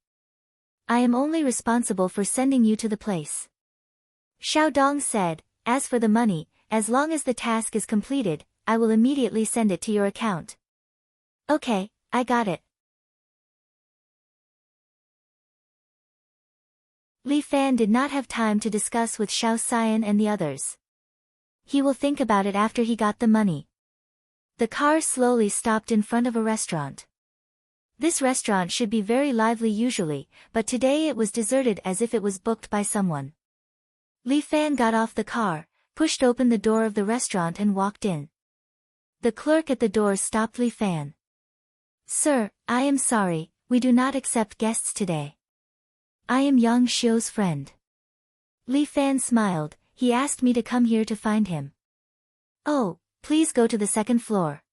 I am only responsible for sending you to the place. Xiao Dong said, as for the money, as long as the task is completed, I will immediately send it to your account. Okay, I got it. Li Fan did not have time to discuss with Xiao Xian and the others. He will think about it after he got the money. The car slowly stopped in front of a restaurant. This restaurant should be very lively usually, but today it was deserted as if it was booked by someone. Li Fan got off the car, pushed open the door of the restaurant and walked in. The clerk at the door stopped Li Fan. Sir, I am sorry, we do not accept guests today. I am Yang Xiu's friend. Li Fan smiled, he asked me to come here to find him. Oh, please go to the second floor.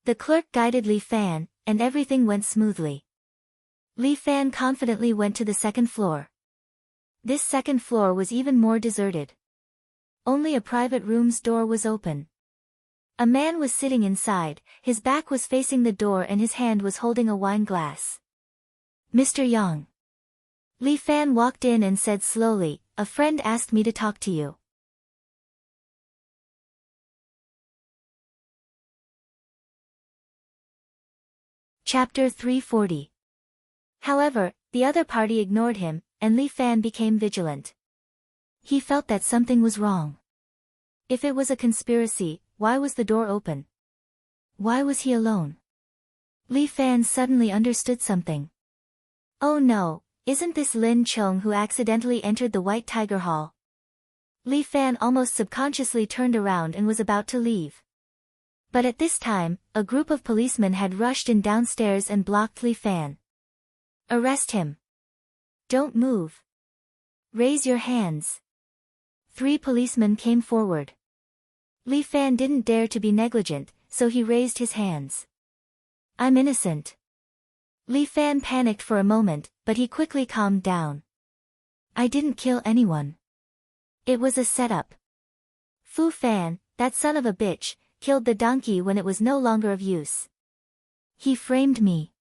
The clerk guided Li Fan, and everything went smoothly. Li Fan confidently went to the second floor. This second floor was even more deserted. Only a private room's door was open. A man was sitting inside, his back was facing the door and his hand was holding a wine glass. Mr. Yang. Li Fan walked in and said slowly, a friend asked me to talk to you. Chapter 340. However, the other party ignored him, and Li Fan became vigilant. He felt that something was wrong. If it was a conspiracy, why was the door open? Why was he alone? Li Fan suddenly understood something. Oh no, isn't this Lin Chung who accidentally entered the White Tiger Hall? Li Fan almost subconsciously turned around and was about to leave. But at this time, a group of policemen had rushed in downstairs and blocked Li Fan. Arrest him. Don't move. Raise your hands. 3 policemen came forward. Li Fan didn't dare to be negligent, so he raised his hands. I'm innocent. Li Fan panicked for a moment, but he quickly calmed down. I didn't kill anyone. It was a setup. Fu Fan, that son of a bitch, killed the donkey when it was no longer of use. He framed me.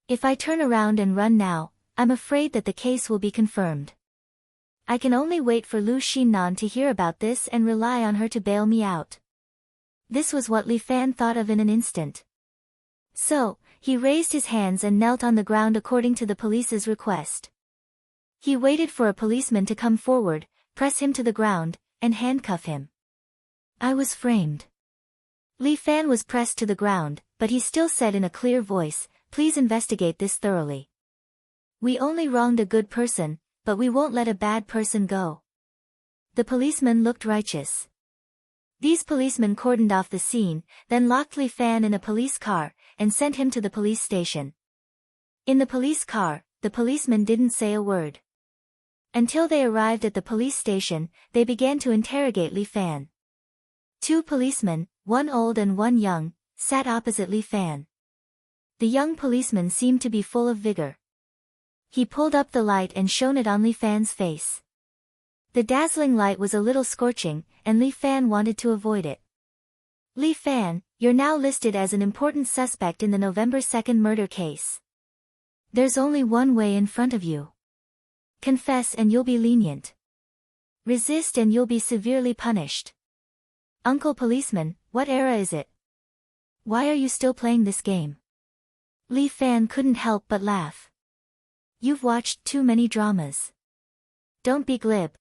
If I turn around and run now, I'm afraid that the case will be confirmed. I can only wait for Lu Xinnan to hear about this and rely on her to bail me out. This was what Li Fan thought of in an instant. So, he raised his hands and knelt on the ground according to the police's request. He waited for a policeman to come forward, press him to the ground, and handcuff him. I was framed. Li Fan was pressed to the ground, but he still said in a clear voice, please investigate this thoroughly. We only wronged a good person, but we won't let a bad person go. The policeman looked righteous. These policemen cordoned off the scene, then locked Li Fan in a police car, and sent him to the police station. In the police car, the policemen didn't say a word. Until they arrived at the police station, they began to interrogate Li Fan. 2 policemen, one old and one young, sat opposite Li Fan. The young policeman seemed to be full of vigor. He pulled up the light and shone it on Li Fan's face. The dazzling light was a little scorching, and Li Fan wanted to avoid it. Li Fan, you're now listed as an important suspect in the November 2nd murder case. There's only one way in front of you. Confess and you'll be lenient. Resist and you'll be severely punished. Uncle Policeman, what era is it? Why are you still playing this game? Li Fan couldn't help but laugh. You've watched too many dramas. Don't be glib.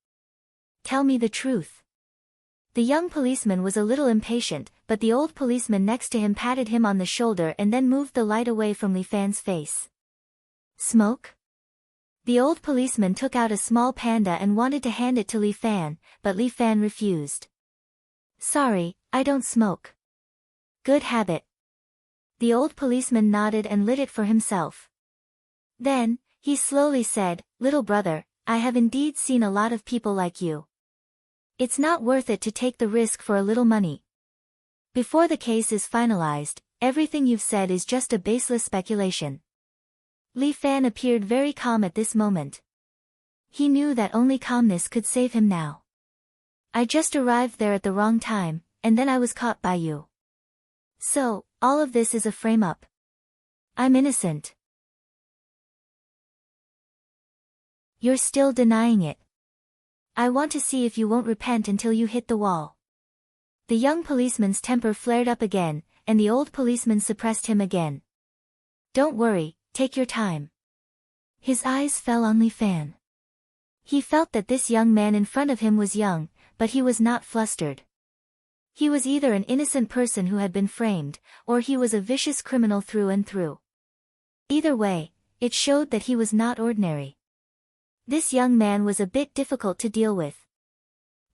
Tell me the truth. The young policeman was a little impatient, but the old policeman next to him patted him on the shoulder and then moved the light away from Li Fan's face. Smoke? The old policeman took out a small panda and wanted to hand it to Li Fan, but Li Fan refused. Sorry, I don't smoke. Good habit. The old policeman nodded and lit it for himself. Then, he slowly said, little brother, I have indeed seen a lot of people like you. It's not worth it to take the risk for a little money. Before the case is finalized, everything you've said is just a baseless speculation. Li Fan appeared very calm at this moment. He knew that only calmness could save him now. I just arrived there at the wrong time, and then I was caught by you. So, all of this is a frame-up. I'm innocent. You're still denying it. I want to see if you won't repent until you hit the wall. The young policeman's temper flared up again, and the old policeman suppressed him again. Don't worry, take your time. His eyes fell on Li Fan. He felt that this young man in front of him was young, but he was not flustered. He was either an innocent person who had been framed, or he was a vicious criminal through and through. Either way, it showed that he was not ordinary. This young man was a bit difficult to deal with.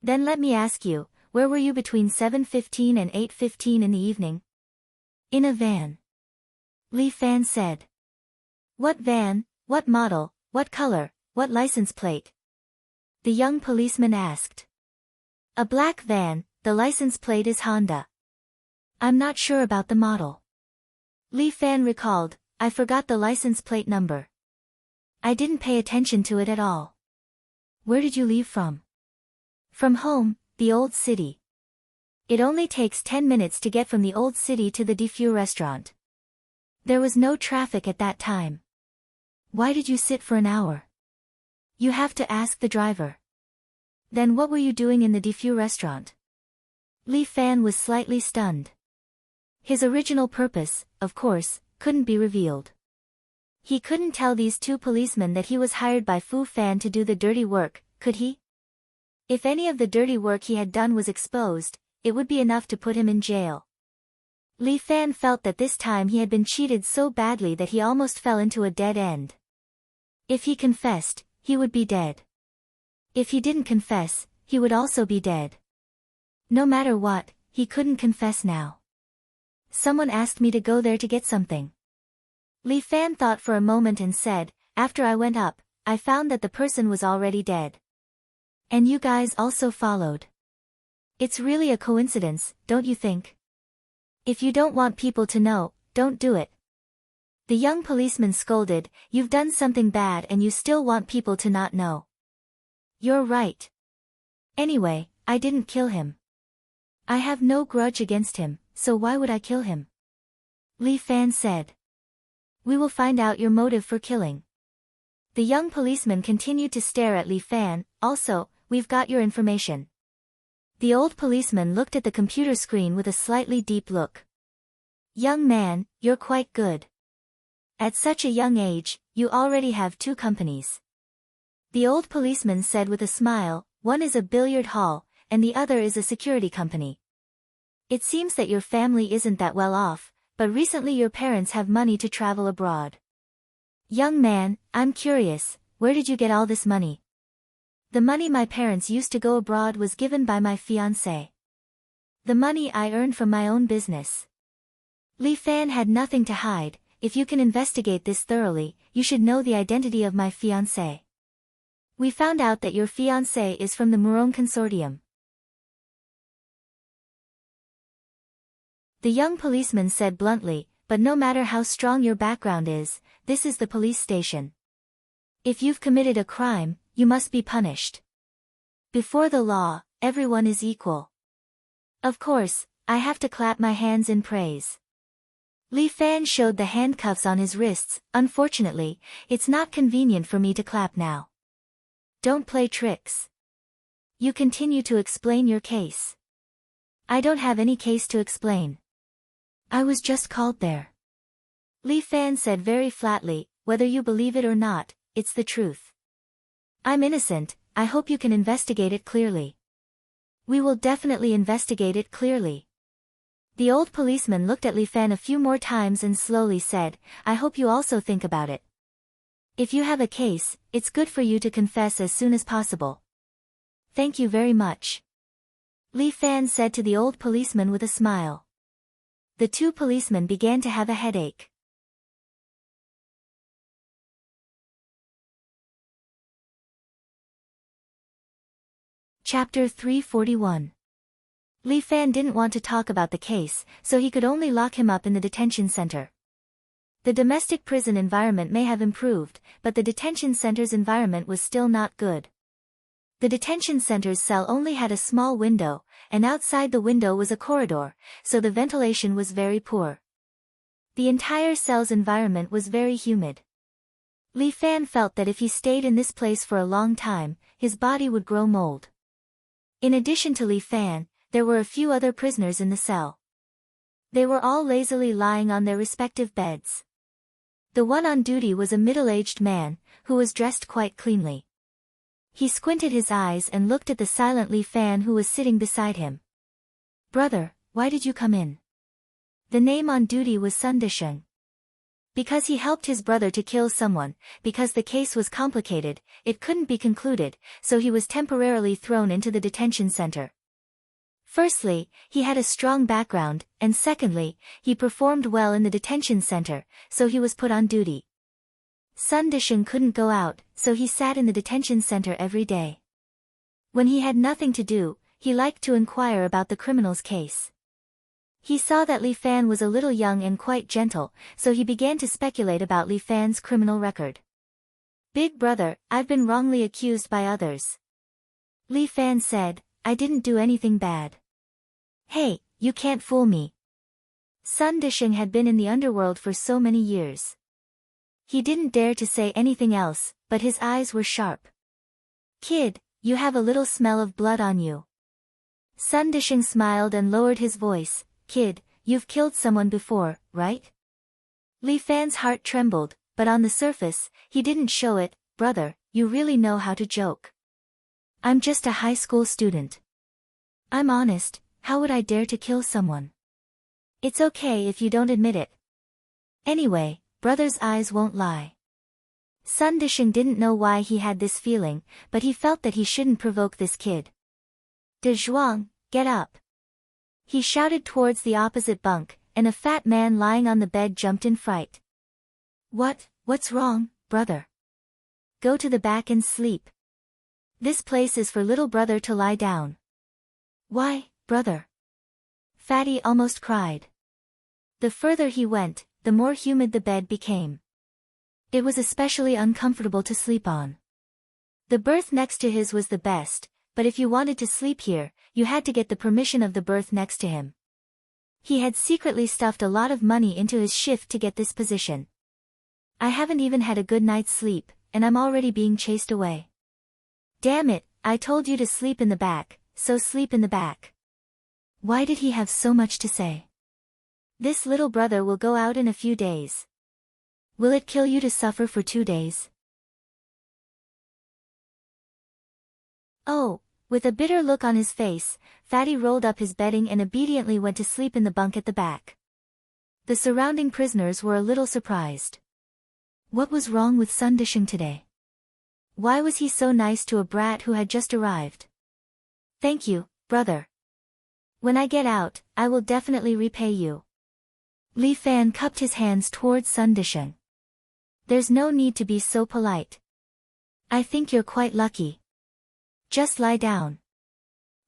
Then let me ask you, where were you between 7:15 and 8:15 in the evening? In a van. Li Fan said. What van, what model, what color, what license plate? The young policeman asked. A black van, the license plate is Honda. I'm not sure about the model. Li Fan recalled, I forgot the license plate number. I didn't pay attention to it at all. Where did you leave from? From home, the old city. It only takes 10 minutes to get from the old city to the Diffu restaurant. There was no traffic at that time. Why did you sit for an hour? You have to ask the driver. Then what were you doing in the Diffu restaurant? Li Fan was slightly stunned. His original purpose, of course, couldn't be revealed. He couldn't tell these two policemen that he was hired by Fu Fan to do the dirty work, could he? If any of the dirty work he had done was exposed, it would be enough to put him in jail. Li Fan felt that this time he had been cheated so badly that he almost fell into a dead end. If he confessed, he would be dead. If he didn't confess, he would also be dead. No matter what, he couldn't confess now. Someone asked me to go there to get something. Li Fan thought for a moment and said, after I went up, I found that the person was already dead. And you guys also followed. It's really a coincidence, don't you think? If you don't want people to know, don't do it. The young policeman scolded, you've done something bad and you still want people to not know. You're right. Anyway, I didn't kill him. I have no grudge against him, so why would I kill him? Li Fan said. We will find out your motive for killing. The young policeman continued to stare at Li Fan. Also, we've got your information. The old policeman looked at the computer screen with a slightly deep look. Young man, you're quite good. At such a young age, you already have 2 companies. The old policeman said with a smile, one is a billiard hall, and the other is a security company. It seems that your family isn't that well off, but recently your parents have money to travel abroad. Young man, I'm curious, where did you get all this money? The money my parents used to go abroad was given by my fiancé. The money I earned from my own business. Li Fan had nothing to hide. If you can investigate this thoroughly, you should know the identity of my fiancé. We found out that your fiancé is from the Murong Consortium. The young policeman said bluntly, but no matter how strong your background is, this is the police station. If you've committed a crime, you must be punished. Before the law, everyone is equal. Of course, I have to clap my hands in praise. Li Fan showed the handcuffs on his wrists. Unfortunately, it's not convenient for me to clap now. Don't play tricks. You continue to explain your case. I don't have any case to explain. I was just called there. Li Fan said very flatly, whether you believe it or not, it's the truth. I'm innocent, I hope you can investigate it clearly. We will definitely investigate it clearly. The old policeman looked at Li Fan a few more times and slowly said, I hope you also think about it. If you have a case, it's good for you to confess as soon as possible. Thank you very much. Li Fan said to the old policeman with a smile. The 2 policemen began to have a headache. Chapter 341. Li Fan didn't want to talk about the case, so he could only lock him up in the detention center. The domestic prison environment may have improved, but the detention center's environment was still not good. The detention center's cell only had a small window, and outside the window was a corridor, so the ventilation was very poor. The entire cell's environment was very humid. Li Fan felt that if he stayed in this place for a long time, his body would grow mold. In addition to Li Fan, there were a few other prisoners in the cell. They were all lazily lying on their respective beds. The one on duty was a middle-aged man, who was dressed quite cleanly. He squinted his eyes and looked at the silent Li Fan who was sitting beside him. Brother, why did you come in? The name on duty was Sun Disheng. Because he helped his brother to kill someone, because the case was complicated, it couldn't be concluded, so he was temporarily thrown into the detention center. Firstly, he had a strong background, and secondly, he performed well in the detention center, so he was put on duty. Sun Disheng couldn't go out, so he sat in the detention center every day. When he had nothing to do, he liked to inquire about the criminal's case. He saw that Li Fan was a little young and quite gentle, so he began to speculate about Li Fan's criminal record. Big brother, I've been wrongly accused by others. Li Fan said, I didn't do anything bad. Hey, you can't fool me. Sun Disheng had been in the underworld for so many years. He didn't dare to say anything else, but his eyes were sharp. Kid, you have a little smell of blood on you. Sun Disheng smiled and lowered his voice. Kid, you've killed someone before, right? Li Fan's heart trembled. but on the surface, he didn't show it. Brother, you really know how to joke. I'm just a high school student. I'm honest, how would I dare to kill someone? It's okay if you don't admit it. Anyway, brother's eyes won't lie. Sun Disheng didn't know why he had this feeling, but he felt that he shouldn't provoke this kid. De Zhuang, get up. He shouted towards the opposite bunk, and a fat man lying on the bed jumped in fright. What's wrong, brother? Go to the back and sleep. This place is for little brother to lie down. Why, brother? Fatty almost cried. The further he went, the more humid the bed became. It was especially uncomfortable to sleep on. The berth next to his was the best, but if you wanted to sleep here, you had to get the permission of the berth next to him. He had secretly stuffed a lot of money into his shift to get this position. I haven't even had a good night's sleep, and I'm already being chased away. Damn it, I told you to sleep in the back, so sleep in the back. Why did he have so much to say? This little brother will go out in a few days. Will it kill you to suffer for 2 days? Oh, with a bitter look on his face, Fatty rolled up his bedding and obediently went to sleep in the bunk at the back. The surrounding prisoners were a little surprised. What was wrong with Sun Disheng today? Why was he so nice to a brat who had just arrived? Thank you, brother. When I get out, I will definitely repay you. Li Fan cupped his hands towards Sun Disheng. There's no need to be so polite. I think you're quite lucky. Just lie down.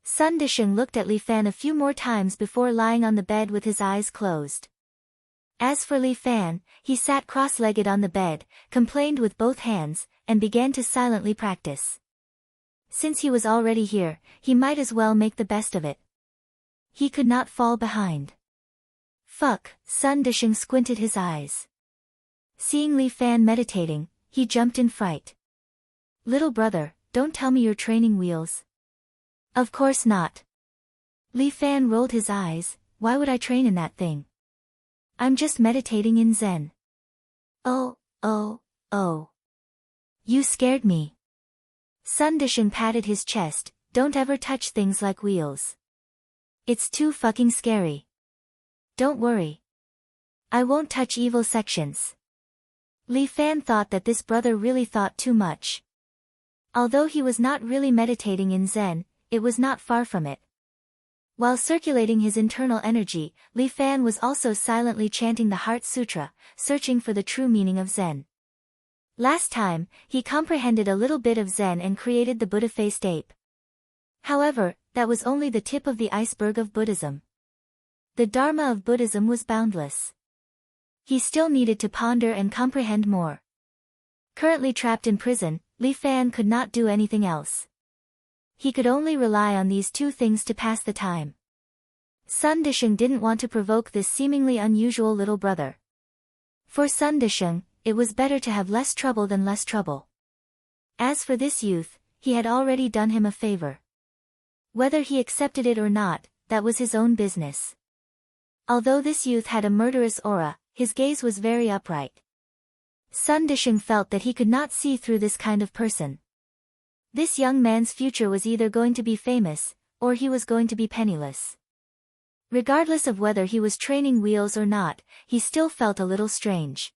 Sun Disheng looked at Li Fan a few more times before lying on the bed with his eyes closed. As for Li Fan, he sat cross-legged on the bed, complained with both hands, and began to silently practice. Since he was already here, he might as well make the best of it. He could not fall behind. Fuck, Sun Disheng squinted his eyes. Seeing Li Fan meditating, he jumped in fright. Little brother, don't tell me you're training wheels. Of course not. Li Fan rolled his eyes. Why would I train in that thing? I'm just meditating in Zen. Oh. You scared me. Sun Disheng patted his chest. Don't ever touch things like wheels. It's too fucking scary. Don't worry. I won't touch evil sections. Li Fan thought that this brother really thought too much. Although he was not really meditating in Zen, it was not far from it. While circulating his internal energy, Li Fan was also silently chanting the Heart Sutra, searching for the true meaning of Zen. Last time, he comprehended a little bit of Zen and created the Buddha-faced ape. However, that was only the tip of the iceberg of Buddhism. The Dharma of Buddhism was boundless. He still needed to ponder and comprehend more. Currently trapped in prison, Li Fan could not do anything else. He could only rely on these two things to pass the time. Sun Disheng didn't want to provoke this seemingly unusual little brother. For Sun Disheng, it was better to have less trouble than less trouble. As for this youth, he had already done him a favor. Whether he accepted it or not, that was his own business. Although this youth had a murderous aura, his gaze was very upright. Sun Disheng felt that he could not see through this kind of person. This young man's future was either going to be famous, or he was going to be penniless. Regardless of whether he was training wheels or not, he still felt a little strange.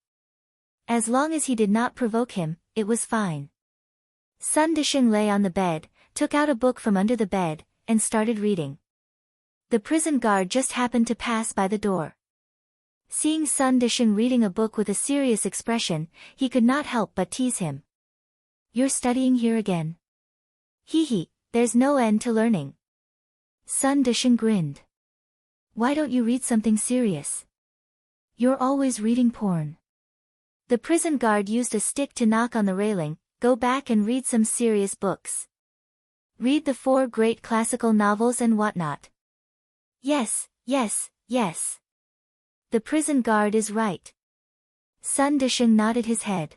As long as he did not provoke him, it was fine. Sun Disheng lay on the bed, took out a book from under the bed, and started reading. The prison guard just happened to pass by the door. Seeing Sun Disheng reading a book with a serious expression, he could not help but tease him. You're studying here again? Hee, there's no end to learning. Sun Disheng grinned. Why don't you read something serious? You're always reading porn. The prison guard used a stick to knock on the railing. Go back and read some serious books. Read the 4 great classical novels and whatnot. Yes. The prison guard is right. Sun Disheng nodded his head.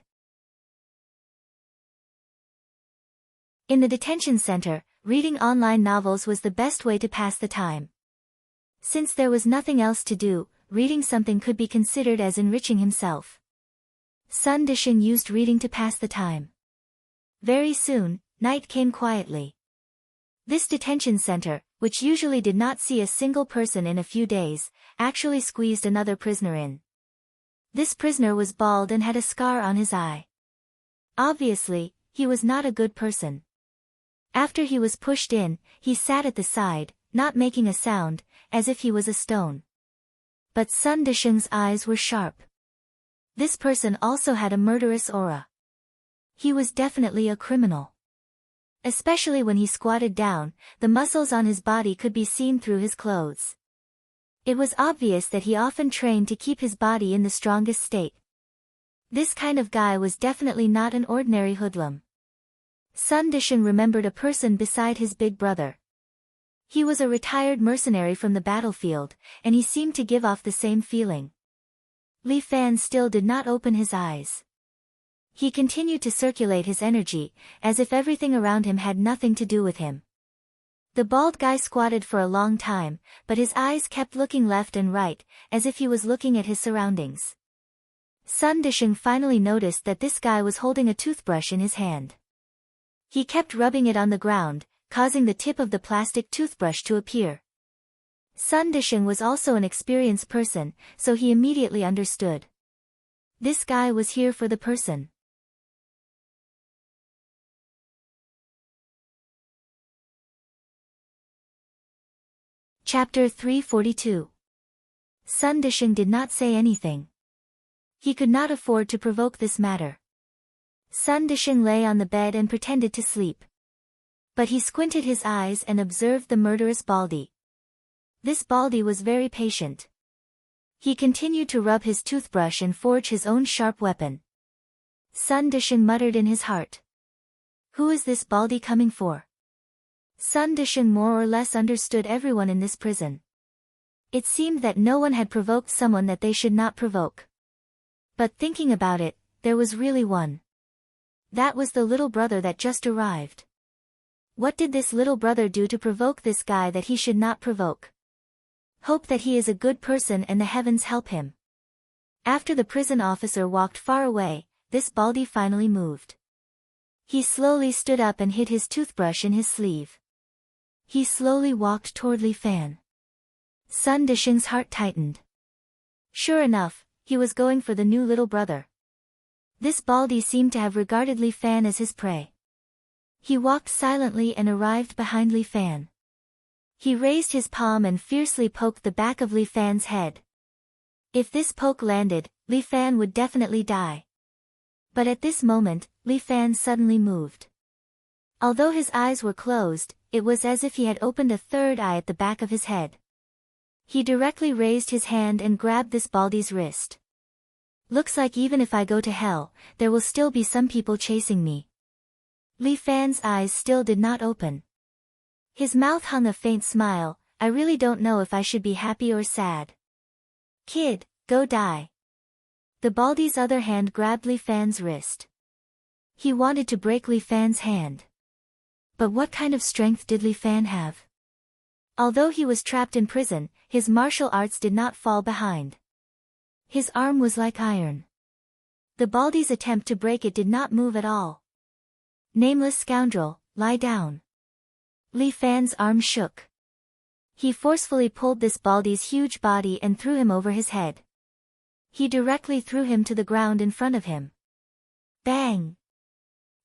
In the detention center, reading online novels was the best way to pass the time. Since there was nothing else to do, reading something could be considered as enriching himself. Sun Disheng used reading to pass the time. Very soon, night came quietly. This detention center, which usually did not see a single person in a few days, actually squeezed another prisoner in. This prisoner was bald and had a scar on his eye. Obviously, he was not a good person. After he was pushed in, he sat at the side, not making a sound, as if he was a stone. But Sun Disheng's eyes were sharp. This person also had a murderous aura. He was definitely a criminal. Especially when he squatted down, the muscles on his body could be seen through his clothes. It was obvious that he often trained to keep his body in the strongest state. This kind of guy was definitely not an ordinary hoodlum. Sun Disheng remembered a person beside his big brother. He was a retired mercenary from the battlefield, and he seemed to give off the same feeling. Li Fan still did not open his eyes. He continued to circulate his energy, as if everything around him had nothing to do with him. The bald guy squatted for a long time, but his eyes kept looking left and right, as if he was looking at his surroundings. Sun Disheng finally noticed that this guy was holding a toothbrush in his hand. He kept rubbing it on the ground, causing the tip of the plastic toothbrush to appear. Sun Disheng was also an experienced person, so he immediately understood. This guy was here for the person. Chapter 342. Sun Disheng did not say anything. He could not afford to provoke this matter. Sun Disheng lay on the bed and pretended to sleep. But he squinted his eyes and observed the murderous Baldy. This Baldy was very patient. He continued to rub his toothbrush and forge his own sharp weapon. Sun Disheng muttered in his heart. Who is this Baldy coming for? Sun Disheng more or less understood everyone in this prison. It seemed that no one had provoked someone that they should not provoke. But thinking about it, there was really one. That was the little brother that just arrived. What did this little brother do to provoke this guy that he should not provoke? Hope that he is a good person and the heavens help him. After the prison officer walked far away, this Baldy finally moved. He slowly stood up and hid his toothbrush in his sleeve. He slowly walked toward Li Fan. Sun Disheng's heart tightened. Sure enough, he was going for the new little brother. This Baldy seemed to have regarded Li Fan as his prey. He walked silently and arrived behind Li Fan. He raised his palm and fiercely poked the back of Li Fan's head. If this poke landed, Li Fan would definitely die. But at this moment, Li Fan suddenly moved. Although his eyes were closed, it was as if he had opened a third eye at the back of his head. He directly raised his hand and grabbed this Baldy's wrist. Looks like even if I go to hell, there will still be some people chasing me. Li Fan's eyes still did not open. His mouth hung a faint smile. I really don't know if I should be happy or sad. Kid, go die. The Baldy's other hand grabbed Li Fan's wrist. He wanted to break Li Fan's hand. But what kind of strength did Li Fan have? Although he was trapped in prison, his martial arts did not fall behind. His arm was like iron. The Baldy's attempt to break it did not move at all. Nameless scoundrel, lie down. Li Fan's arm shook. He forcefully pulled this Baldy's huge body and threw him over his head. He directly threw him to the ground in front of him. Bang!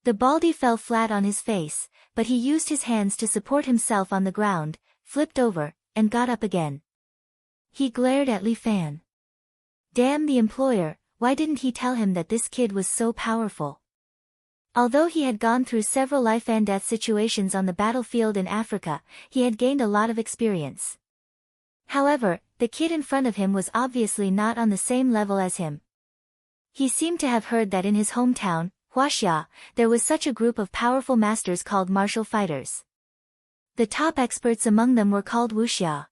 The Baldy fell flat on his face, but he used his hands to support himself on the ground, flipped over, and got up again. He glared at Li Fan. Damn the employer, why didn't he tell him that this kid was so powerful? Although he had gone through several life and death situations on the battlefield in Africa, he had gained a lot of experience. However, the kid in front of him was obviously not on the same level as him. He seemed to have heard that in his hometown, Huaxia, there was such a group of powerful masters called martial fighters. The top experts among them were called wuxia.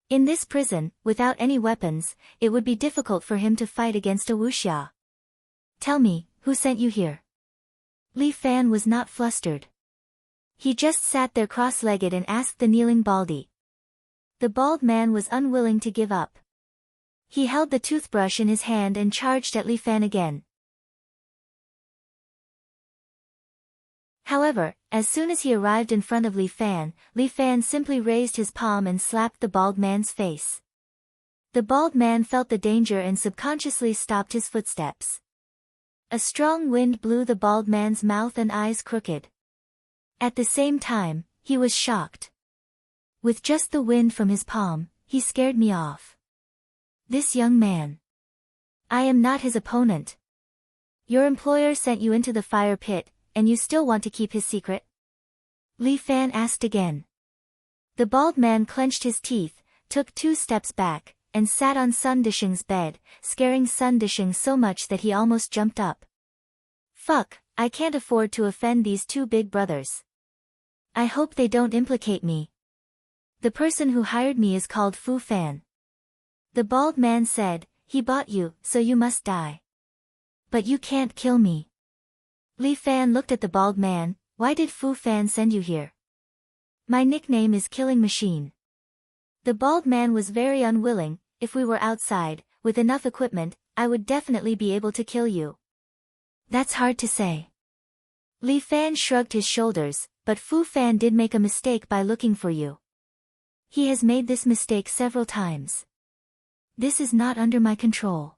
In this prison, without any weapons, it would be difficult for him to fight against a wuxia. Tell me, who sent you here? Li Fan was not flustered. He just sat there cross-legged and asked the kneeling Baldy. The bald man was unwilling to give up. He held the toothbrush in his hand and charged at Li Fan again. However, as soon as he arrived in front of Li Fan simply raised his palm and slapped the bald man's face. The bald man felt the danger and subconsciously stopped his footsteps. A strong wind blew the bald man's mouth and eyes crooked. At the same time, he was shocked. With just the wind from his palm, he scared me off. This young man. I am not his opponent. Your employer sent you into the fire pit, and you still want to keep his secret? Li Fan asked again. The bald man clenched his teeth, took 2 steps back, and sat on Sun Disheng's bed, scaring Sun Disheng so much that he almost jumped up. Fuck, I can't afford to offend these 2 big brothers. I hope they don't implicate me. The person who hired me is called Fu Fan. The bald man said, he bought you, so you must die. But you can't kill me. Li Fan looked at the bald man. Why did Fu Fan send you here? My nickname is Killing Machine. The bald man was very unwilling. If we were outside, with enough equipment, I would definitely be able to kill you. That's hard to say. Li Fan shrugged his shoulders, but Fu Fan did make a mistake by looking for you. He has made this mistake several times. This is not under my control.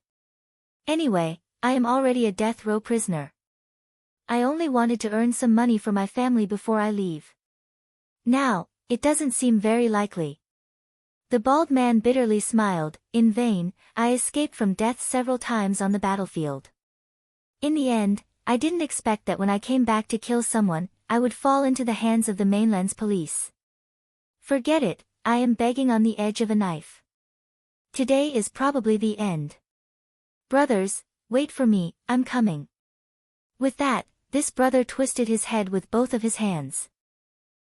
Anyway, I am already a death row prisoner. I only wanted to earn some money for my family before I leave. Now, it doesn't seem very likely. The bald man bitterly smiled. In vain, I escaped from death several times on the battlefield. In the end, I didn't expect that when I came back to kill someone, I would fall into the hands of the mainland's police. Forget it, I am begging on the edge of a knife. Today is probably the end. Brothers, wait for me, I'm coming. With that, this brother twisted his head with both of his hands.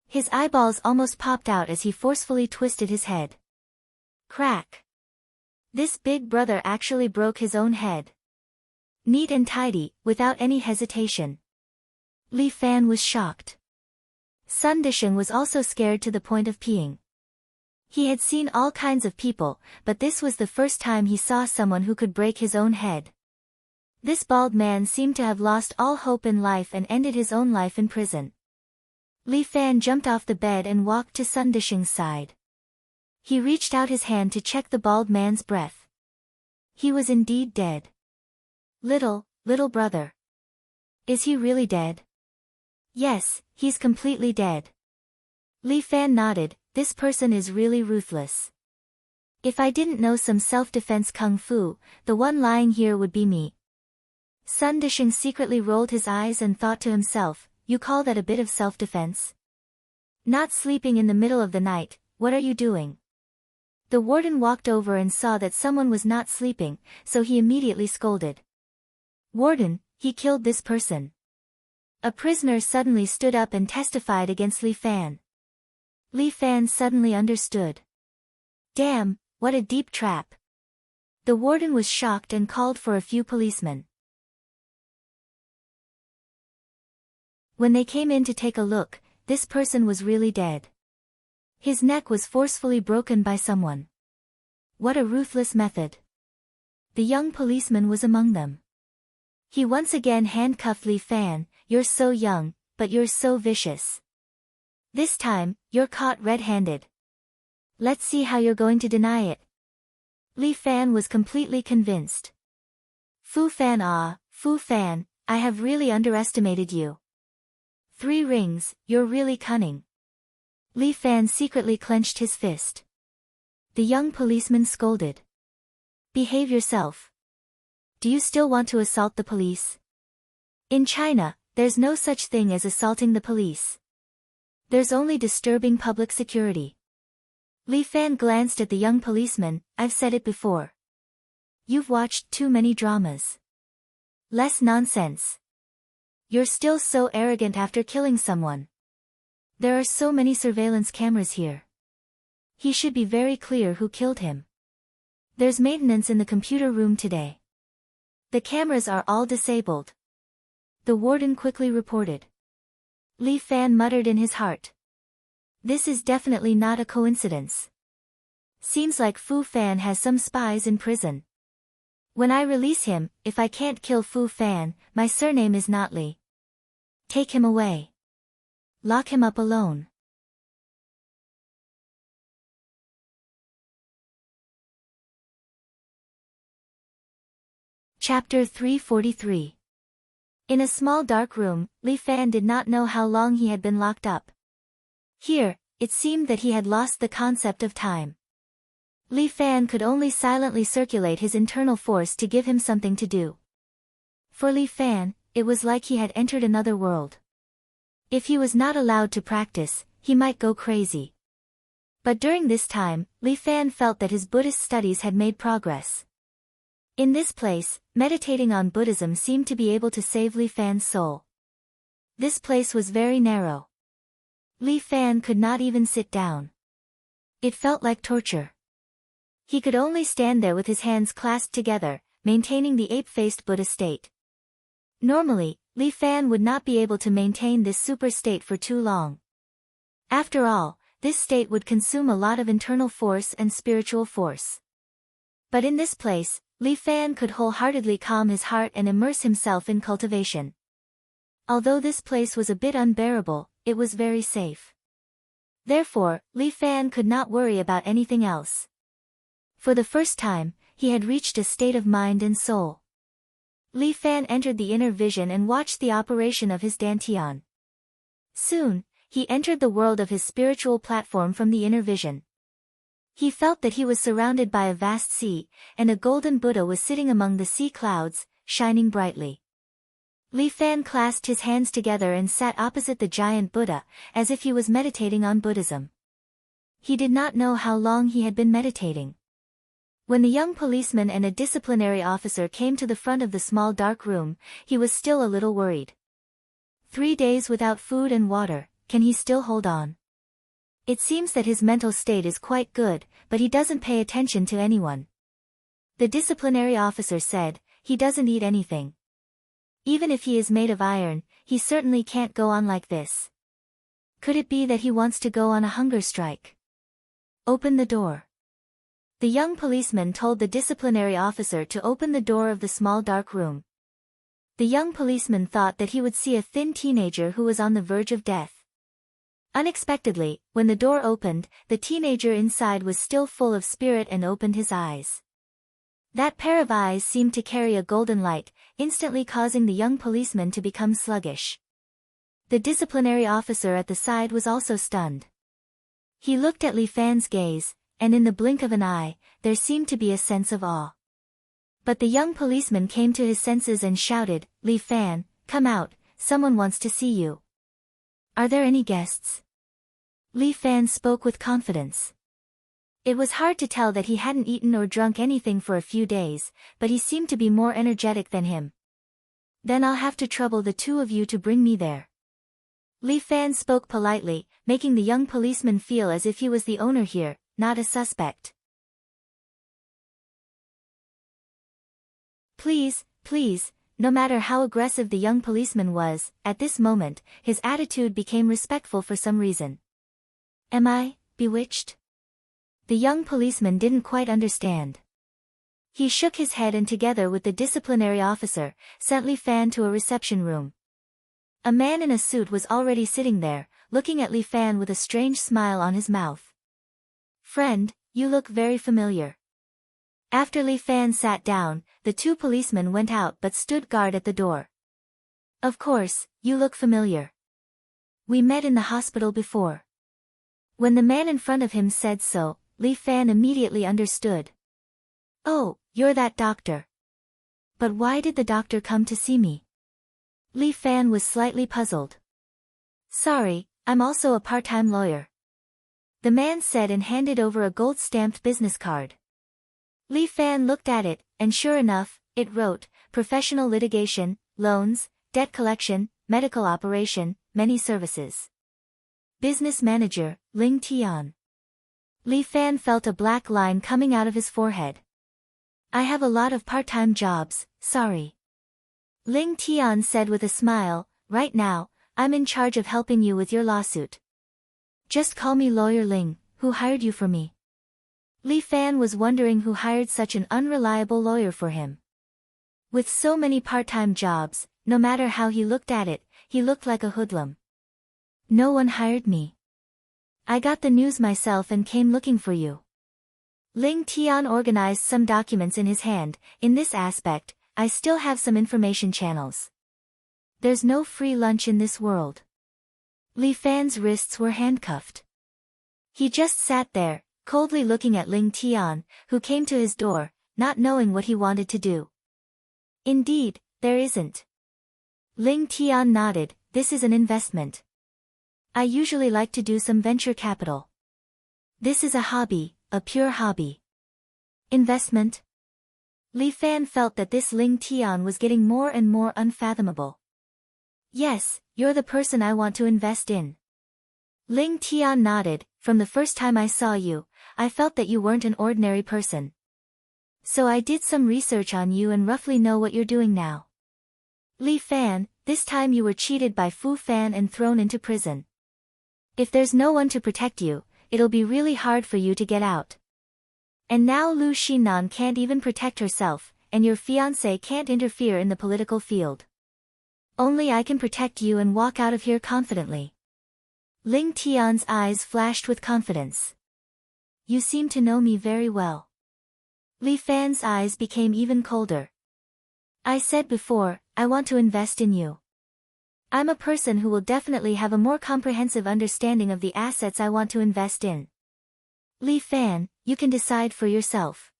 His eyeballs almost popped out as he forcefully twisted his head. Crack. This big brother actually broke his own head. Neat and tidy, without any hesitation. Li Fan was shocked. Sun Disheng was also scared to the point of peeing. He had seen all kinds of people, but this was the first time he saw someone who could break his own head. This bald man seemed to have lost all hope in life and ended his own life in prison. Li Fan jumped off the bed and walked to Sun Disheng's side. He reached out his hand to check the bald man's breath. He was indeed dead. Little brother. Is he really dead? Yes, he's completely dead. Li Fan nodded. This person is really ruthless. If I didn't know some self-defense kung fu, the one lying here would be me. Sun Disheng secretly rolled his eyes and thought to himself, you call that a bit of self-defense? Not sleeping in the middle of the night, what are you doing? The warden walked over and saw that someone was not sleeping, so he immediately scolded. Warden, he killed this person. A prisoner suddenly stood up and testified against Li Fan. Li Fan suddenly understood. Damn, what a deep trap. The warden was shocked and called for a few policemen. When they came in to take a look, this person was really dead. His neck was forcefully broken by someone. What a ruthless method. The young policeman was among them. He once again handcuffed Li Fan. You're so young, but you're so vicious. This time, you're caught red-handed. Let's see how you're going to deny it. Li Fan was completely convinced. Fu Fan, I have really underestimated you. 3 rings, you're really cunning. Li Fan secretly clenched his fist. The young policeman scolded. Behave yourself. Do you still want to assault the police? In China, there's no such thing as assaulting the police. There's only disturbing public security. Li Fan glanced at the young policeman. I've said it before. You've watched too many dramas. Less nonsense. You're still so arrogant after killing someone. There are so many surveillance cameras here. He should be very clear who killed him. There's maintenance in the computer room today. The cameras are all disabled. The warden quickly reported. Li Fan muttered in his heart. This is definitely not a coincidence. Seems like Fu Fan has some spies in prison. When I release him, if I can't kill Fu Fan, my surname is not Li. Take him away. lock him up alone. Chapter 343. In a small dark room, Li Fan did not know how long he had been locked up. Here, it seemed that he had lost the concept of time. Li Fan could only silently circulate his internal force to give him something to do. For Li Fan, it was like he had entered another world. If he was not allowed to practice, he might go crazy. But during this time, Li Fan felt that his Buddhist studies had made progress. In this place, meditating on Buddhism seemed to be able to save Li Fan's soul. This place was very narrow. Li Fan could not even sit down. It felt like torture. He could only stand there with his hands clasped together, maintaining the ape-faced Buddha state. Normally, Li Fan would not be able to maintain this super state for too long. After all, this state would consume a lot of internal force and spiritual force. But in this place, Li Fan could wholeheartedly calm his heart and immerse himself in cultivation. Although this place was a bit unbearable, it was very safe. Therefore, Li Fan could not worry about anything else. For the first time, he had reached a state of mind and soul. Li Fan entered the inner vision and watched the operation of his dantian. Soon, he entered the world of his spiritual platform from the inner vision. He felt that he was surrounded by a vast sea, and a golden Buddha was sitting among the sea clouds, shining brightly. Li Fan clasped his hands together and sat opposite the giant Buddha, as if he was meditating on Buddhism. He did not know how long he had been meditating. When the young policeman and a disciplinary officer came to the front of the small dark room, he was still a little worried. 3 days without food and water, can he still hold on? It seems that his mental state is quite good, but he doesn't pay attention to anyone. The disciplinary officer said, he doesn't eat anything. Even if he is made of iron, he certainly can't go on like this. Could it be that he wants to go on a hunger strike? Open the door. The young policeman told the disciplinary officer to open the door of the small dark room. The young policeman thought that he would see a thin teenager who was on the verge of death. Unexpectedly, when the door opened, the teenager inside was still full of spirit and opened his eyes. That pair of eyes seemed to carry a golden light, instantly causing the young policeman to become sluggish. The disciplinary officer at the side was also stunned. He looked at Li Fan's gaze, and in the blink of an eye, there seemed to be a sense of awe. But the young policeman came to his senses and shouted, Li Fan, come out, someone wants to see you. Are there any guests? Li Fan spoke with confidence. It was hard to tell that he hadn't eaten or drunk anything for a few days, but he seemed to be more energetic than him. Then I'll have to trouble the two of you to bring me there. Li Fan spoke politely, making the young policeman feel as if he was the owner here, not a suspect. Please, please. No matter how aggressive the young policeman was, at this moment, his attitude became respectful for some reason. Am I bewitched? The young policeman didn't quite understand. He shook his head and together with the disciplinary officer, sent Li Fan to a reception room. A man in a suit was already sitting there, looking at Li Fan with a strange smile on his mouth. Friend, you look very familiar. After Li Fan sat down, the two policemen went out but stood guard at the door. Of course, you look familiar. We met in the hospital before. When the man in front of him said so, Li Fan immediately understood. Oh, you're that doctor. But why did the doctor come to see me? Li Fan was slightly puzzled. Sorry, I'm also a part-time lawyer. The man said and handed over a gold-stamped business card. Li Fan looked at it, and sure enough, it wrote, professional litigation, loans, debt collection, medical operation, many services. Business manager, Ling Tian. Li Fan felt a black line coming out of his forehead. I have a lot of part-time jobs, sorry. Ling Tian said with a smile, right now, I'm in charge of helping you with your lawsuit. Just call me Lawyer Ling, who hired you for me? Li Fan was wondering who hired such an unreliable lawyer for him. With so many part-time jobs, no matter how he looked at it, he looked like a hoodlum. No one hired me. I got the news myself and came looking for you. Ling Tian organized some documents in his hand. In this aspect, I still have some information channels. There's no free lunch in this world. Li Fan's wrists were handcuffed. He just sat there, coldly looking at Ling Tian, who came to his door, not knowing what he wanted to do. Indeed, there isn't. Ling Tian nodded. This is an investment. I usually like to do some venture capital. This is a hobby, a pure hobby. Investment? Li Fan felt that this Ling Tian was getting more and more unfathomable. Yes, you're the person I want to invest in. Ling Tian nodded. From the first time I saw you, I felt that you weren't an ordinary person. So I did some research on you and roughly know what you're doing now. Li Fan, this time you were cheated by Fu Fan and thrown into prison. If there's no one to protect you, it'll be really hard for you to get out. And now Lu Xinan can't even protect herself, and your fiancé can't interfere in the political field. Only I can protect you and walk out of here confidently. Ling Tian's eyes flashed with confidence. You seem to know me very well. Li Fan's eyes became even colder. I said before, I want to invest in you. I'm a person who will definitely have a more comprehensive understanding of the assets I want to invest in. Li Fan, you can decide for yourself.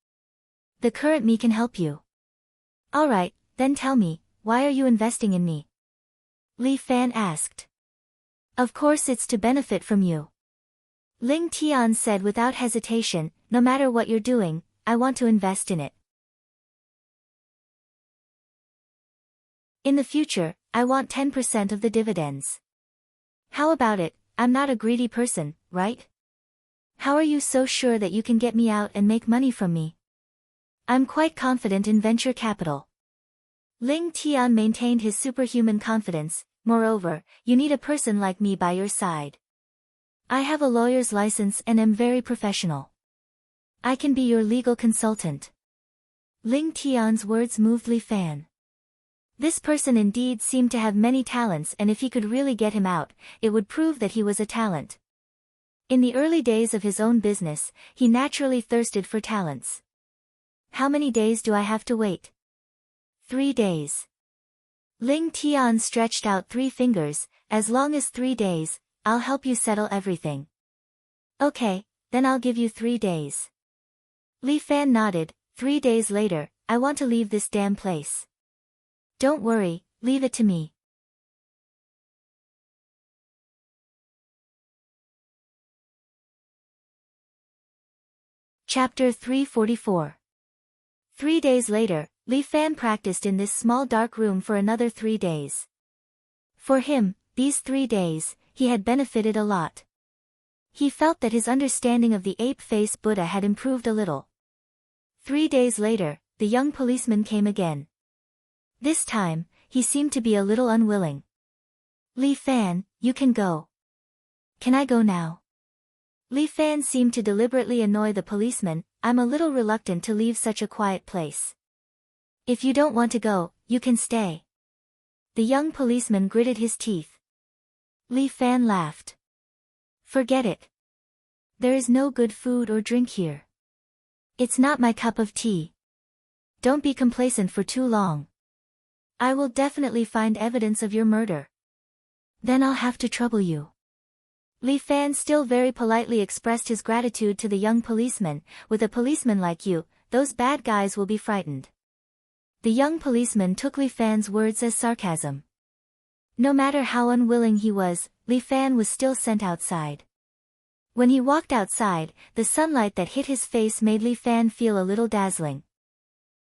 The current me can help you. Alright, then tell me, why are you investing in me? Li Fan asked. Of course it's to benefit from you. Ling Tian said without hesitation, no matter what you're doing, I want to invest in it. In the future, I want 10% of the dividends. How about it? I'm not a greedy person, right? How are you so sure that you can get me out and make money from me? I'm quite confident in venture capital. Ling Tian maintained his superhuman confidence. Moreover, you need a person like me by your side. I have a lawyer's license and am very professional. I can be your legal consultant. Ling Tian's words moved Li Fan. This person indeed seemed to have many talents, and if he could really get him out, it would prove that he was a talent. In the early days of his own business, he naturally thirsted for talents. How many days do I have to wait? 3 days. Ling Tian stretched out 3 fingers. As long as 3 days, I'll help you settle everything. Okay, then I'll give you 3 days. Li Fan nodded. 3 days later, I want to leave this damn place. Don't worry, leave it to me. Chapter 344. 3 days later, Li Fan practiced in this small dark room for another 3 days. For him, these 3 days, he had benefited a lot. He felt that his understanding of the ape-face Buddha had improved a little. 3 days later, the young policeman came again. This time, he seemed to be a little unwilling. Li Fan, you can go. Can I go now? Li Fan seemed to deliberately annoy the policeman. I'm a little reluctant to leave such a quiet place. If you don't want to go, you can stay. The young policeman gritted his teeth. Li Fan laughed. Forget it. There is no good food or drink here. It's not my cup of tea. Don't be complacent for too long. I will definitely find evidence of your murder. Then I'll have to trouble you. Li Fan still very politely expressed his gratitude to the young policeman. With a policeman like you, those bad guys will be frightened. The young policeman took Li Fan's words as sarcasm. No matter how unwilling he was, Li Fan was still sent outside. When he walked outside, the sunlight that hit his face made Li Fan feel a little dazzling.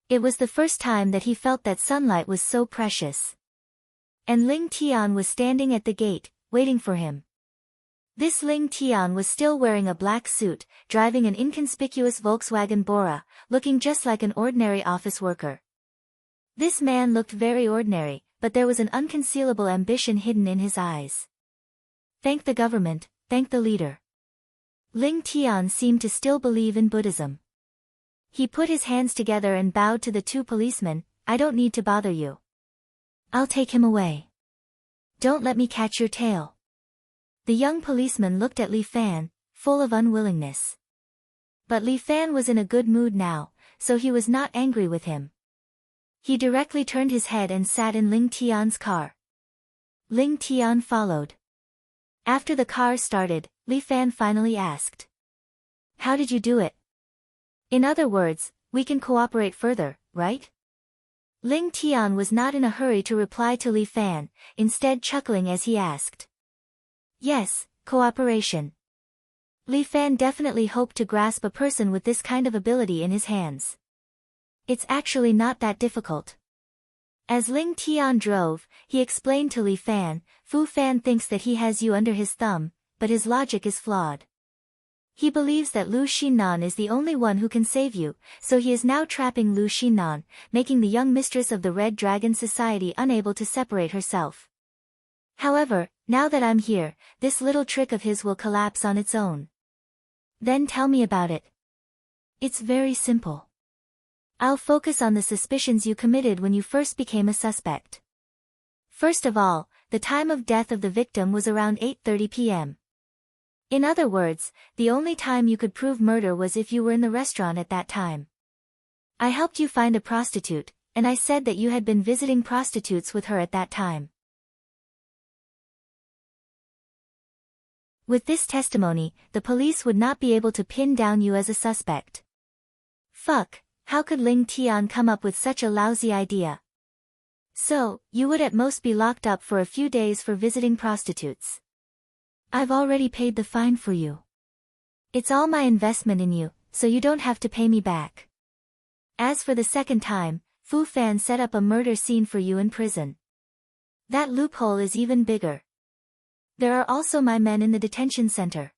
It was the first time that he felt that sunlight was so precious. And Ling Tian was standing at the gate, waiting for him. This Ling Tian was still wearing a black suit, driving an inconspicuous Volkswagen Bora, looking just like an ordinary office worker. This man looked very ordinary, but there was an unconcealable ambition hidden in his eyes. Thank the government, thank the leader. Ling Tian seemed to still believe in Buddhism. He put his hands together and bowed to the 2 policemen. I don't need to bother you. I'll take him away. Don't let me catch your tail. The young policeman looked at Li Fan, full of unwillingness. But Li Fan was in a good mood now, so he was not angry with him. He directly turned his head and sat in Ling Tian's car. Ling Tian followed. After the car started, Li Fan finally asked, "How did you do it? In other words, we can cooperate further, right?" Ling Tian was not in a hurry to reply to Li Fan, instead chuckling as he asked, "Yes, cooperation." Li Fan definitely hoped to grasp a person with this kind of ability in his hands. It's actually not that difficult. As Ling Tian drove, he explained to Li Fan, "Fu Fan thinks that he has you under his thumb, but his logic is flawed. He believes that Lu Xinnan is the only one who can save you, so he is now trapping Lu Xinnan, making the young mistress of the Red Dragon Society unable to separate herself. However, now that I'm here, this little trick of his will collapse on its own." "Then tell me about it." "It's very simple. I'll focus on the suspicions you committed when you first became a suspect. First of all, the time of death of the victim was around 8:30 p.m. In other words, the only time you could prove murder was if you were in the restaurant at that time. I helped you find a prostitute, and I said that you had been visiting prostitutes with her at that time. With this testimony, the police would not be able to pin down you as a suspect." Fuck, how could Ling Tian come up with such a lousy idea? "So, you would at most be locked up for a few days for visiting prostitutes. I've already paid the fine for you. It's all my investment in you, so you don't have to pay me back. As for the second time, Fu Fan set up a murder scene for you in prison. That loophole is even bigger. There are also my men in the detention center.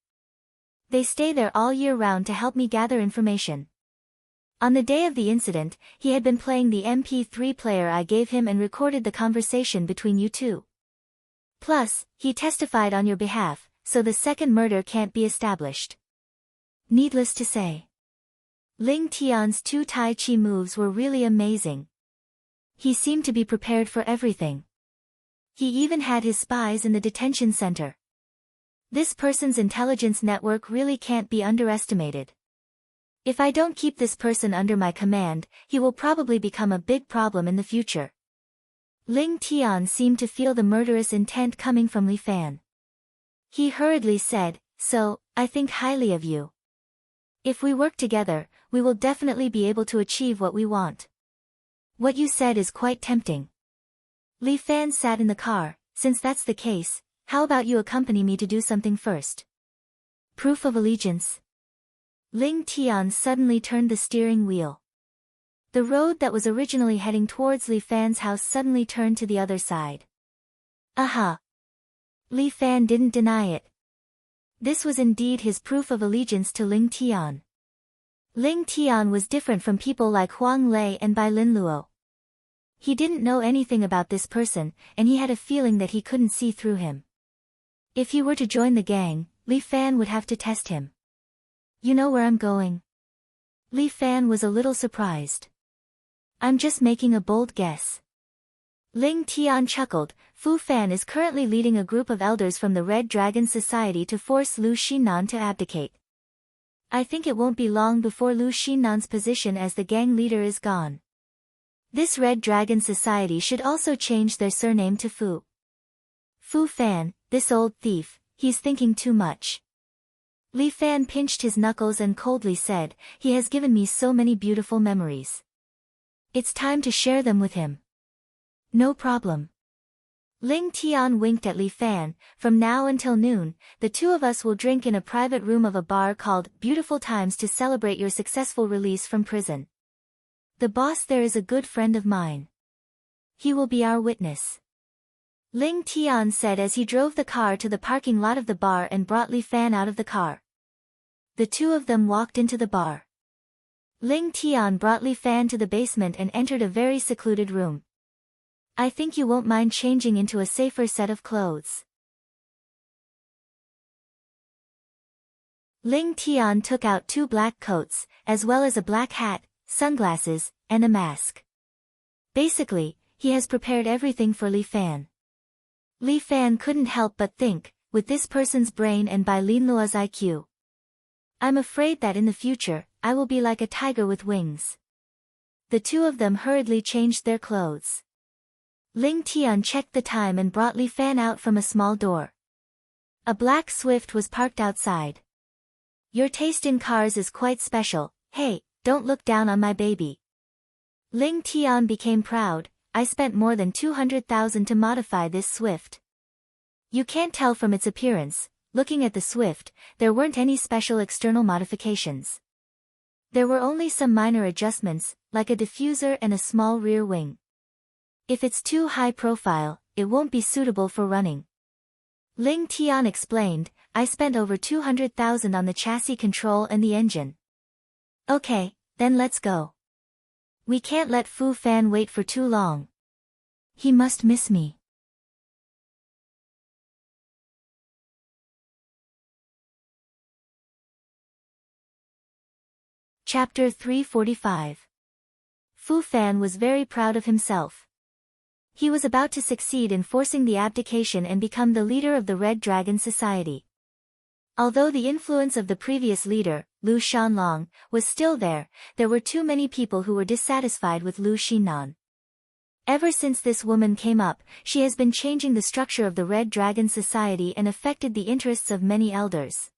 They stay there all year round to help me gather information. On the day of the incident, he had been playing the MP3 player I gave him and recorded the conversation between you two. Plus, he testified on your behalf, so the second murder can't be established." Needless to say, Ling Tian's two Tai Chi moves were really amazing. He seemed to be prepared for everything. He even had his spies in the detention center. This person's intelligence network really can't be underestimated. If I don't keep this person under my command, he will probably become a big problem in the future. Ling Tian seemed to feel the murderous intent coming from Li Fan. He hurriedly said, "So, I think highly of you. If we work together, we will definitely be able to achieve what we want. What you said is quite tempting." Li Fan sat in the car. "Since that's the case, how about you accompany me to do something first?" "Proof of allegiance." Ling Tian suddenly turned the steering wheel. The road that was originally heading towards Li Fan's house suddenly turned to the other side. Aha! Li Fan didn't deny it. This was indeed his proof of allegiance to Ling Tian. Ling Tian was different from people like Huang Lei and Bai Lin Luo. He didn't know anything about this person, and he had a feeling that he couldn't see through him. If he were to join the gang, Li Fan would have to test him. "You know where I'm going?" Li Fan was a little surprised. "I'm just making a bold guess." Ling Tian chuckled. "Fu Fan is currently leading a group of elders from the Red Dragon Society to force Lu Xinnan to abdicate. I think it won't be long before Lu Xinnan's position as the gang leader is gone. This Red Dragon Society should also change their surname to Fu. Fu Fan, this old thief, he's thinking too much." Li Fan pinched his knuckles and coldly said, "He has given me so many beautiful memories. It's time to share them with him." "No problem." Ling Tian winked at Li Fan. "From now until noon, the two of us will drink in a private room of a bar called Beautiful Times to celebrate your successful release from prison. The boss there is a good friend of mine. He will be our witness." Ling Tian said as he drove the car to the parking lot of the bar and brought Li Fan out of the car. The two of them walked into the bar. Ling Tian brought Li Fan to the basement and entered a very secluded room. "I think you won't mind changing into a safer set of clothes." Ling Tian took out 2 black coats, as well as a black hat, sunglasses, and a mask. Basically, he has prepared everything for Li Fan. Li Fan couldn't help but think, with this person's brain and by Lin Luo's IQ. I'm afraid that in the future, I will be like a tiger with wings. The two of them hurriedly changed their clothes. Ling Tian checked the time and brought Li Fan out from a small door. A black Swift was parked outside. Your taste in cars is quite special. Hey, don't look down on my baby. Ling Tian became proud. I spent more than 200,000 to modify this Swift. You can't tell from its appearance. Looking at the Swift, there weren't any special external modifications. There were only some minor adjustments, like a diffuser and a small rear wing. If it's too high profile, it won't be suitable for running. Ling Tian explained, I spent over 200,000 on the chassis control and the engine. Okay, then let's go. We can't let Fu Fan wait for too long. He must miss me. Chapter 345. Fu Fan was very proud of himself. He was about to succeed in forcing the abdication and become the leader of the Red Dragon Society. Although the influence of the previous leader, Lu Shanlong, was still there were too many people who were dissatisfied with Lu Xinan. Ever since this woman came up, she has been changing the structure of the Red Dragon Society and affected the interests of many elders.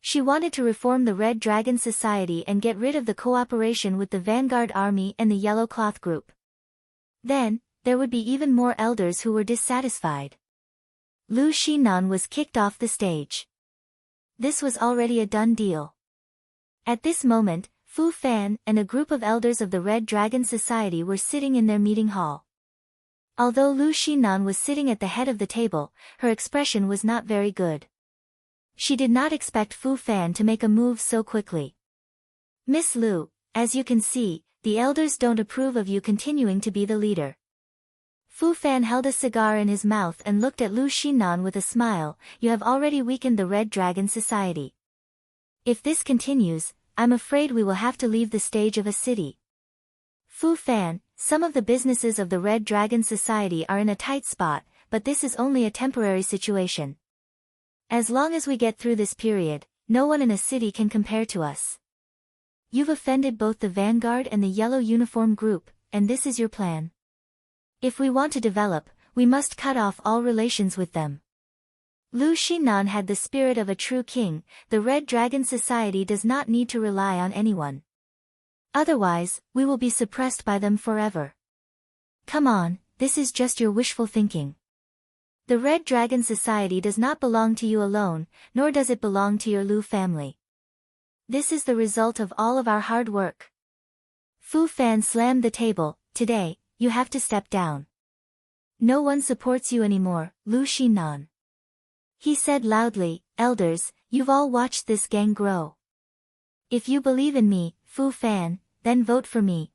She wanted to reform the Red Dragon Society and get rid of the cooperation with the Vanguard Army and the Yellow Cloth Group. Then, there would be even more elders who were dissatisfied. Lu Xinan was kicked off the stage. This was already a done deal. At this moment, Fu Fan and a group of elders of the Red Dragon Society were sitting in their meeting hall. Although Lu Xinan was sitting at the head of the table, her expression was not very good. She did not expect Fu Fan to make a move so quickly. Miss Lu, as you can see, the elders don't approve of you continuing to be the leader. Fu Fan held a cigar in his mouth and looked at Lu Xinan with a smile. You have already weakened the Red Dragon Society. If this continues, I'm afraid we will have to leave the stage of a city. Fu Fan, some of the businesses of the Red Dragon Society are in a tight spot, but this is only a temporary situation. As long as we get through this period, no one in a city can compare to us. You've offended both the Vanguard and the Yellow Uniform Group, and this is your plan. If we want to develop, we must cut off all relations with them. Lu Xinan had the spirit of a true king. The Red Dragon Society does not need to rely on anyone. Otherwise, we will be suppressed by them forever. Come on, this is just your wishful thinking. The Red Dragon Society does not belong to you alone, nor does it belong to your Lu family. This is the result of all of our hard work. Fu Fan slammed the table. Today, you have to step down. No one supports you anymore, Lu Xinan. He said loudly, Elders, you've all watched this gang grow. If you believe in me, Fu Fan, then vote for me.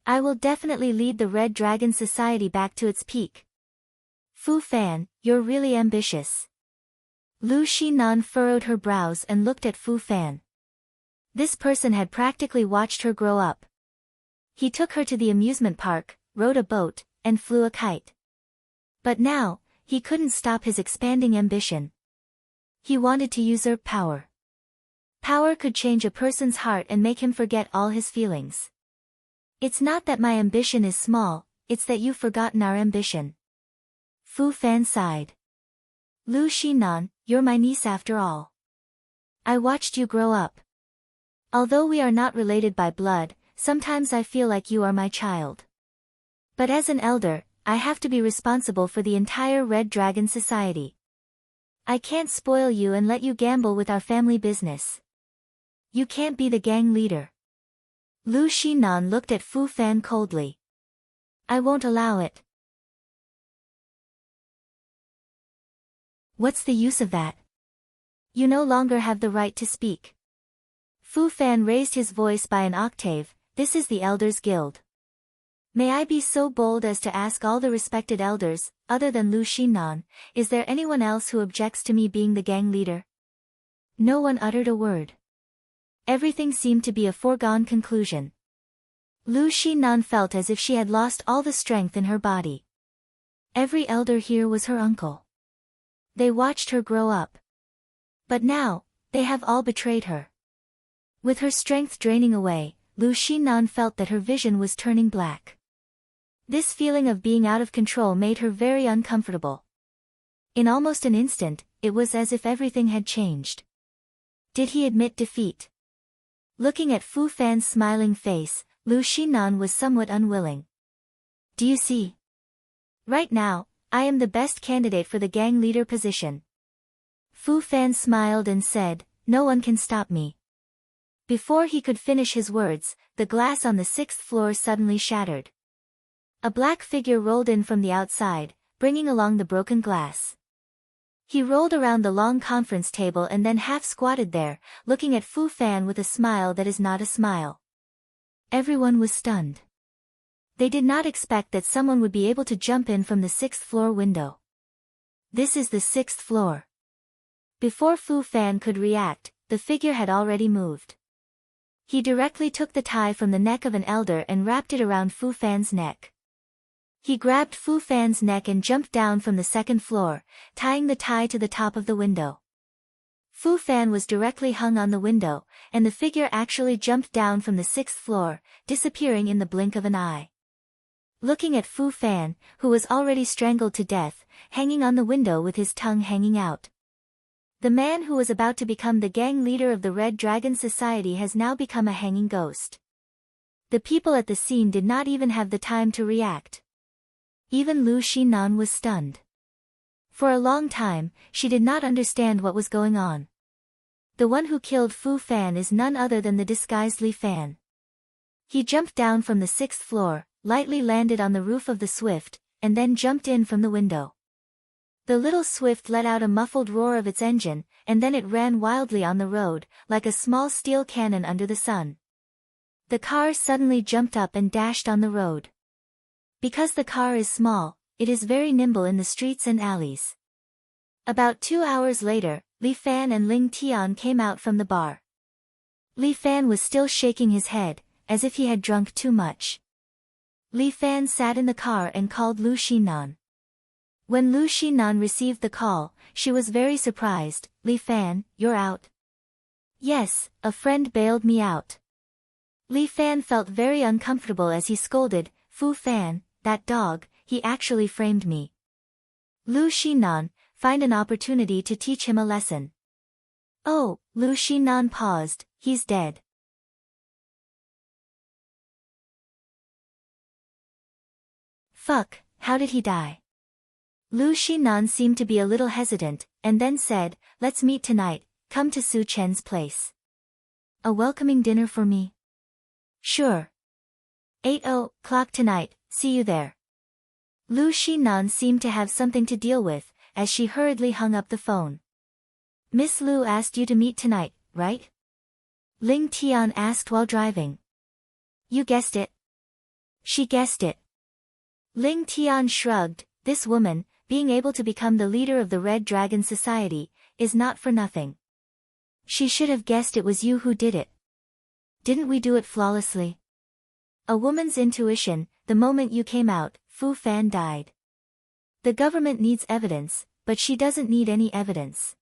I will definitely lead the Red Dragon Society back to its peak. Fu Fan, you're really ambitious. Lu Xinan furrowed her brows and looked at Fu Fan. This person had practically watched her grow up. He took her to the amusement park, rode a boat, and flew a kite. But now, he couldn't stop his expanding ambition. He wanted to usurp power. Power could change a person's heart and make him forget all his feelings. It's not that my ambition is small, it's that you've forgotten our ambition. Fu Fan sighed. Lu Xinan, you're my niece after all. I watched you grow up. Although we are not related by blood, sometimes I feel like you are my child. But as an elder, I have to be responsible for the entire Red Dragon Society. I can't spoil you and let you gamble with our family business. You can't be the gang leader. Lu Xinan looked at Fu Fan coldly. I won't allow it. What's the use of that? You no longer have the right to speak. Fu Fan raised his voice by an octave. This is the Elders Guild. May I be so bold as to ask all the respected elders, other than Lu Xinan, is there anyone else who objects to me being the gang leader? No one uttered a word. Everything seemed to be a foregone conclusion. Lu Xinan felt as if she had lost all the strength in her body. Every elder here was her uncle. They watched her grow up. But now, they have all betrayed her. With her strength draining away, Lu Xinan felt that her vision was turning black. This feeling of being out of control made her very uncomfortable. In almost an instant, it was as if everything had changed. Did he admit defeat? Looking at Fu Fan's smiling face, Lu Xinan was somewhat unwilling. Do you see? Right now, I am the best candidate for the gang leader position. Fu Fan smiled and said, no one can stop me. Before he could finish his words, the glass on the 6th floor suddenly shattered. A black figure rolled in from the outside, bringing along the broken glass. He rolled around the long conference table and then half-squatted there, looking at Fu Fan with a smile that is not a smile. Everyone was stunned. They did not expect that someone would be able to jump in from the 6th floor window. This is the 6th floor. Before Fu Fan could react, the figure had already moved. He directly took the tie from the neck of an elder and wrapped it around Fu Fan's neck. He grabbed Fu Fan's neck and jumped down from the 2nd floor, tying the tie to the top of the window. Fu Fan was directly hung on the window, and the figure actually jumped down from the 6th floor, disappearing in the blink of an eye. Looking at Fu Fan, who was already strangled to death, hanging on the window with his tongue hanging out. The man who was about to become the gang leader of the Red Dragon Society has now become a hanging ghost. The people at the scene did not even have the time to react. Even Lu Xinan was stunned. For a long time, she did not understand what was going on. The one who killed Fu Fan is none other than the disguised Li Fan. He jumped down from the 6th floor, lightly landed on the roof of the Swift, and then jumped in from the window. The little Swift let out a muffled roar of its engine, and then it ran wildly on the road, like a small steel cannon under the sun. The car suddenly jumped up and dashed on the road. Because the car is small, it is very nimble in the streets and alleys. About 2 hours later, Li Fan and Ling Tian came out from the bar. Li Fan was still shaking his head, as if he had drunk too much. Li Fan sat in the car and called Lu Xinan. When Lu Xinan received the call, she was very surprised. Li Fan, you're out? Yes, a friend bailed me out. Li Fan felt very uncomfortable as he scolded, Fu Fan, that dog, he actually framed me. Lu Xinan, find an opportunity to teach him a lesson. Oh, Lu Xinan paused, he's dead. Fuck, how did he die? Lu Xinan seemed to be a little hesitant, and then said, let's meet tonight, come to Su Chen's place. A welcoming dinner for me? Sure. 8 o'clock tonight, see you there. Lu Xinan seemed to have something to deal with, as she hurriedly hung up the phone. Miss Lu asked you to meet tonight, right? Ling Tian asked while driving. You guessed it. She guessed it. Ling Tian shrugged, this woman, being able to become the leader of the Red Dragon Society, is not for nothing. She should have guessed it was you who did it. Didn't we do it flawlessly? A woman's intuition, the moment you came out, Fu Fan died. The government needs evidence, but she doesn't need any evidence.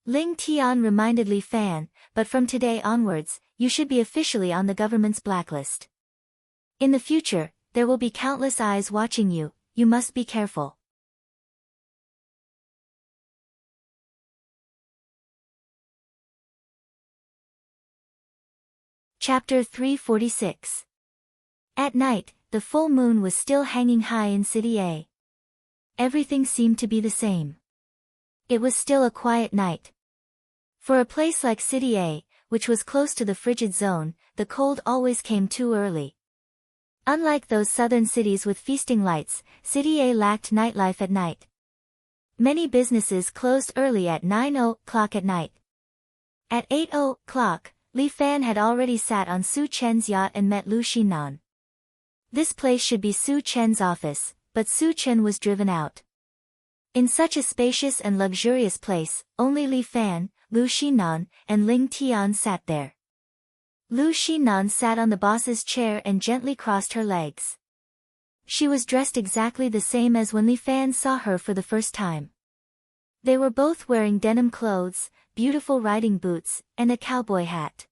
Ling Tian reminded Li Fan, but from today onwards, you should be officially on the government's blacklist. In the future, there will be countless eyes watching you, you must be careful. Chapter 346. At night, the full moon was still hanging high in City A. Everything seemed to be the same. It was still a quiet night. For a place like City A, which was close to the frigid zone, the cold always came too early. Unlike those southern cities with feasting lights, City A lacked nightlife at night. Many businesses closed early at 9 o'clock at night. At 8 o'clock, Li Fan had already sat on Su Chen's yacht and met Lu Xinan. This place should be Su Chen's office, but Su Chen was driven out. In such a spacious and luxurious place, only Li Fan, Lu Xinan, and Ling Tian sat there. Lu Xinan sat on the boss's chair and gently crossed her legs. She was dressed exactly the same as when Li Fan saw her for the first time. They were both wearing denim clothes, beautiful riding boots, and a cowboy hat.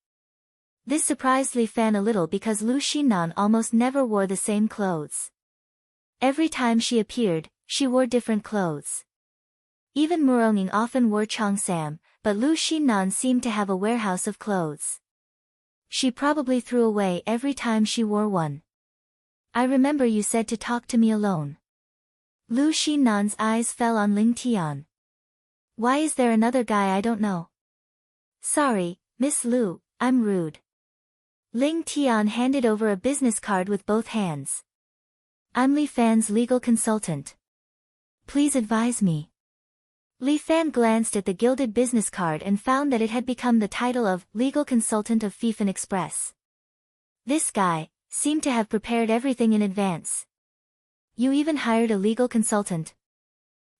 This surprised Li Fan a little because Lu Xinnan almost never wore the same clothes. Every time she appeared, she wore different clothes. Even Muronging often wore cheongsam, but Lu Xinnan seemed to have a warehouse of clothes. She probably threw away every time she wore one. I remember you said to talk to me alone. Lu Xinnan's eyes fell on Ling Tian. Why is there another guy I don't know? Sorry, Miss Lu, I'm rude. Ling Tian handed over a business card with both hands. I'm Li Fan's legal consultant. Please advise me. Li Fan glanced at the gilded business card and found that it had become the title of legal consultant of Fifan Express. This guy seemed to have prepared everything in advance. You even hired a legal consultant.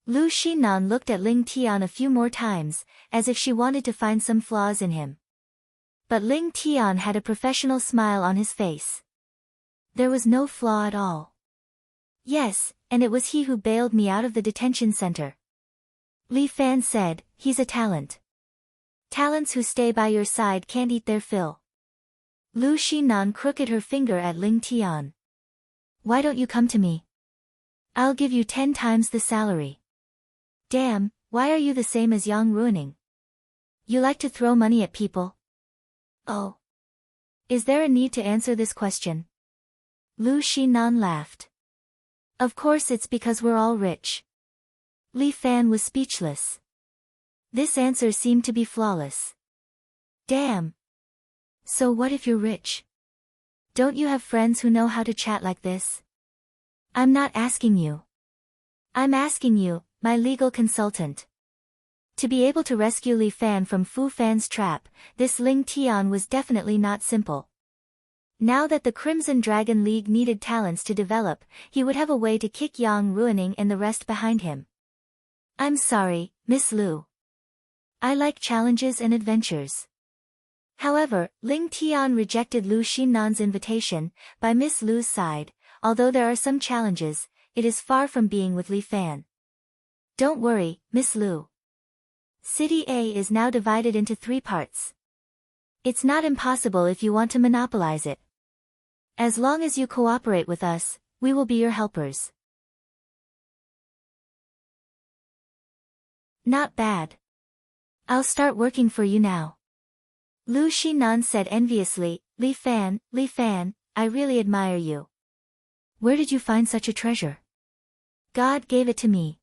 Lu Xinnan looked at Ling Tian a few more times, as if she wanted to find some flaws in him. But Ling Tian had a professional smile on his face. There was no flaw at all. Yes, and it was he who bailed me out of the detention center. Li Fan said, he's a talent. Talents who stay by your side can't eat their fill. Lu Xinnan crooked her finger at Ling Tian. Why don't you come to me? I'll give you 10 times the salary. Damn, why are you the same as Yang Ruining? You like to throw money at people? Oh. Is there a need to answer this question? Lu Xinnan laughed. Of course it's because we're all rich. Li Fan was speechless. This answer seemed to be flawless. Damn. So what if you're rich? Don't you have friends who know how to chat like this? I'm not asking you. I'm asking you, my legal consultant. To be able to rescue Li Fan from Fu Fan's trap, this Ling Tian was definitely not simple. Now that the Crimson Dragon League needed talents to develop, he would have a way to kick Yang Ruining and the rest behind him. I'm sorry, Miss Lu. I like challenges and adventures. However, Ling Tian rejected Lu Xinnan's invitation. By Miss Lu's side, although there are some challenges, it is far from being with Li Fan. Don't worry, Miss Lu. City A is now divided into 3 parts. It's not impossible if you want to monopolize it. As long as you cooperate with us, we will be your helpers. Not bad. I'll start working for you now. Lu Xinnan said enviously, Li Fan, I really admire you. Where did you find such a treasure? God gave it to me.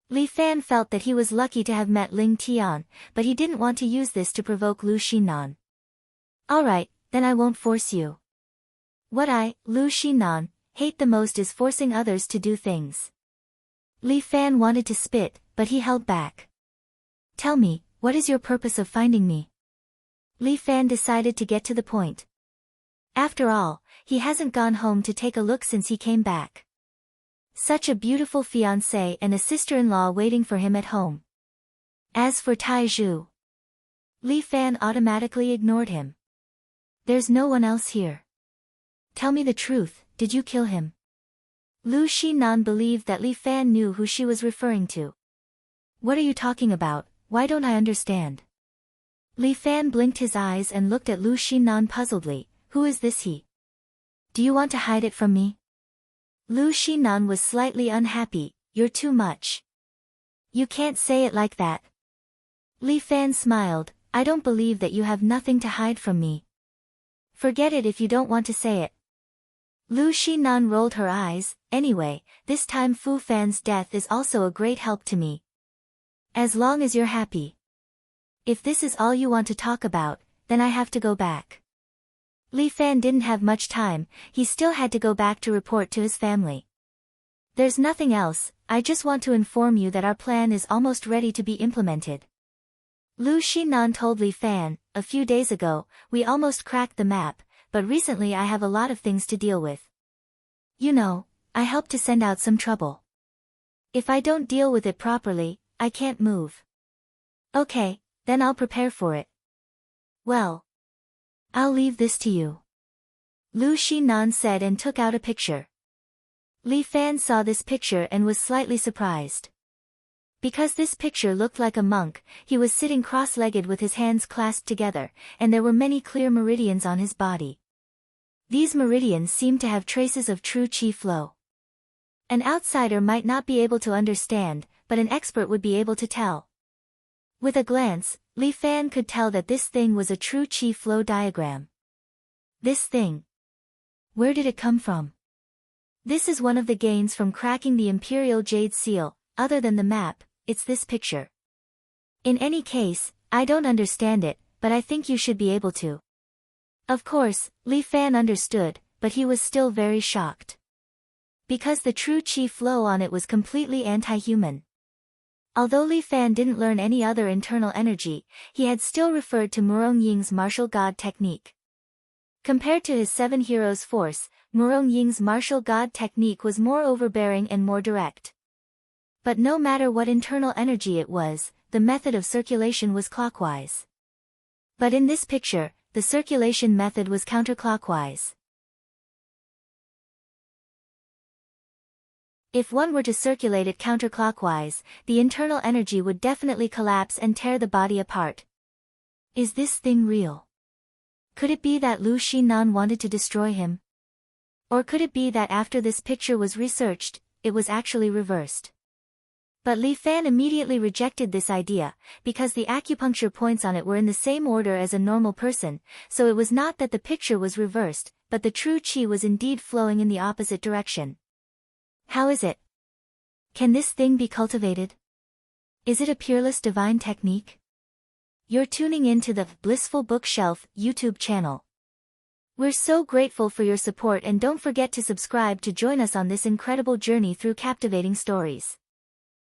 Li Fan felt that he was lucky to have met Ling Tian, but he didn't want to use this to provoke Lu Xinnan. Alright, then I won't force you. What I, Lu Xinnan, hate the most is forcing others to do things. Li Fan wanted to spit, but he held back. Tell me, what is your purpose of finding me? Li Fan decided to get to the point. After all, he hasn't gone home to take a look since he came back. Such a beautiful fiancée and a sister-in-law waiting for him at home. As for Tai Zhu, Li Fan automatically ignored him. There's no one else here. Tell me the truth, did you kill him? Lu Xinnan believed that Li Fan knew who she was referring to. What are you talking about? Why don't I understand? Li Fan blinked his eyes and looked at Lu Xinnan puzzledly. Who is this he? Do you want to hide it from me? Lu Xinnan was slightly unhappy. You're too much. You can't say it like that. Li Fan smiled. I don't believe that you have nothing to hide from me. Forget it if you don't want to say it. Lu Xinnan rolled her eyes. Anyway, this time Fu Fan's death is also a great help to me. As long as you're happy. If this is all you want to talk about, then I have to go back. Li Fan didn't have much time, he still had to go back to report to his family. There's nothing else, I just want to inform you that our plan is almost ready to be implemented. Lu Xinnan told Li Fan, a few days ago, we almost cracked the map, but recently I have a lot of things to deal with. You know, I helped to send out some trouble. If I don't deal with it properly, I can't move. Okay, then I'll prepare for it. Well, I'll leave this to you. Lu Xinnan said and took out a picture. Li Fan saw this picture and was slightly surprised. Because this picture looked like a monk, he was sitting cross-legged with his hands clasped together, and there were many clear meridians on his body. These meridians seemed to have traces of true qi flow. An outsider might not be able to understand, but an expert would be able to tell. With a glance, Li Fan could tell that this thing was a true qi flow diagram. This thing. Where did it come from? This is one of the gains from cracking the Imperial Jade Seal. Other than the map, it's this picture. In any case, I don't understand it, but I think you should be able to. Of course, Li Fan understood, but he was still very shocked. Because the true qi flow on it was completely anti-human. Although Li Fan didn't learn any other internal energy, he had still referred to Murong Ying's martial god technique. Compared to his 7 heroes' force, Murong Ying's martial god technique was more overbearing and more direct. But no matter what internal energy it was, the method of circulation was clockwise. But in this picture, the circulation method was counterclockwise. If one were to circulate it counterclockwise, the internal energy would definitely collapse and tear the body apart. Is this thing real? Could it be that Lu Xinan wanted to destroy him? Or could it be that after this picture was researched, it was actually reversed? But Li Fan immediately rejected this idea, because the acupuncture points on it were in the same order as a normal person, so it was not that the picture was reversed, but the true qi was indeed flowing in the opposite direction. How is it? Can this thing be cultivated? Is it a peerless divine technique? You're tuning in to the Blissful Bookshelf YouTube channel. We're so grateful for your support, and don't forget to subscribe to join us on this incredible journey through captivating stories.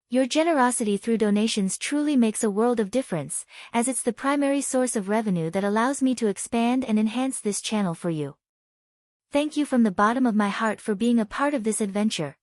Your generosity through donations truly makes a world of difference, as it's the primary source of revenue that allows me to expand and enhance this channel for you. Thank you from the bottom of my heart for being a part of this adventure.